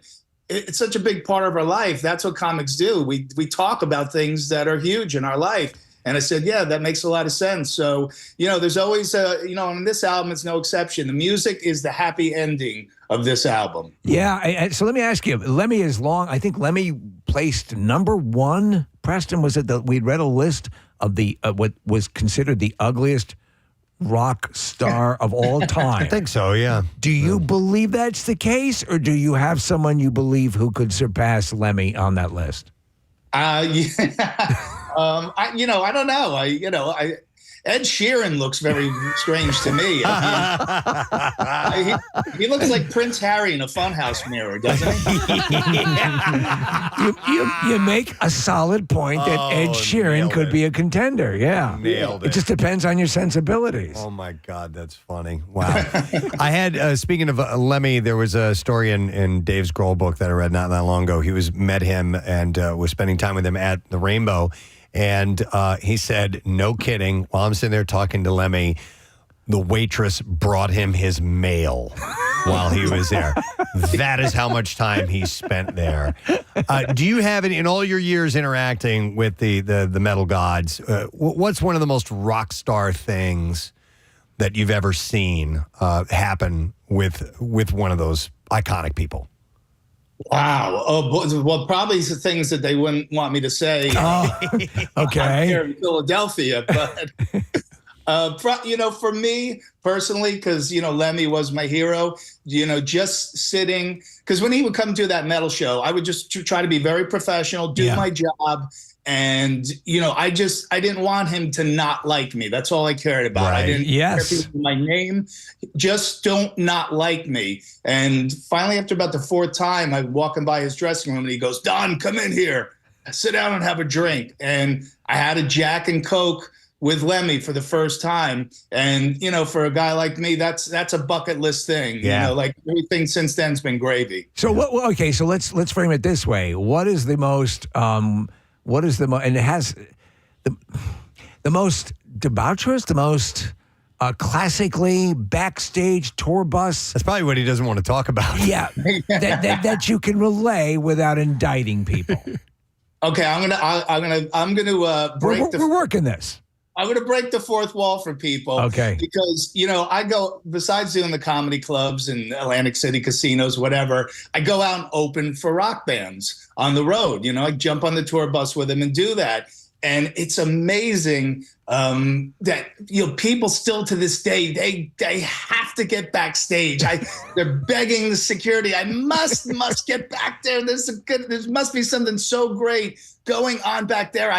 it's such a big part of our life. That's what comics do. We talk about things that are huge in our life. And I said, yeah, that makes a lot of sense. So, there's always, on this album, it's no exception. The music is the happy ending of this album. Yeah. So let me ask you, Lemmy I think Lemmy placed number one. Preston, was it that we'd read a list of the what was considered the ugliest rock star of all time? I think so, yeah. Do you believe that's the case, or do you have someone you believe who could surpass Lemmy on that list? Yeah. I don't know. Ed Sheeran looks very strange to me. He looks like Prince Harry in a funhouse mirror, doesn't he? You make a solid point that Ed Sheeran could be a contender. Yeah. Nailed it. It just depends on your sensibilities. Oh, my God, that's funny. Wow. I had, speaking of Lemmy, there was a story in Dave's Grohl book that I read not that long ago. He met him and was spending time with him at the Rainbow. And he said, no kidding, while I'm sitting there talking to Lemmy, the waitress brought him his mail while he was there. That is how much time he spent there. Do you have in all your years interacting with the metal gods, what's one of the most rock star things that you've ever seen happen with one of those iconic people? Wow. Well, probably the things that they wouldn't want me to say. Okay. Here in Philadelphia, but for me personally, because Lemmy was my hero. Just sitting, because when he would come to that metal show, I would just try to be very professional, do my job. And, I didn't want him to not like me. That's all I cared about. Right. I didn't care about my name. Just don't not like me. And finally, after about the fourth time, I'm walking by his dressing room and he goes, Don, come in here. Sit down and have a drink. And I had a Jack and Coke with Lemmy for the first time. And, for a guy like me, that's a bucket list thing. Yeah. Everything since then's been gravy. So so let's frame it this way. What is the most and it has the most debaucherous, the most classically backstage tour bus. That's probably what he doesn't want to talk about. Yeah, that you can relay without indicting people. Okay, I'm gonna break. We're working this. I'm going to break the fourth wall for people. Okay. Because, I go, besides doing the comedy clubs and Atlantic City casinos, whatever, I go out and open for rock bands on the road. I jump on the tour bus with them and do that. And it's amazing that, people still to this day, they have to get backstage. They're begging the security, I must get back there. There must be something so great going on back there.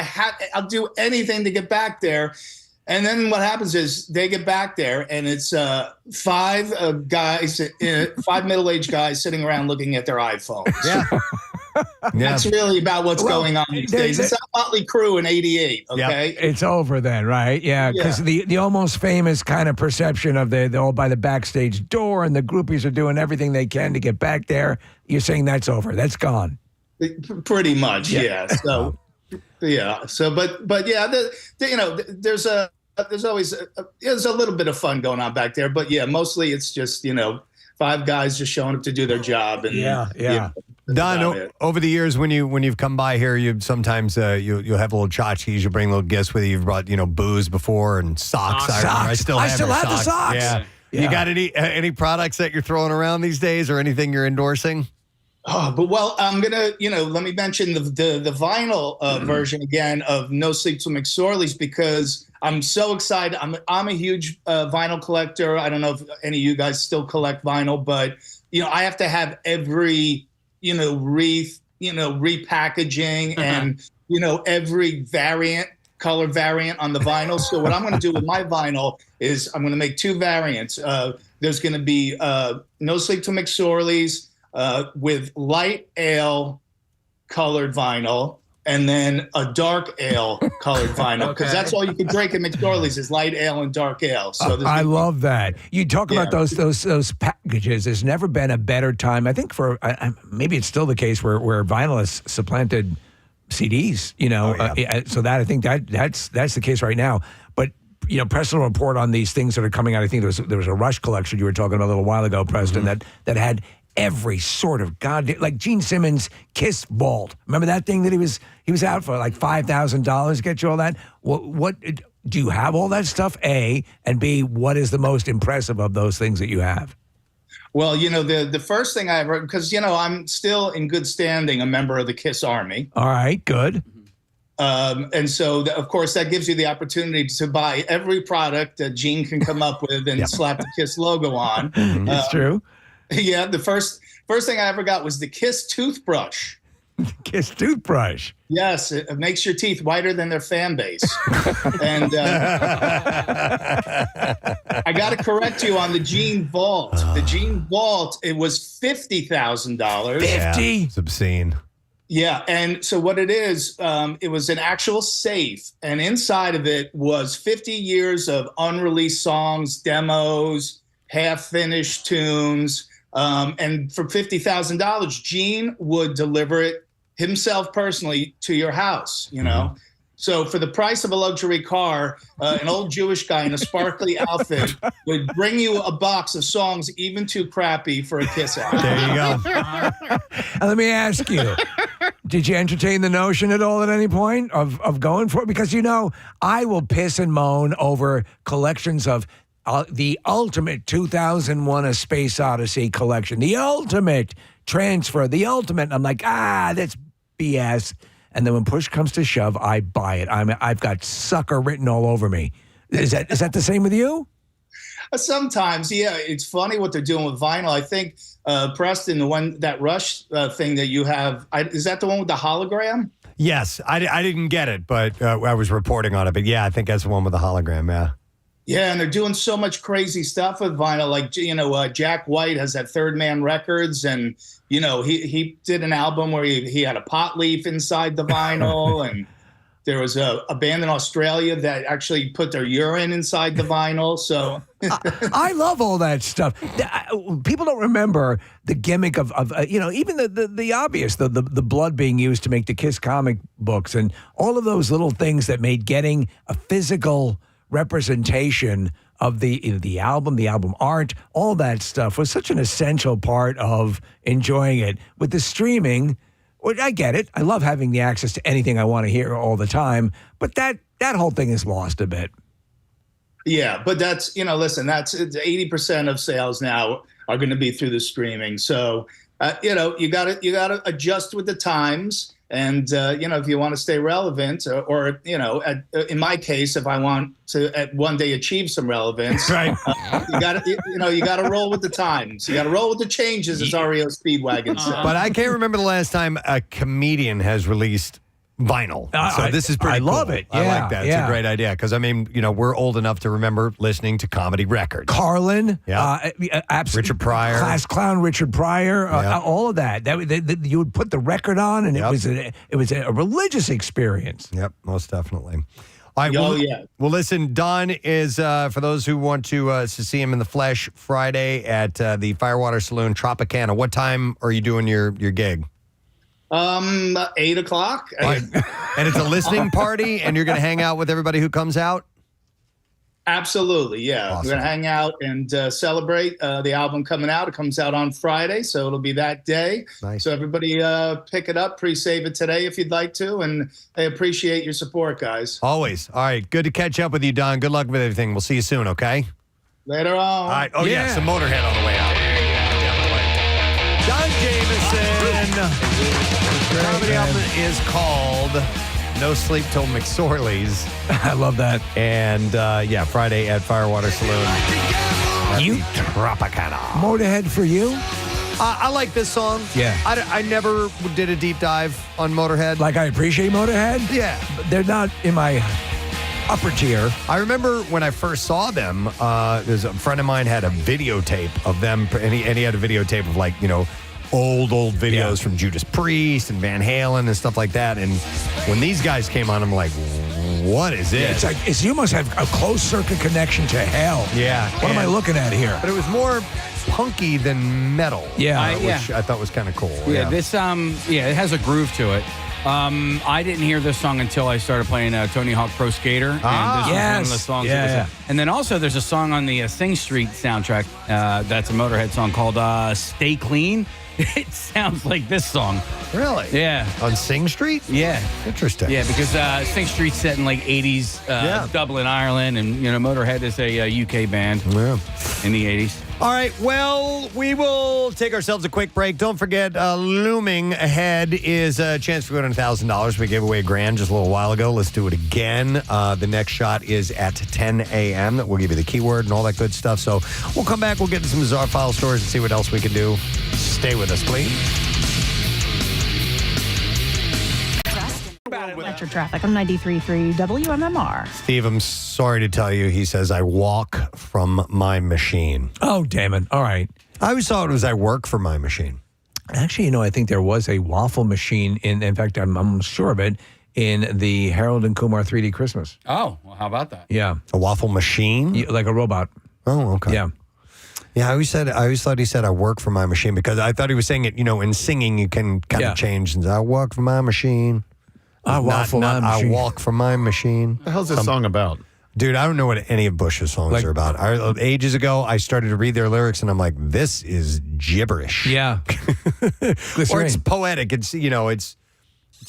I'll do anything to get back there. And then what happens is they get back there and it's five middle-aged guys sitting around looking at their iPhones. Yeah. That's really about what's going on these days. It's not Motley Crue in '88, okay? Yep. It's over then, right? Yeah, because the almost famous kind of perception of they're all by the backstage door and the groupies are doing everything they can to get back there. You're saying that's over. That's gone. Pretty much, yeah. So, yeah. So, but yeah, there's always there's a little bit of fun going on back there. But yeah, mostly it's just five guys just showing up to do their job. And yeah. Don, about it. over the years when you've come by here, you sometimes you'll have little tchotchkes. You bring little gifts with you. You've brought booze before and socks. I remember. I still have your the socks. Yeah. You got any products that you're throwing around these days, or anything you're endorsing? Oh, but well, I'm gonna, let me mention the vinyl version again of No Sleep Till McSorley's, because I'm so excited. I'm a huge vinyl collector. I don't know if any of you guys still collect vinyl, but I have to have every repackaging and every color variant on the vinyl. So what I'm going to do with my vinyl is I'm going to make 2 variants. There's going to be No Sleep Till McSorley's with light ale colored vinyl, and then a dark ale colored vinyl, because that's all you can drink at McSorley's is light ale and dark ale. So I love that. You talk about those packages. There's never been a better time. I think for maybe it's still the case where vinyl has supplanted CDs. So that I think that's the case right now. But Preston will report on these things that are coming out. I think there was a Rush collection you were talking about a little while ago, Preston, that had every sort of like Gene Simmons' Kiss Vault. Remember that thing that he was out for like $5,000? Get you all that? What do you have all that stuff? A, and B, what is the most impressive of those things that you have? Well, the first thing I ever, because I'm still in good standing, a member of the Kiss Army. All right, good. And so, of course, that gives you the opportunity to buy every product that Gene can come up with and slap the Kiss logo on. It's true. Yeah, the first thing I ever got was the Kiss toothbrush. Kiss toothbrush. Yes, it makes your teeth whiter than their fan base. And I got to correct you on the Gene Vault. The Gene Vault, it was $50,000. 50? It's obscene. Yeah, and so what it is, it was an actual safe, and inside of it was 50 years of unreleased songs, demos, half-finished tunes. And for $50,000, Gene would deliver it himself personally to your house, So for the price of a luxury car, an old Jewish guy in a sparkly outfit would bring you a box of songs even too crappy for a Kiss album. There you go. And let me ask you, did you entertain the notion at all at any point of going for it? Because, I will piss and moan over collections of the ultimate 2001 A Space Odyssey collection, the ultimate transfer, the ultimate. I'm like, that's BS. And then when push comes to shove, I buy it. I've got sucker written all over me. Is that the same with you? Sometimes, yeah. It's funny what they're doing with vinyl. I think, Preston, that Rush thing that you have, is that the one with the hologram? Yes. I didn't get it, but I was reporting on it. But yeah, I think that's the one with the hologram, yeah. Yeah, and they're doing so much crazy stuff with vinyl. Like, Jack White has that Third Man Records, and, he did an album where he had a pot leaf inside the vinyl, and there was a band in Australia that actually put their urine inside the vinyl. So I love all that stuff. People don't remember the gimmick of even the obvious, the blood being used to make the Kiss comic books, and all of those little things that made getting a physical representation of the album art, all that stuff was such an essential part of enjoying it. With the streaming, well, I get it. I love having the access to anything I want to hear all the time, but that whole thing is lost a bit. Yeah, but that's, listen, that's 80% of sales now are going to be through the streaming. So, you got to adjust with the times. And, if you want to stay relevant or in my case, if I want to one day achieve some relevance, right. You got to roll with the times. You got to roll with the changes, as REO Speedwagon said. But I can't remember the last time a comedian has released vinyl. So this is pretty cool. I love it. Yeah, I like that. It's a great idea because, we're old enough to remember listening to comedy records. Carlin, Richard Pryor. Class Clown Richard Pryor, all of that. You would put the record on, and it was a religious experience. Yep, most definitely. All right, yeah. Well, listen, Don is, for those who want to see him in the flesh, Friday at the Firewater Saloon, Tropicana. What time are you doing your gig? 8 o'clock. And it's a listening party, and you're going to hang out with everybody who comes out? Absolutely, yeah. Awesome. We're going to hang out and celebrate the album coming out. It comes out on Friday, so it'll be that day. Nice. So everybody pick it up, pre-save it today if you'd like to, and I appreciate your support, guys. Always. All right, good to catch up with you, Don. Good luck with everything. We'll see you soon, okay? Later on. All right. Oh, yeah, some Motorhead on the way out. Don Jameson. Comedy album is called No Sleep Till McSorley's. I love that. And Friday at Firewater Saloon. You Tropicana. Motorhead for you? I like this song. Yeah. I never did a deep dive on Motorhead. Like, I appreciate Motorhead? Yeah. But they're not in my upper tier. I remember when I first saw them, there's a friend of mine had a videotape of them, and he had a videotape of, like, old videos from Judas Priest and Van Halen and stuff like that. And when these guys came on, I'm like, what is this? It's like you must have a closed circuit connection to hell. Yeah. What am I looking at here? But it was more punky than metal. Yeah. Which I thought was kind of cool. Yeah, this it has a groove to it. I didn't hear this song until I started playing Tony Hawk Pro Skater. And this was one of the songs. And then also there's a song on the Sing Street soundtrack that's a Motorhead song called Stay Clean. It sounds like this song. Really? Yeah. On Sing Street? Yeah. Interesting. Yeah, because Sing Street's set in like 80s Dublin, Ireland, and Motorhead is a UK band in the 80s. All right, well, we will take ourselves a quick break. Don't forget, looming ahead is a chance for $1,000. We gave away $1,000 just a little while ago. Let's do it again. The next shot is at 10 a.m. We'll give you the keyword and all that good stuff. So we'll come back. We'll get into some bizarre file stories and see what else we can do. Stay with us, please. Metro traffic on 93.3 WMMR. Steve, I'm sorry to tell you, he says, I walk from my machine. Oh, damn it. All right. I always thought it was I work for my machine. Actually, I think there was a waffle machine in fact, I'm sure of it, in the Harold and Kumar 3D Christmas. Oh, well, how about that? Yeah. A waffle machine? Yeah, like a robot. Oh, okay. Yeah. Yeah, I always thought he said I work for my machine because I thought he was saying it, in singing you can kind of change and I work for my machine. I walk for my machine. I walk for my machine. What the hell's this song about? Dude, I don't know what any of Bush's songs are about. Ages ago, I started to read their lyrics, and I'm like, this is gibberish. Yeah. Or it's poetic. It's, it's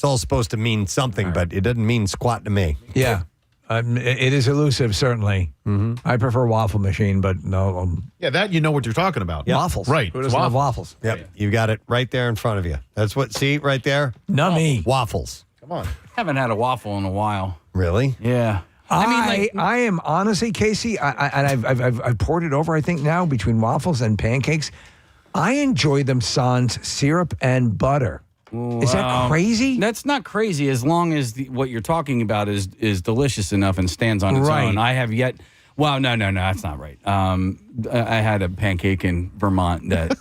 all supposed to mean something, but it doesn't mean squat to me. Yeah. It is elusive, certainly. Mm-hmm. I prefer waffle machine, but no. Yeah, that you know what you're talking about. Waffles. Right. Who doesn't love waffles? Yep. You got it right there in front of you. That's what, see, right there? Not me. Waffles. Come on. Haven't had a waffle in a while. Really? Yeah. I am honestly, Casey, I've poured it over, I think now, between waffles and pancakes. I enjoy them sans syrup and butter. Is that crazy? That's not crazy as long as what you're talking about is delicious enough and stands on its own. I have yet... Well, no, that's not right. I had a pancake in Vermont that...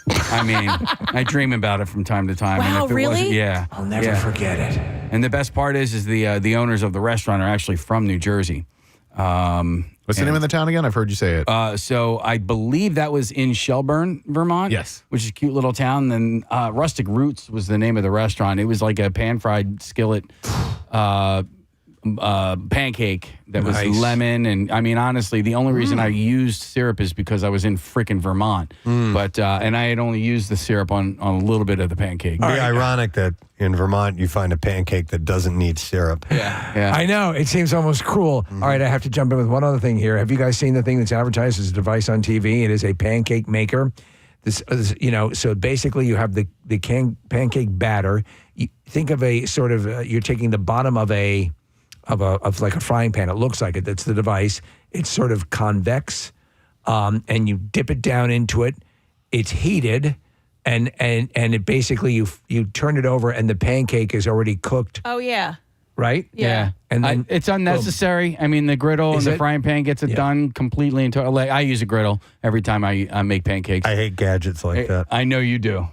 I dream about it from time to time. Wow, and if it really? Yeah. I'll never forget it. And the best part is the owners of the restaurant are actually from New Jersey. What's the name of the town again? I've heard you say it. So I believe that was in Shelburne, Vermont. Yes. Which is a cute little town. Then Rustic Roots was the name of the restaurant. It was like a pan-fried skillet pancake that was lemon. And honestly, the only reason I used syrup is because I was in frickin' Vermont. But and I had only used the syrup on a little bit of the pancake. It'd be ironic that in Vermont you find a pancake that doesn't need syrup. Yeah. I know. It seems almost cruel. All right, I have to jump in with one other thing here. Have you guys seen the thing that's advertised as a device on TV? It is a pancake maker. So basically you have the pancake batter. You think of a sort of, you're taking the bottom of like a frying pan. It looks like it. That's the device. It's sort of convex, and you dip it down into it. It's heated, and it basically you turn it over, and the pancake is already cooked. Oh, yeah. Right? Yeah. And then it's unnecessary. The griddle and the frying pan gets it done completely. I use a griddle every time I make pancakes. I hate gadgets like that. I know you do.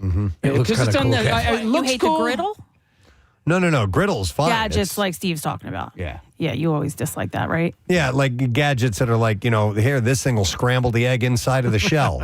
It looks kind of cool. You hate the griddle? No. Griddle's fine. Gadgets like Steve's talking about. Yeah. Yeah, you always dislike that, right? Yeah, like gadgets that are like, here, this thing will scramble the egg inside of the shell.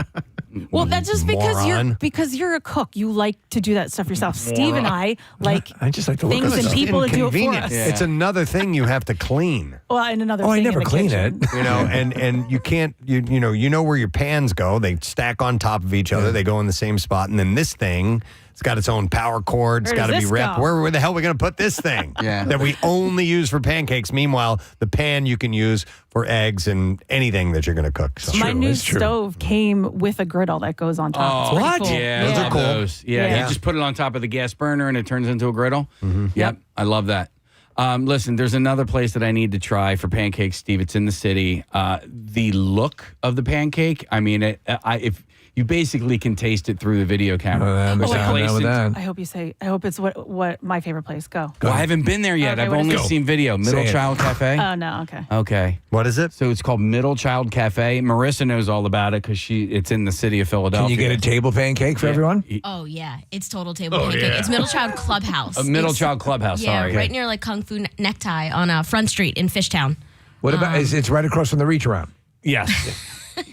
Well, that's just Moron. because you're a cook. You like to do that stuff yourself. Steve and I like I just like to look things at and stuff. people to do it for Inconvenient. us. It's another thing you have to clean. Well, and another Oh, I thing never in the clean kitchen. it. And you can't, you know where your pans go. They stack on top of each other. They go in the same spot. And then this thing, it's got its own power cord. It's Where got to does be this wrapped. go? Where the hell are we going to put this thing? That we only use for pancakes. Meanwhile, the pan you can use for eggs and anything that you're going to cook. So. My new stove came with a griddle that goes on top. It's pretty cool. Yeah, Those are cool. Those. Yeah, you just put it on top of the gas burner and it turns into a griddle. Yep, I love that. Listen, there's another place that I need to try for pancakes, Steve. It's in the city. The look of the pancake, I mean, if you basically can taste it through the video camera. I hope you say. I hope it's what my favorite place. Go. Well, I haven't been there yet. Okay, I've what is only it? seen video. Middle Say it. Child Cafe. Oh no. Okay. Okay. What is it? So it's called Middle Child Cafe. Marissa knows all about it because it's in the city of Philadelphia. Can you get a table pancake for everyone? Oh yeah, it's total table pancake. It's Middle Child Clubhouse. A Middle It's- Child Clubhouse. Yeah, Sorry. right near like Kung Fu Necktie on Front Street in Fishtown. What about, it's right across from the reach around. Yes.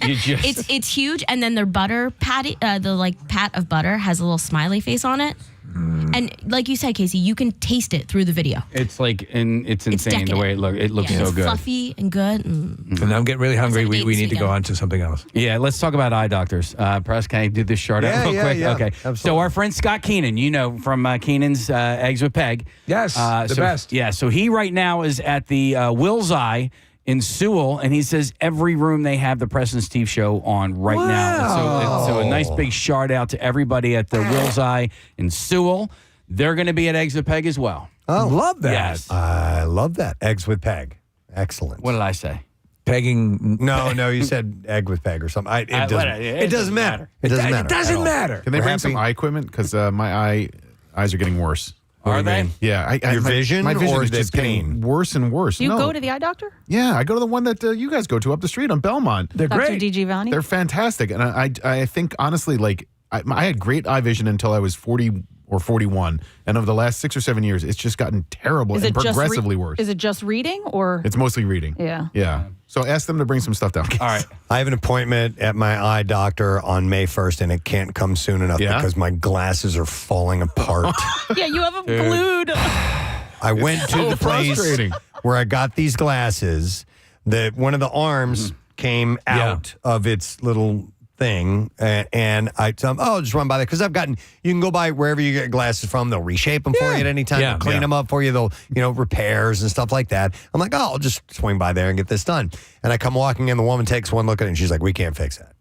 You just It's huge, and then their butter patty, the like pat of butter has a little smiley face on it. And like you said, Casey, you can taste it through the video. It's like it's insane the way it looks. It looks Yeah, so it's good. fluffy and good. And And I'm getting really hungry. We dates need to go weekend. on to something else. Yeah, let's talk about eye doctors. Press, can I do this short out real quick? Okay. So our friend Scott Keenan, from Keenan's Eggs with Peg. Yes, the best. Yeah, so he right now is at the Will's Eye in Sewell, and he says every room they have the Preston and Steve show on right now. So a nice big shout out to everybody at the Will's Eye in Sewell. They're going to be at Eggs with Peg as well. Oh, love that. Yes. I love that. Eggs with Peg. Excellent. What did I say? Pegging. No, you said egg with Peg or something. It doesn't matter. It doesn't matter. It doesn't matter. Can they We're bring some happy. eye equipment? Because my eyes are getting worse. Are they? Yeah. Your vision my vision or is the just getting pain? worse and worse. Do you No. go to the eye doctor? Yeah, I go to the one that you guys go to up the street on Belmont. They're Dr. great. D.G. Vani? They're fantastic. And I think, honestly, like, I had great eye vision until I was 40 or 41. And over the last 6 or 7 years, it's just gotten terrible and progressively worse. Is it just reading or? It's mostly reading. Yeah. Yeah. So ask them to bring some stuff down. All right. I have an appointment at my eye doctor on May 1st, and it can't come soon enough because my glasses are falling apart. Yeah, you have them glued. I went to So the place frustrating. where I got these glasses. That one of the arms came out of its little thing, and I'll just run by there because you can go by wherever you get glasses from. They'll reshape them for you at any time. They'll clean them up for you. They'll repairs and stuff like that. I'm like, I'll just swing by there and get this done. And I come walking in, the woman takes one look at it and she's like, we can't fix that.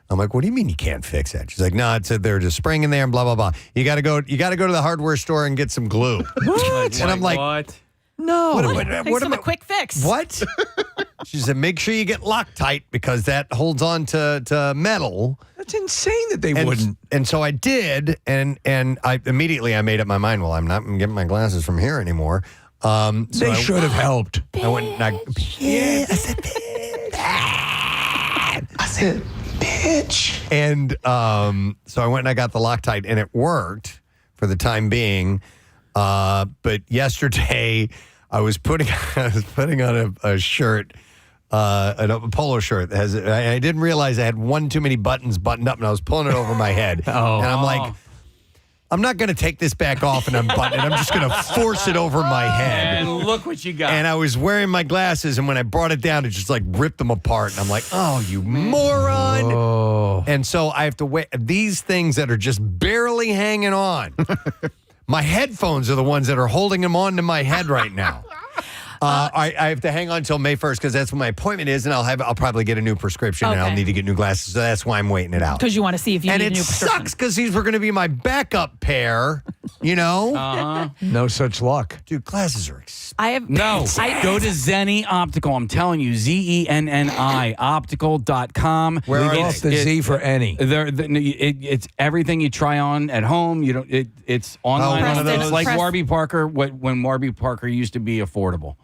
I'm like, what do you mean you can't fix that? She's like, no, there's a spring in there and blah, blah, blah. You got to go to the hardware store and get some glue. What? And I'm like, what? No. Thanks for the quick fix. What? She said, make sure you get Loctite because that holds on to metal. That's insane that they wouldn't. And so I did, and I immediately made up my mind, well, I'm not getting my glasses from here anymore. So They should have helped. I went and I said, bitch. And so I went and I got the Loctite, and it worked for the time being. But yesterday, I was putting on a shirt, a polo shirt. I didn't realize I had one too many buttons buttoned up, and I was pulling it over my head. And I'm like, I'm not going to take this back off and unbutton it. I'm just going to force it over my head. And look what you got. And I was wearing my glasses, and when I brought it down, it just like ripped them apart. And I'm like, oh, you moron. Oh. And so I have to wait. These things that are just barely hanging on. My headphones are the ones that are holding them onto my head right now. I have to hang on until May 1st because that's when my appointment is, and I'll probably get a new prescription and I'll need to get new glasses. So that's why I'm waiting it out. Because you want to see if you need a new prescription. And it sucks because these were going to be my backup pair, you know? No such luck. Dude, glasses are expensive. I have No, go to Zenni Optical. I'm telling you, Zenni optical.com. Where are off the Z for any. It's everything you try on at home. You don't. It's online. Preston, It's like Preston. Warby Parker. When Warby Parker used to be affordable.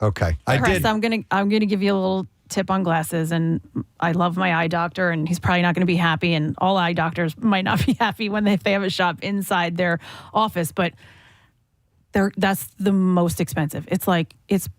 Okay, Chris, I'm gonna give you a little tip on glasses, and I love my eye doctor, and he's probably not going to be happy, and all eye doctors might not be happy if they have a shop inside their office, but That's the most expensive. It's like it's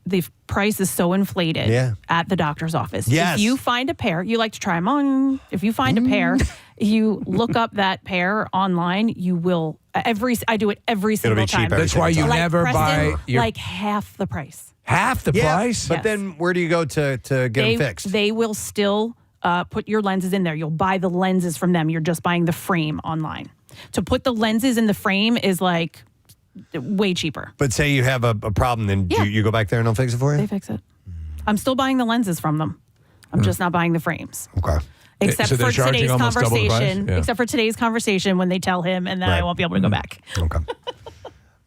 the price is so inflated at the doctor's office. Yes. If you find a pair, you like to try them on. If you find a pair, you look up that pair online. You will I do it every single It'll be cheap time. That's why you Like never Preston, buy your like half the price. half the price. But then where do you go to get them fixed? They will still put your lenses in there. You'll buy the lenses from them. You're just buying the frame online. To put the lenses in the frame is like way cheaper. But say you have a problem, then you go back there and they'll fix it for you? They fix it. I'm still buying the lenses from them. I'm just not buying the frames. Okay. Except So they're for charging today's almost double the price? conversation. Yeah. Except for today's conversation when they tell him, and then I won't be able to go back. Okay.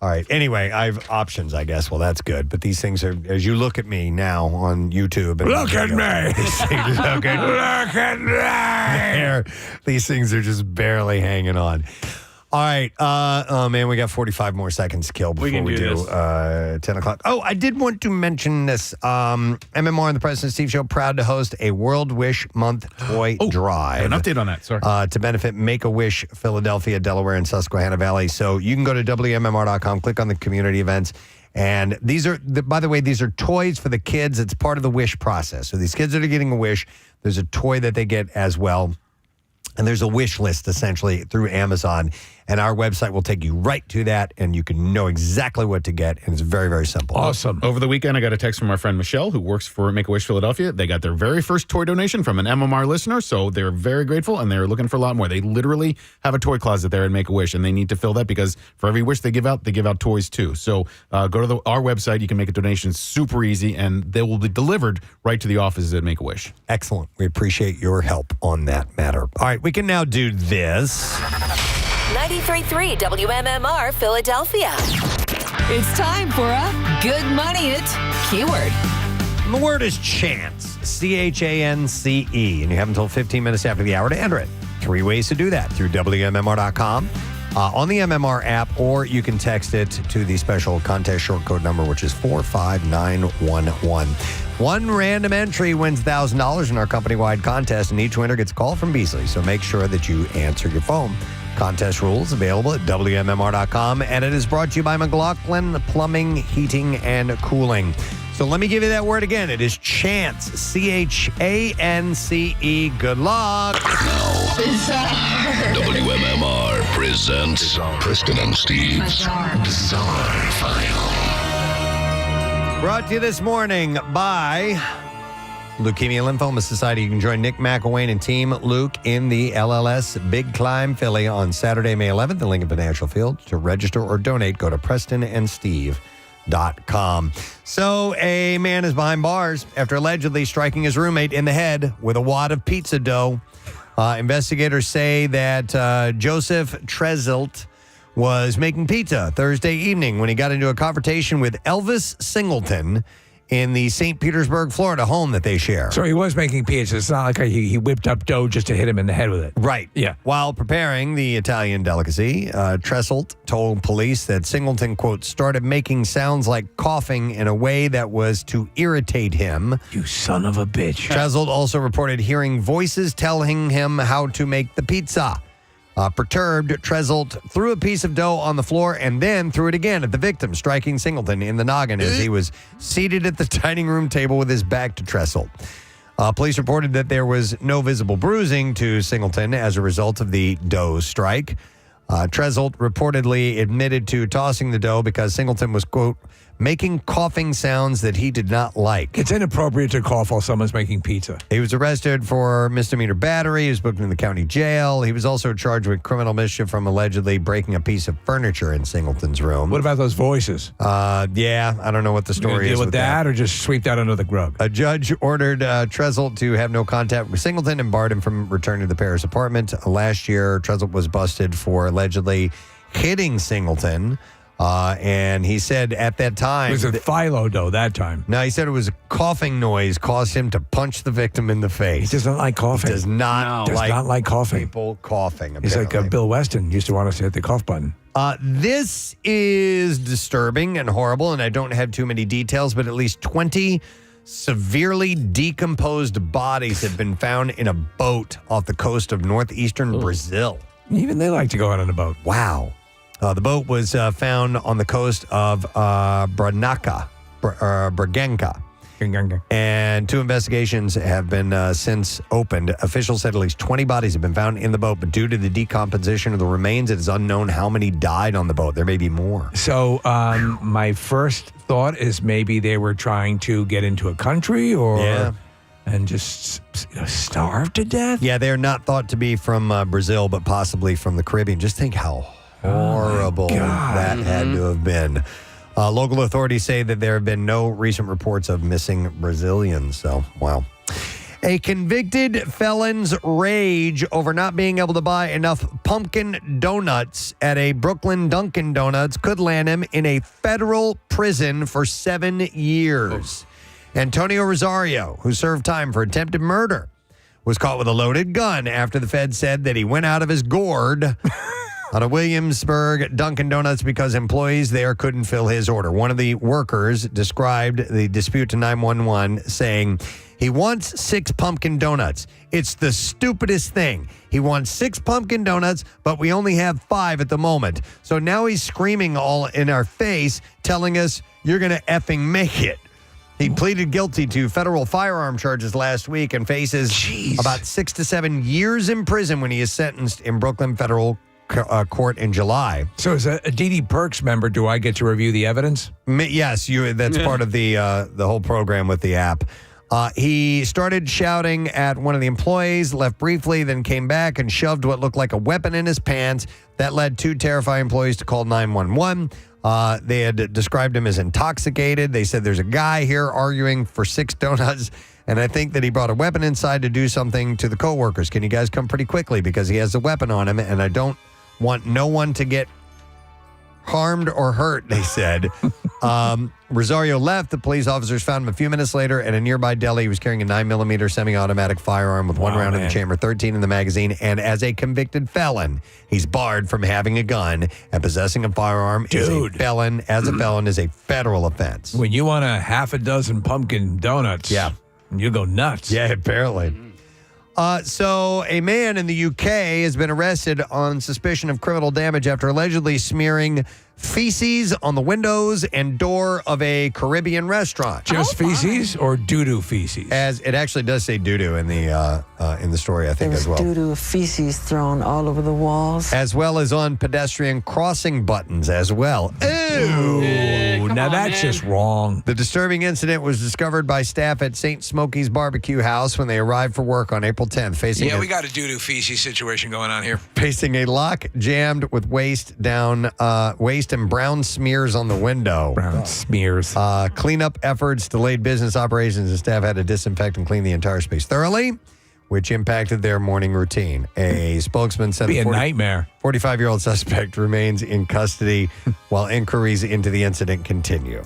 All right. Anyway, I have options, I guess. Well, that's good. But these things are, as you look at me now on YouTube. And Look at me. These things are Look at me. These things are just barely hanging on. All right. Oh, man, we got 45 more seconds to kill before we do 10 o'clock. Oh, I did want to mention this. MMR and the Preston and Steve Show proud to host a World Wish Month toy drive. An update on that. Sorry. To benefit Make-A-Wish Philadelphia, Delaware, and Susquehanna Valley. So you can go to WMMR.com, click on the community events. And these are, by the way, these are toys for the kids. It's part of the wish process. So these kids that are getting a wish, there's a toy that they get as well. And there's a wish list, essentially, through Amazon. And our website will take you right to that, and you can know exactly what to get. And it's very, very simple. Awesome. Over the weekend, I got a text from our friend Michelle, who works for Make-A-Wish Philadelphia. They got their very first toy donation from an MMR listener, so they're very grateful, and they're looking for a lot more. They literally have a toy closet there at Make-A-Wish, and they need to fill that because for every wish they give out toys too. So go to our website. You can make a donation super easy, and they will be delivered right to the offices at Make-A-Wish. Excellent. We appreciate your help on that matter. All right, we can now do this. 93.3 WMMR Philadelphia. It's time for a Good Money It keyword. And the word is chance. CHANCE. And you have until 15 minutes after the hour to enter it. 3 ways to do that: through WMMR.com, on the MMR app, or you can text it to the special contest short code number, which is 45911. One random entry wins $1,000 in our company-wide contest, and each winner gets a call from Beasley. So make sure that you answer your phone. Contest rules available at WMMR.com, and it is brought to you by McLaughlin Plumbing, Heating, and Cooling. So let me give you that word again. It is chance. CHANCE. Good luck. WMMR presents Preston and Steve's Bizarre File. Brought to you this morning by Leukemia Lymphoma Society. You can join Nick McElwain and Team Luke in the LLS Big Climb Philly on Saturday, May 11th at Lincoln Financial Field. To register or donate, go to PrestonandSteve.com. So a man is behind bars after allegedly striking his roommate in the head with a wad of pizza dough. Investigators say that Joseph Treselt was making pizza Thursday evening when he got into a confrontation with Elvis Singleton in the St. Petersburg, Florida home that they share. So he was making pizza. It's not like he whipped up dough just to hit him in the head with it. Right. Yeah. While preparing the Italian delicacy, Treselt told police that Singleton, quote, started making sounds like coughing in a way that was to irritate him. You son of a bitch. Treselt also reported hearing voices telling him how to make the pizza. Perturbed, Treselt threw a piece of dough on the floor and then threw it again at the victim, striking Singleton in the noggin as he was seated at the dining room table with his back to Treselt. Police reported that there was no visible bruising to Singleton as a result of the dough strike. Treselt reportedly admitted to tossing the dough because Singleton was, quote, making coughing sounds that he did not like. It's inappropriate to cough while someone's making pizza. He was arrested for misdemeanor battery. He was booked in the county jail. He was also charged with criminal mischief from allegedly breaking a piece of furniture in Singleton's room. What about those voices? Yeah, I don't know what the story is deal with with that, or just sweep that under the rug? A judge ordered Treselt to have no contact with Singleton and barred him from returning to the pair's apartment. Last year, Treselt was busted for allegedly hitting Singleton. And he said at that time... It was a phyllo dough that time. No, he said it was a coughing noise caused him to punch the victim in the face. He doesn't like coughing. He does not like coughing. People coughing, He's apparently. like Bill Weston used to want us to hit the cough button. This is disturbing and horrible, and I don't have too many details, but at least 20 severely decomposed bodies have been found in a boat off the coast of northeastern Brazil. Even they like to go out on a boat. Wow. The boat was found on the coast of Braganca. And 2 investigations have been since opened. Officials said at least 20 bodies have been found in the boat, but due to the decomposition of the remains, it is unknown how many died on the boat. There may be more. So my first thought is maybe they were trying to get into a country and just starve to death. Yeah, they're not thought to be from Brazil, but possibly from the Caribbean. Just think how horrible that had to have been. Local authorities say that there have been no recent reports of missing Brazilians. So, wow. A convicted felon's rage over not being able to buy enough pumpkin donuts at a Brooklyn Dunkin' Donuts could land him in a federal prison for 7 years. Antonio Rosario, who served time for attempted murder, was caught with a loaded gun after the Fed said that he went out of his gourd on a Williamsburg Dunkin' Donuts because employees there couldn't fill his order. One of the workers described the dispute to 911, saying, he wants 6 pumpkin donuts. It's the stupidest thing. He wants 6 pumpkin donuts, but we only have 5 at the moment. So now he's screaming all in our face, telling us, you're going to effing make it. He pleaded guilty to federal firearm charges last week and faces about 6 to 7 years in prison when he is sentenced in Brooklyn Federal Court in July. So as a DD Perks member, do I get to review the evidence? Yes, that's part of the whole program with the app. He started shouting at one of the employees, left briefly, then came back and shoved what looked like a weapon in his pants. That led 2 terrified employees to call 911. They had described him as intoxicated. They said there's a guy here arguing for 6 donuts, and I think that he brought a weapon inside to do something to the coworkers. Can you guys come pretty quickly because he has a weapon on him, and I don't want no one to get harmed or hurt, they said. Rosario left. The police officers found him a few minutes later at a nearby deli. He was carrying a 9mm semi-automatic firearm with 1 round in the chamber, 13 in the magazine. And as a convicted felon, he's barred from having a gun, and possessing a firearm is a felon is a federal offense. When you want a half a dozen pumpkin donuts, you go nuts. Yeah, apparently. So a man in the UK has been arrested on suspicion of criminal damage after allegedly smearing feces on the windows and door of a Caribbean restaurant. Just feces or doo-doo feces? As it actually does say doo-doo in the story, I think, as well. Doo-doo feces thrown all over the walls. As well as on pedestrian crossing buttons as well. Ew! Now that's just wrong. The disturbing incident was discovered by staff at St. Smokey's Barbecue House when they arrived for work on April 10th. We got a doo-doo feces situation going on here. Facing a lock jammed with waste and brown smears on the window. Brown smears. Cleanup efforts delayed business operations, and staff had to disinfect and clean the entire space thoroughly, which impacted their morning routine. A spokesman said a nightmare. 45-year-old suspect remains in custody while inquiries into the incident continue.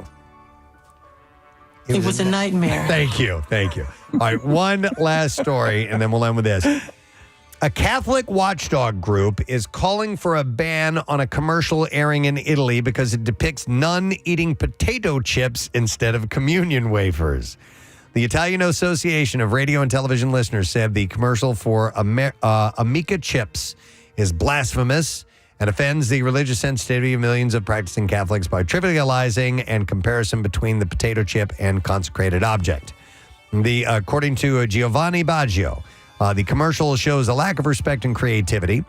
It was a nightmare. Thank you. All right, one last story, and then we'll end with this. A Catholic watchdog group is calling for a ban on a commercial airing in Italy because it depicts nuns eating potato chips instead of communion wafers. The Italian Association of Radio and Television Listeners said the commercial for Amica chips is blasphemous and offends the religious sensitivity of millions of practicing Catholics by trivializing and comparison between the potato chip and consecrated object. According to Giovanni Baggio, the commercial shows a lack of respect and creativity.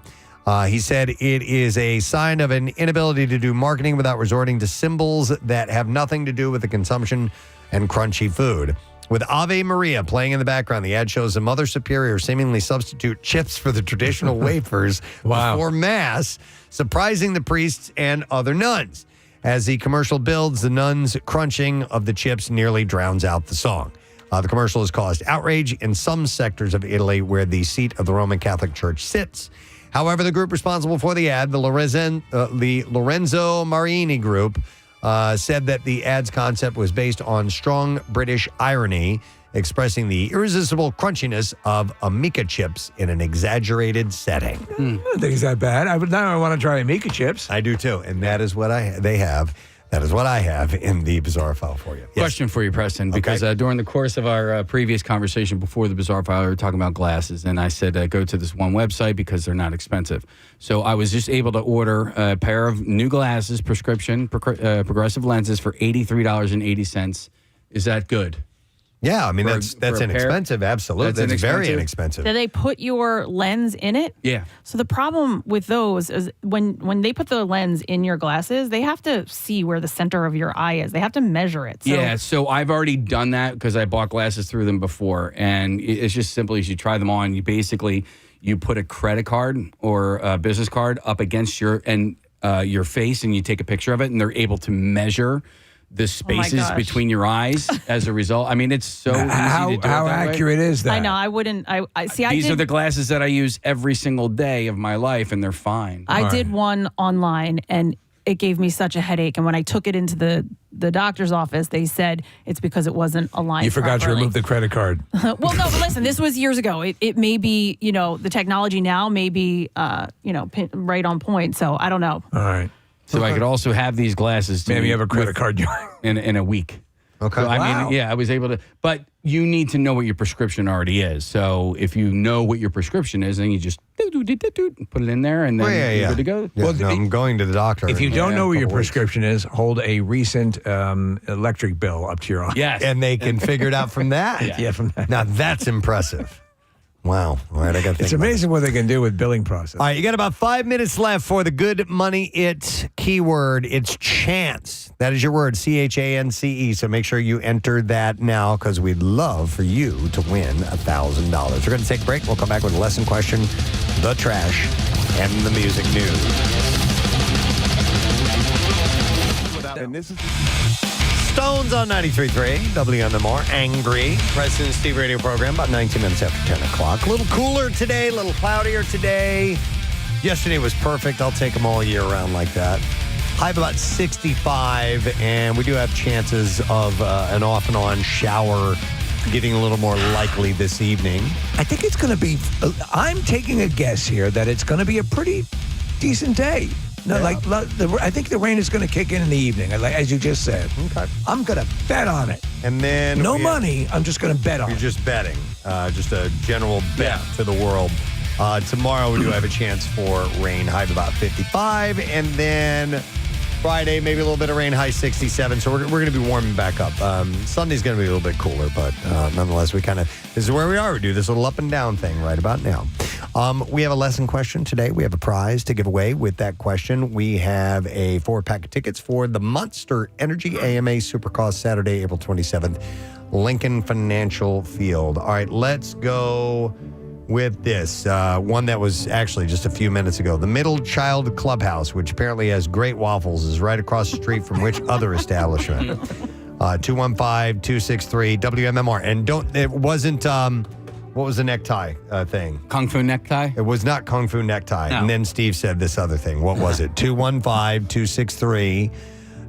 He said it is a sign of an inability to do marketing without resorting to symbols that have nothing to do with the consumption and crunchy food. With Ave Maria playing in the background, the ad shows a Mother Superior seemingly substitute chips for the traditional wafers before Mass, surprising the priests and other nuns. As the commercial builds, the nuns' crunching of the chips nearly drowns out the song. The commercial has caused outrage in some sectors of Italy where the seat of the Roman Catholic Church sits. However, the group responsible for the ad, the Lorenzo Marini Group, said that the ad's concept was based on strong British irony, expressing the irresistible crunchiness of Amica chips in an exaggerated setting. I don't think it's that bad. Now I want to try Amica chips. I do too, and that is what they have. That is what I have in the bizarre file for you. Yes. Question for you, Preston, because during the course of our previous conversation before the bizarre file, we were talking about glasses, and I said go to this one website because they're not expensive. So I was just able to order a pair of new glasses, prescription progressive lenses for $83.80. Is that good? Yeah, I mean, that's inexpensive. Absolutely. That's very inexpensive. Do they put your lens in it? Yeah. So the problem with those is when they put the lens in your glasses, they have to see where the center of your eye is. They have to measure it. So So I've already done that because I bought glasses through them before. And it's just simply as you try them on, you put a credit card or a business card up against your face and you take a picture of it, and they're able to measure the spaces between your eyes as a result. I mean, it's so easy to do it how that accurate way. is that? I know. I wouldn't. I see. These are the glasses that I use every single day of my life, and they're fine. I did one online, and it gave me such a headache. And when I took it into the doctor's office, they said it's because it wasn't aligned. You forgot to remove the credit card. Well, no, but listen, this was years ago. It may be, the technology now may be, right on point. So I don't know. All right. So I could also have these glasses. Maybe you have a credit card in a week. Okay. So, I mean, I was able to. But you need to know what your prescription already is. So if you know what your prescription is, then you just put it in there, and then you're good to go. Yeah, no, I'm going to the doctor. If you don't know what your prescription is, hold a recent electric bill up to your eye. Yes. And they can figure it out from that. Yeah, from that. Now that's impressive. Wow. All right, I got to It's amazing what they can do with billing process. All right, you got about 5 minutes left for the good money it keyword. It's chance. That is your word, CHANCE. So make sure you enter that now because we'd love for you to win $1,000. We're going to take a break. We'll come back with a lesson question, the trash, and the music news. And this is Stones on 93.3, WMMR, Angry. Preston and Steve radio program, about 19 minutes after 10 o'clock. A little cooler today, a little cloudier today. Yesterday was perfect. I'll take them all year round like that. High of about 65, and we do have chances of an off and on shower getting a little more likely this evening. I think it's going to be, I'm taking a guess here that it's going to be a pretty decent day. No, I think the rain is going to kick in the evening, as you just said. Okay. I'm going to bet on it. And then no money. I'm just going to bet on it. You're just betting. Just a general bet to the world. Tomorrow we do have a chance for rain, high of about 55. And then Friday, maybe a little bit of rain, high 67. So we're going to be warming back up. Sunday's going to be a little bit cooler, but nonetheless, this is where we are. We do this little up and down thing right about now. We have a lesson question today. We have a prize to give away with that question. We have a 4-pack of tickets for the Monster Energy AMA Supercross Saturday, April 27th, Lincoln Financial Field. All right, let's go with this. One that was actually just a few minutes ago. The Middle Child Clubhouse, which apparently has great waffles, is right across the street from which other establishment? 215-263 WMMR. And it wasn't, what was the necktie thing? Kung Fu necktie? It was not Kung Fu necktie. No. And then Steve said this other thing. What was it? 215-263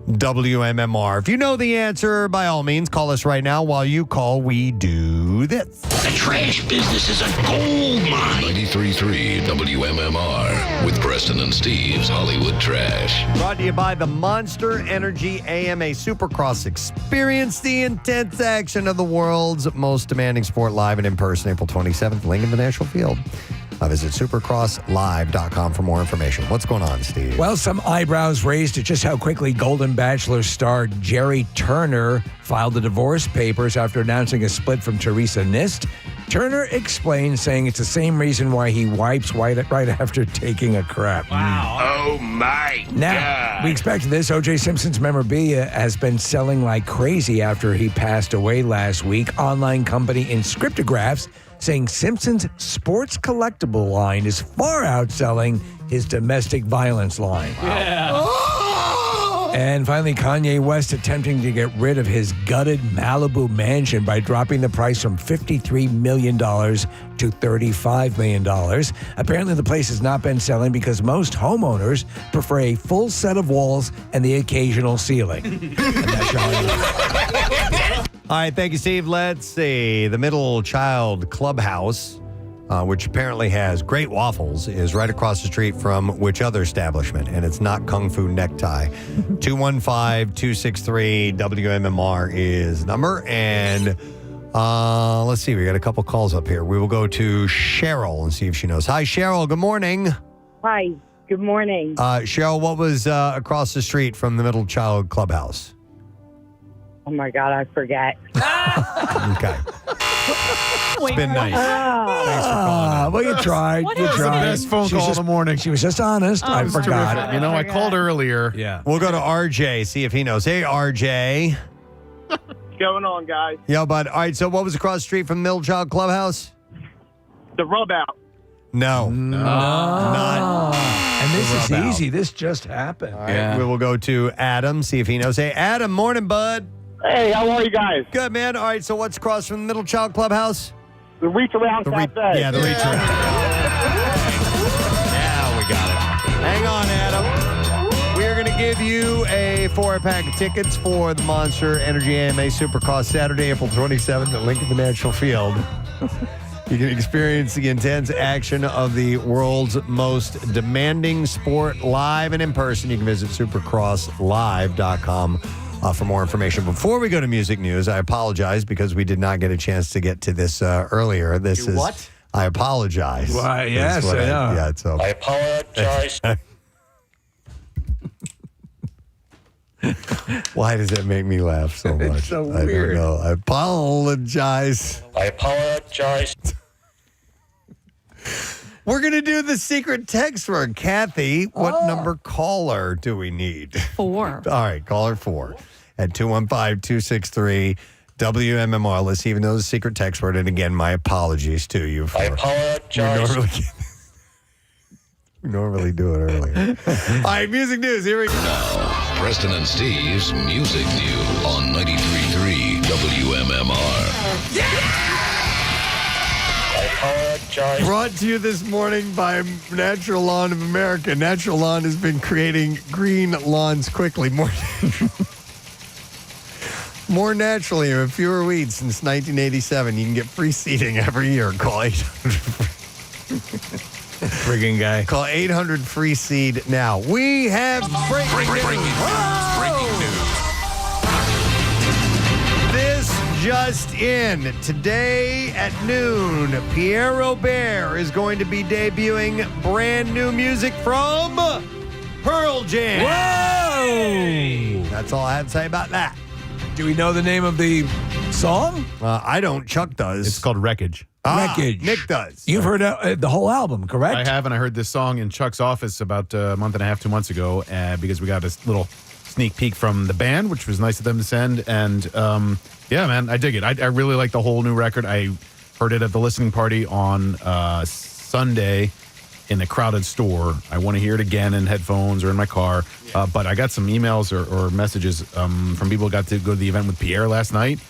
WMMR. If you know the answer, by all means, call us right now. While you call, we do this. The trash business is a gold mine. 93.3 WMMR with Preston and Steve's Hollywood Trash. Brought to you by the Monster Energy AMA Supercross. Experience the intense action of the world's most demanding sport live and in person, April 27th, Lincoln Financial Field. Visit supercrosslive.com for more information. What's going on, Steve? Well, some eyebrows raised at just how quickly Golden Bachelor star Jerry Turner filed the divorce papers after announcing a split from Teresa Nist. Turner explained, saying it's the same reason why he wipes right after taking a crap. Wow. Oh, my Now, we expected this. O.J. Simpson's memorabilia has been selling like crazy after he passed away last week. Online company Inscriptographs saying Simpson's sports collectible line is far outselling his domestic violence line. And finally, Kanye West attempting to get rid of his gutted Malibu mansion by dropping the price from $53 million to $35 million. Apparently, the place has not been selling because most homeowners prefer a full set of walls and the occasional ceiling. And that's your All right, thank you, Steve. Let's see. The Middle Child Clubhouse which apparently has great waffles, is right across the street from which other establishment? And it's not Kung Fu Necktie. 215-263-WMMR is the number. And let's see, we got a couple calls up here. We will go to Cheryl and see if she knows. Hi, Cheryl. Good morning. Hi. Good morning. Cheryl, what was across the street from the Middle Child Clubhouse? Oh, my God, I forget. Okay. It's been nice. Thanks for calling. Well, you tried. What You is tried. the best phone call in the morning. She was just honest. Oh, I it was forgot. terrific. You know, I called earlier. Yeah. We'll go to RJ, see if he knows. Hey, RJ. What's going on, guys? Yo, bud. All right, so what was across the street from Middle Child Clubhouse? The rub out. No. Not. And this is easy. This just happened. All right, we will go to Adam, see if he knows. Hey, Adam, morning, bud. Hey, how are you guys? Good, man. All right, so what's across from the Middle Child Clubhouse? The Reach Around Cafe. Yeah, the Reach Around. Now we got it. Hang on, Adam. We are going to give you a 4-pack of tickets for the Monster Energy AMA Supercross Saturday, April 27th at Lincoln Financial Field. You can experience the intense action of the world's most demanding sport live and in person. You can visit supercrosslive.com for more information. Before we go to music news, I apologize because we did not get a chance to get to this earlier. This is what? I apologize. Why, yes, Is what I know. Yeah, so I apologize. Why does that make me laugh so much? It's so I weird. don't know. I apologize. I apologize. We're going to do the secret text word. Kathy, what number caller do we need? 4. All right, caller 4 at 215-263-WMMR. Let's even know the secret text word. And again, my apologies to you. I apologize. We normally do it earlier. All right, music news. Here we go. Now, Preston and Steve's Music News on 93.3 WMMR. Brought to you this morning by Natural Lawn of America. Natural Lawn has been creating green lawns quickly, more naturally, and with fewer weeds since 1987. You can get free seeding every year. Call 800. Friggin' guy. Call 800 free seed now. We have breaking news. This just in. Today at noon, Pierre Robert is going to be debuting brand new music from Pearl Jam. Whoa! That's all I have to say about that. Do we know the name of the song? I don't. Chuck does. It's called Wreckage. Wreckage. Nick does. You've heard the whole album, correct? I have, and I heard this song in Chuck's office about a month and a half, 2 months ago, because we got this little sneak peek from the band, which was nice of them to send. And yeah, man, I dig it. I really like the whole new record. I heard it at the listening party on Sunday in a crowded store. I want to hear it again in headphones or in my car. But I got some emails or messages from people who got to go to the event with Pierre last night.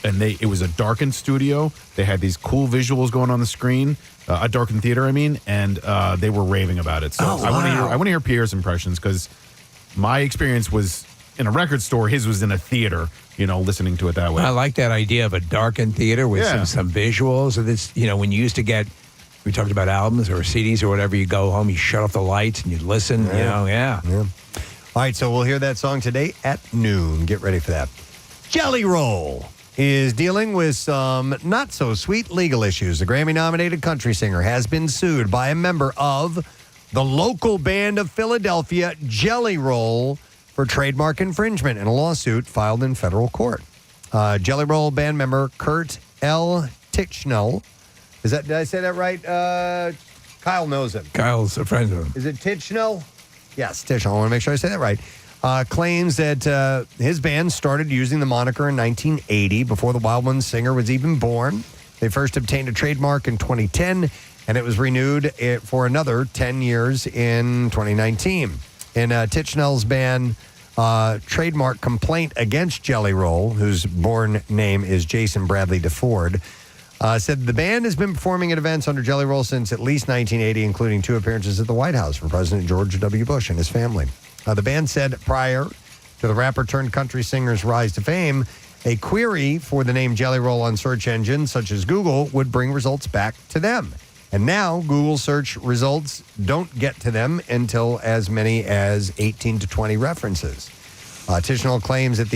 And it was a darkened studio. They had these cool visuals going on the screen, a darkened theater, I mean, and they were raving about it. So I want to hear Pierre's impressions, because my experience was in a record store. His was in a theater, listening to it that way. I like that idea of a darkened theater with some visuals. And this, when you used to get, we talked about albums or CDs or whatever, you go home, you shut off the lights and you listen, Yeah. All right, so we'll hear that song today at noon. Get ready for that. Jelly Roll is dealing with some not-so-sweet legal issues. The Grammy-nominated country singer has been sued by a member of the local band of Philadelphia, Jelly Roll, for trademark infringement in a lawsuit filed in federal court. Jelly Roll band member Kurt L. Tichnell, did I say that right? Kyle knows him. Kyle's a friend of him. Is it Tichnell? Yes, Tichnell. I want to make sure I say that right. Claims that his band started using the moniker in 1980, before the Wild Ones singer was even born. They first obtained a trademark in 2010, and it was renewed for another 10 years in 2019. In Tichnell's band trademark complaint against Jelly Roll, whose born name is Jason Bradley DeFord, said the band has been performing at events under Jelly Roll since at least 1980, including 2 appearances at the White House for President George W. Bush and his family. The band said prior to the rapper-turned-country singer's rise to fame, a query for the name Jelly Roll on search engines such as Google would bring results back to them. And now Google search results don't get to them until as many as 18 to 20 references. Tichenor claims that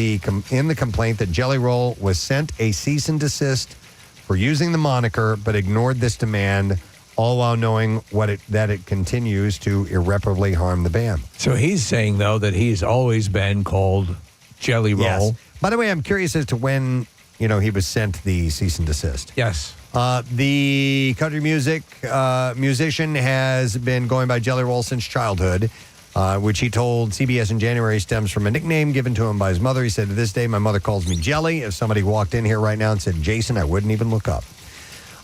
in the complaint that Jelly Roll was sent a cease and desist for using the moniker, but ignored this demand, all while knowing that it continues to irreparably harm the band. So he's saying, though, that he's always been called Jelly Roll. Yes. By the way, I'm curious as to when, he was sent the cease and desist. Yes. The country musician has been going by Jelly Roll since childhood, which he told CBS in January stems from a nickname given to him by his mother. He said, to this day, my mother calls me Jelly. If somebody walked in here right now and said Jason, I wouldn't even look up.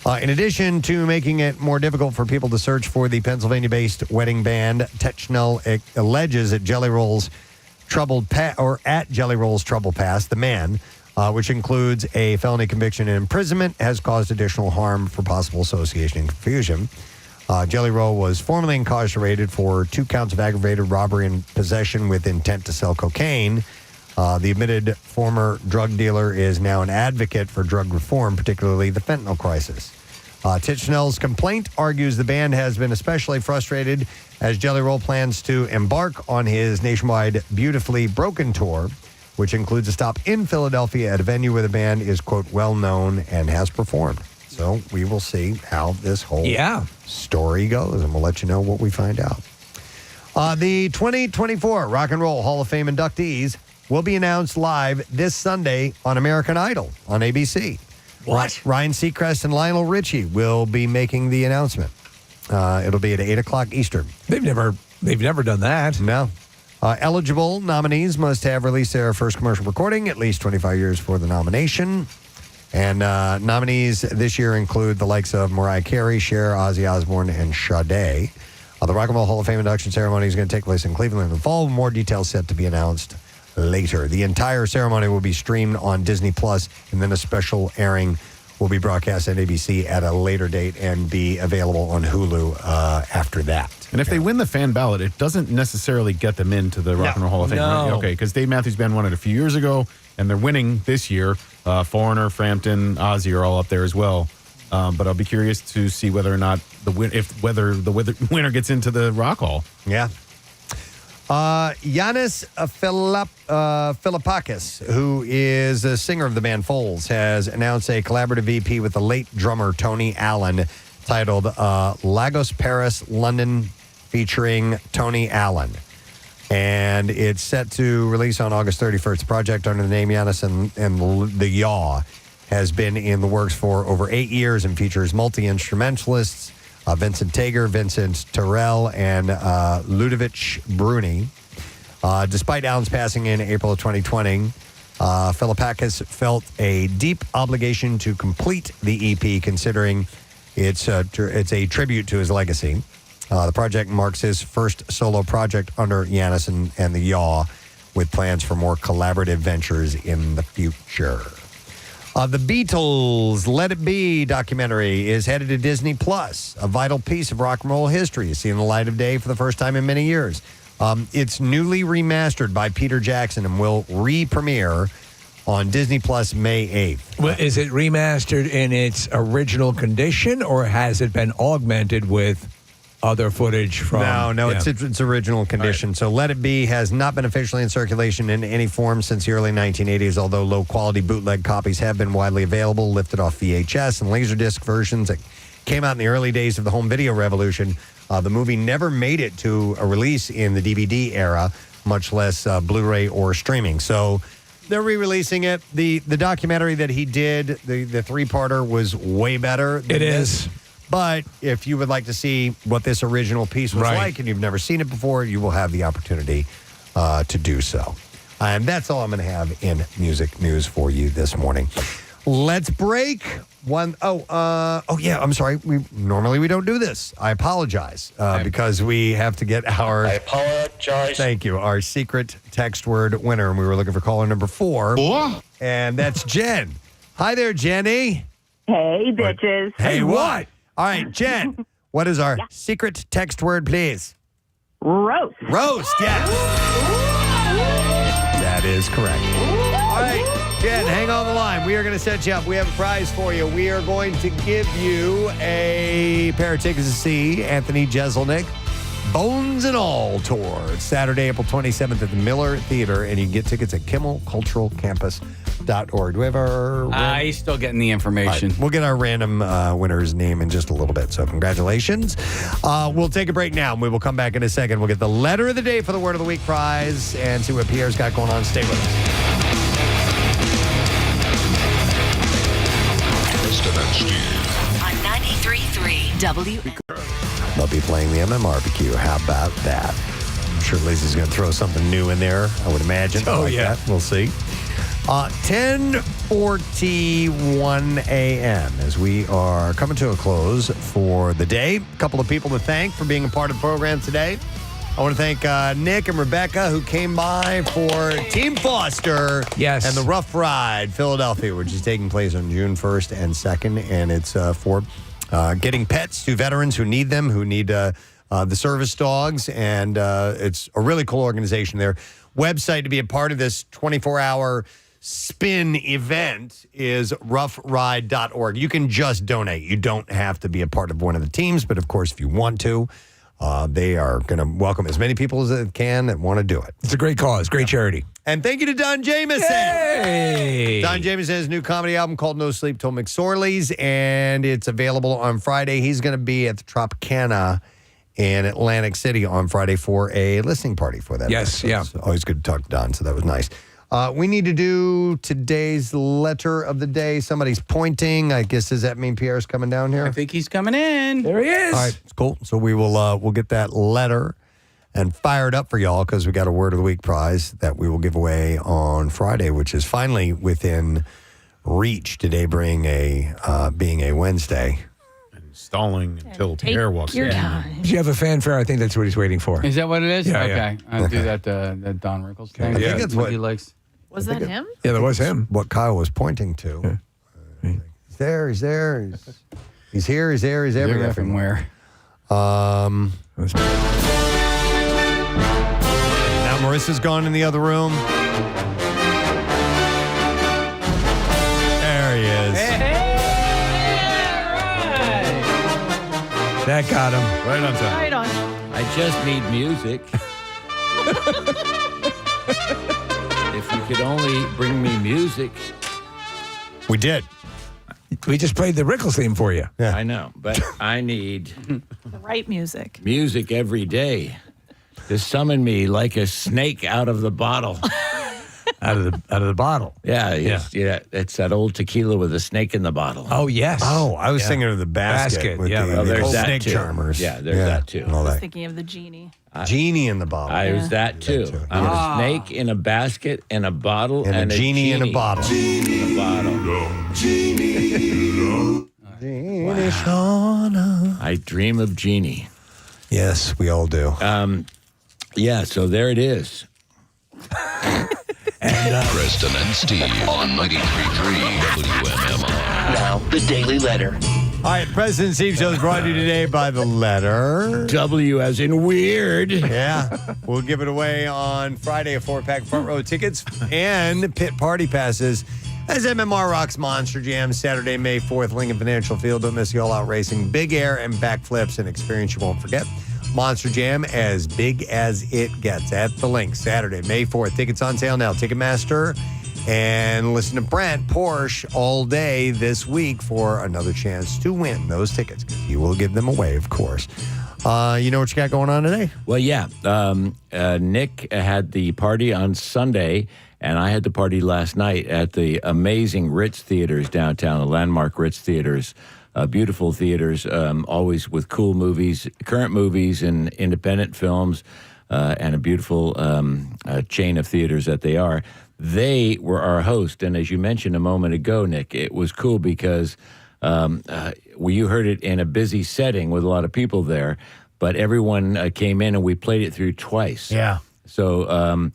In addition to making it more difficult for people to search for the Pennsylvania-based wedding band, Tichenor alleges that Jelly Roll's troubled past, the man, which includes a felony conviction and imprisonment, has caused additional harm for possible association and confusion. Jelly Roll was formerly incarcerated for 2 counts of aggravated robbery and possession with intent to sell cocaine. The admitted former drug dealer is now an advocate for drug reform, particularly the fentanyl crisis. Tichenor's complaint argues the band has been especially frustrated as Jelly Roll plans to embark on his nationwide Beautifully Broken tour, which includes a stop in Philadelphia at a venue where the band is, quote, well-known and has performed. So we will see how this whole story goes, and we'll let you know what we find out. The 2024 Rock and Roll Hall of Fame inductees will be announced live this Sunday on American Idol on ABC. What? Ryan Seacrest and Lionel Richie will be making the announcement. It'll be at 8 o'clock Eastern. They've never done that. No. Eligible nominees must have released their first commercial recording at least 25 years before the nomination. And nominees this year include the likes of Mariah Carey, Cher, Ozzy Osbourne, and Sade. The Rock and Roll Hall of Fame induction ceremony is going to take place in Cleveland in the fall. More details set to be announced later. The entire ceremony will be streamed on Disney Plus, and then a special airing will be broadcast on ABC at a later date and be available on Hulu after that. And if they win the fan ballot, it doesn't necessarily get them into the Rock and Roll Hall of Fame. No. Right? Okay, because Dave Matthews Band won it a few years ago, and they're winning this year. Foreigner, Frampton, Ozzy are all up there as well. But I'll be curious to see whether or not the winner gets into the Rock Hall. Yeah. Yanis Philippakis, who is a singer of the band Foals, has announced a collaborative EP with the late drummer Tony Allen titled Lagos, Paris, London, featuring Tony Allen. And it's set to release on August 31st. The project under the name Yanis and the Yaw has been in the works for over 8 years and features multi-instrumentalists, Vincent Tager, Vincent Terrell, and Ludovic Bruni. Despite Allen's passing in April of 2020, Philippakis felt a deep obligation to complete the EP, considering it's a tribute to his legacy. The project marks his first solo project under Yanis and the Yaw, with plans for more collaborative ventures in the future. The Beatles' Let It Be documentary is headed to Disney Plus, a vital piece of rock and roll history. It's seeing the light of day for the first time in many years. It's newly remastered by Peter Jackson and will re-premiere on Disney Plus May 8th. Well, is it remastered in its original condition, or has it been augmented with other footage from... No, it's its original condition. Right. So Let It Be has not been officially in circulation in any form since the early 1980s, although low-quality bootleg copies have been widely available, lifted off VHS and Laserdisc versions that came out in the early days of the home video revolution. The movie never made it to a release in the DVD era, much less Blu-ray or streaming. So they're re-releasing it. The documentary that he did, the three-parter, was way better than this. But if you would like to see what this original piece was like and you've never seen it before, you will have the opportunity to do so. And that's all I'm going to have in music news for you this morning. Let's break. I'm sorry. Normally we don't do this. I apologize because we have to get our... I apologize. Thank you. Our secret text word winner. And we were looking for caller number 4. And that's Jen. Hi there, Jenny. Hey, bitches. Hey, what? All right, Jen, what is our secret text word, please? Roast. Roast, yes. That is correct. All right, Jen, hang on the line. We are going to set you up. We have a prize for you. We are going to give you a pair of tickets to see Anthony Jeselnik, Bones and All Tour. It's Saturday, April 27th at the Miller Theater, and you can get tickets at kimmelculturalcampus.org. Do we have our... He's still getting the information. Right, we'll get our random winner's name in just a little bit, so congratulations. We'll take a break now, and we will come back in a second. We'll get the letter of the day for the Word of the Week prize and see what Pierre's got going on. Stay with us. Preston and Steve. On 93.3 W. They'll be playing the MMRBQ. How about that? I'm sure Lizzie's going to throw something new in there, I would imagine. That. We'll see. 10:41 a.m. as we are coming to a close for the day. A couple of people to thank for being a part of the program today. I want to thank Nick and Rebecca who came by for Team Foster and the Rough Ride Philadelphia, which is taking place on June 1st and 2nd. And it's for getting pets to veterans who need them, who need the service dogs. And it's a really cool organization. Their website to be a part of this 24-hour spin event is roughride.org. You can just donate. You don't have to be a part of one of the teams. But, of course, if you want to, they are going to welcome as many people as they can that want to do it. It's a great cause, great charity. And thank you to Don Jameson. Yay! Don Jameson has a new comedy album called No Sleep Till McSorley's, and it's available on Friday. He's going to be at the Tropicana in Atlantic City on Friday for a listening party for that. Yes, yeah. It's always good to talk to Don, so that was nice. We need to do today's letter of the day. Somebody's pointing. I guess, does that mean Pierre's coming down here? I think he's coming in. There he is. All right, it's cool. So we will we'll get that letter and fired up for y'all because we got a Word of the Week prize that we will give away on Friday, which is finally within reach. Today being a Wednesday. Stalling until Pierre walks in. Do you have a fanfare? I think that's what he's waiting for. Is that what it is? Yeah, okay. yeah. I'll do that Don Rickles thing. I think that's what he likes. Was that him? Yeah, that was him. What Kyle was pointing to. He's there. He's there. He's here. He's there. He's everywhere. Everywhere. Now Marissa's gone in the other room. There he is. That got him. Right on time. Right on. I just need music. If you could only bring me music. We did. We just played the Rickles theme for you. I know, but I need The right music. music every day to summon me like a snake out of the bottle. Out of the bottle. Yeah, it's that old tequila with a snake in the bottle. Oh, yes. Oh, I was thinking of the basket. With yeah. the, Well, there's old that snake too. charmers. Yeah, there's that too. and all I was that. thinking of the genie. Genie in the bottle. I was that too. I'm a snake in a basket and a bottle And a genie in a bottle. In a bottle. I dream of genie. Yes, we all do. Yeah, so there it is. Preston and Steve on 93.3 WMMR. Now, the Daily Letter. All right, President Steve Show is brought to you today by the letter W as in weird. Yeah. We'll give it away on Friday, a 4-pack front row tickets and pit party passes as MMR rocks Monster Jam Saturday, May 4th, Lincoln Financial Field. Don't miss the all-out racing, big air and backflips, an experience you won't forget. Monster Jam, as big as it gets at the link. Saturday, May 4th. Tickets on sale now. Ticketmaster. And listen to Brent Porsche all day this week for another chance to win those tickets. He will give them away, of course. You know what you got going on today? Well, yeah. Nick had the party on Sunday, and I had the party last night at the amazing Ritz Theaters downtown, the landmark Ritz Theaters. Beautiful theaters, always with cool movies, current movies and independent films, and a beautiful chain of theaters that they are. They were our host, and as you mentioned a moment ago, Nick, it was cool because you heard it in a busy setting with a lot of people there, but everyone came in and we played it through twice. Yeah. So,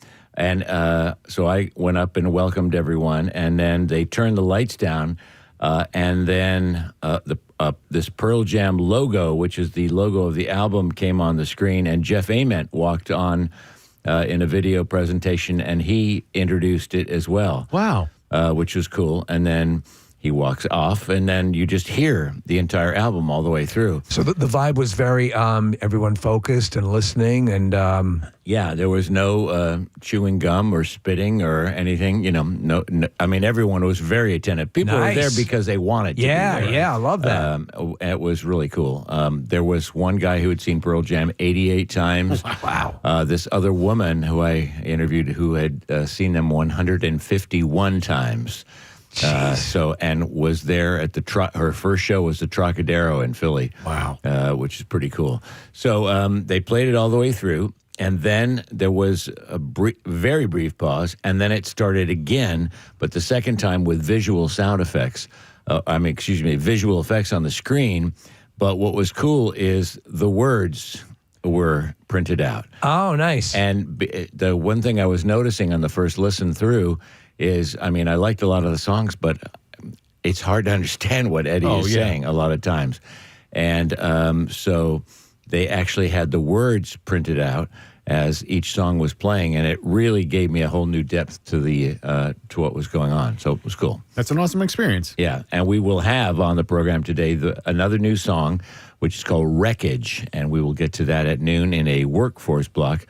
so I went up and welcomed everyone, and then they turned the lights down. And then this Pearl Jam logo, which is the logo of the album, came on the screen, and Jeff Ament walked on in a video presentation, and he introduced it as well. Wow. Which was cool. And then he walks off, and then you just hear the entire album all the way through. So the vibe was very everyone focused and listening, and yeah, there was no chewing gum or spitting or anything. No. I mean, everyone was very attentive. People were there because they wanted to. Yeah, be there. yeah, I love that. It was really cool. There was one guy who had seen Pearl Jam 88 times. Wow. This other woman who I interviewed who had seen them 151 times. And was there at her first show was the Trocadero in Philly. Wow. Which is pretty cool. So they played it all the way through, and then there was a very brief pause, and then it started again, but the second time with visual sound effects. Visual effects on the screen. But what was cool is the words were printed out. Oh, nice. And the one thing I was noticing on the first listen through is, I liked a lot of the songs, but it's hard to understand what Eddie is saying a lot of times. And so they actually had the words printed out as each song was playing, and it really gave me a whole new depth to what was going on. So it was cool. That's an awesome experience. Yeah, and we will have on the program today another new song, which is called Wreckage, and we will get to that at noon in a workforce block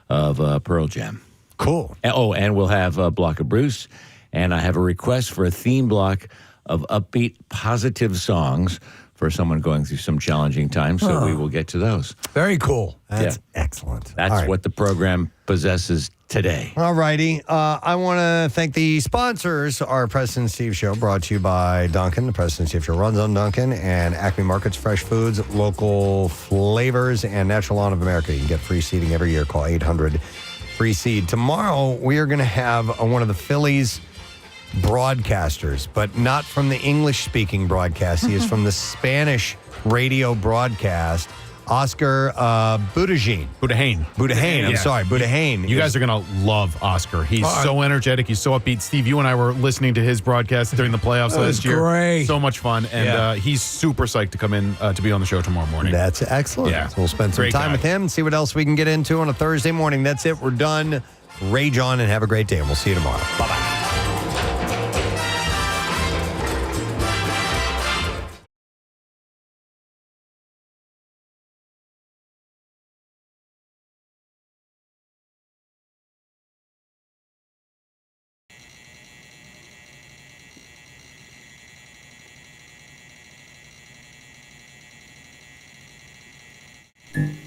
of Pearl Jam. Cool. And we'll have a block of Bruce, and I have a request for a theme block of upbeat, positive songs for someone going through some challenging times, so we will get to those. Very cool. That's excellent. That's what the program possesses today. All righty. I want to thank the sponsors. Our Preston and Steve Show brought to you by Dunkin'. The Preston and Steve Show runs on Dunkin', and Acme Markets, fresh foods, local flavors, and Natural Lawn of America. You can get free seating every year. Call 800 Free Seed. Tomorrow, we are going to have one of the Phillies broadcasters, but not from the English-speaking broadcast. He is from the Spanish radio broadcast. Oscar Budahane. I'm sorry, Budahane. You guys are going to love Oscar. He's so energetic. He's so upbeat. Steve, you and I were listening to his broadcast during the playoffs last year. Great. So much fun. And he's super psyched to come in to be on the show tomorrow morning. That's excellent. Yeah. So we'll spend some time with him and see what else we can get into on a Thursday morning. That's it. We're done. Rage on and have a great day, and we'll see you tomorrow. Bye-bye. Mm-hmm.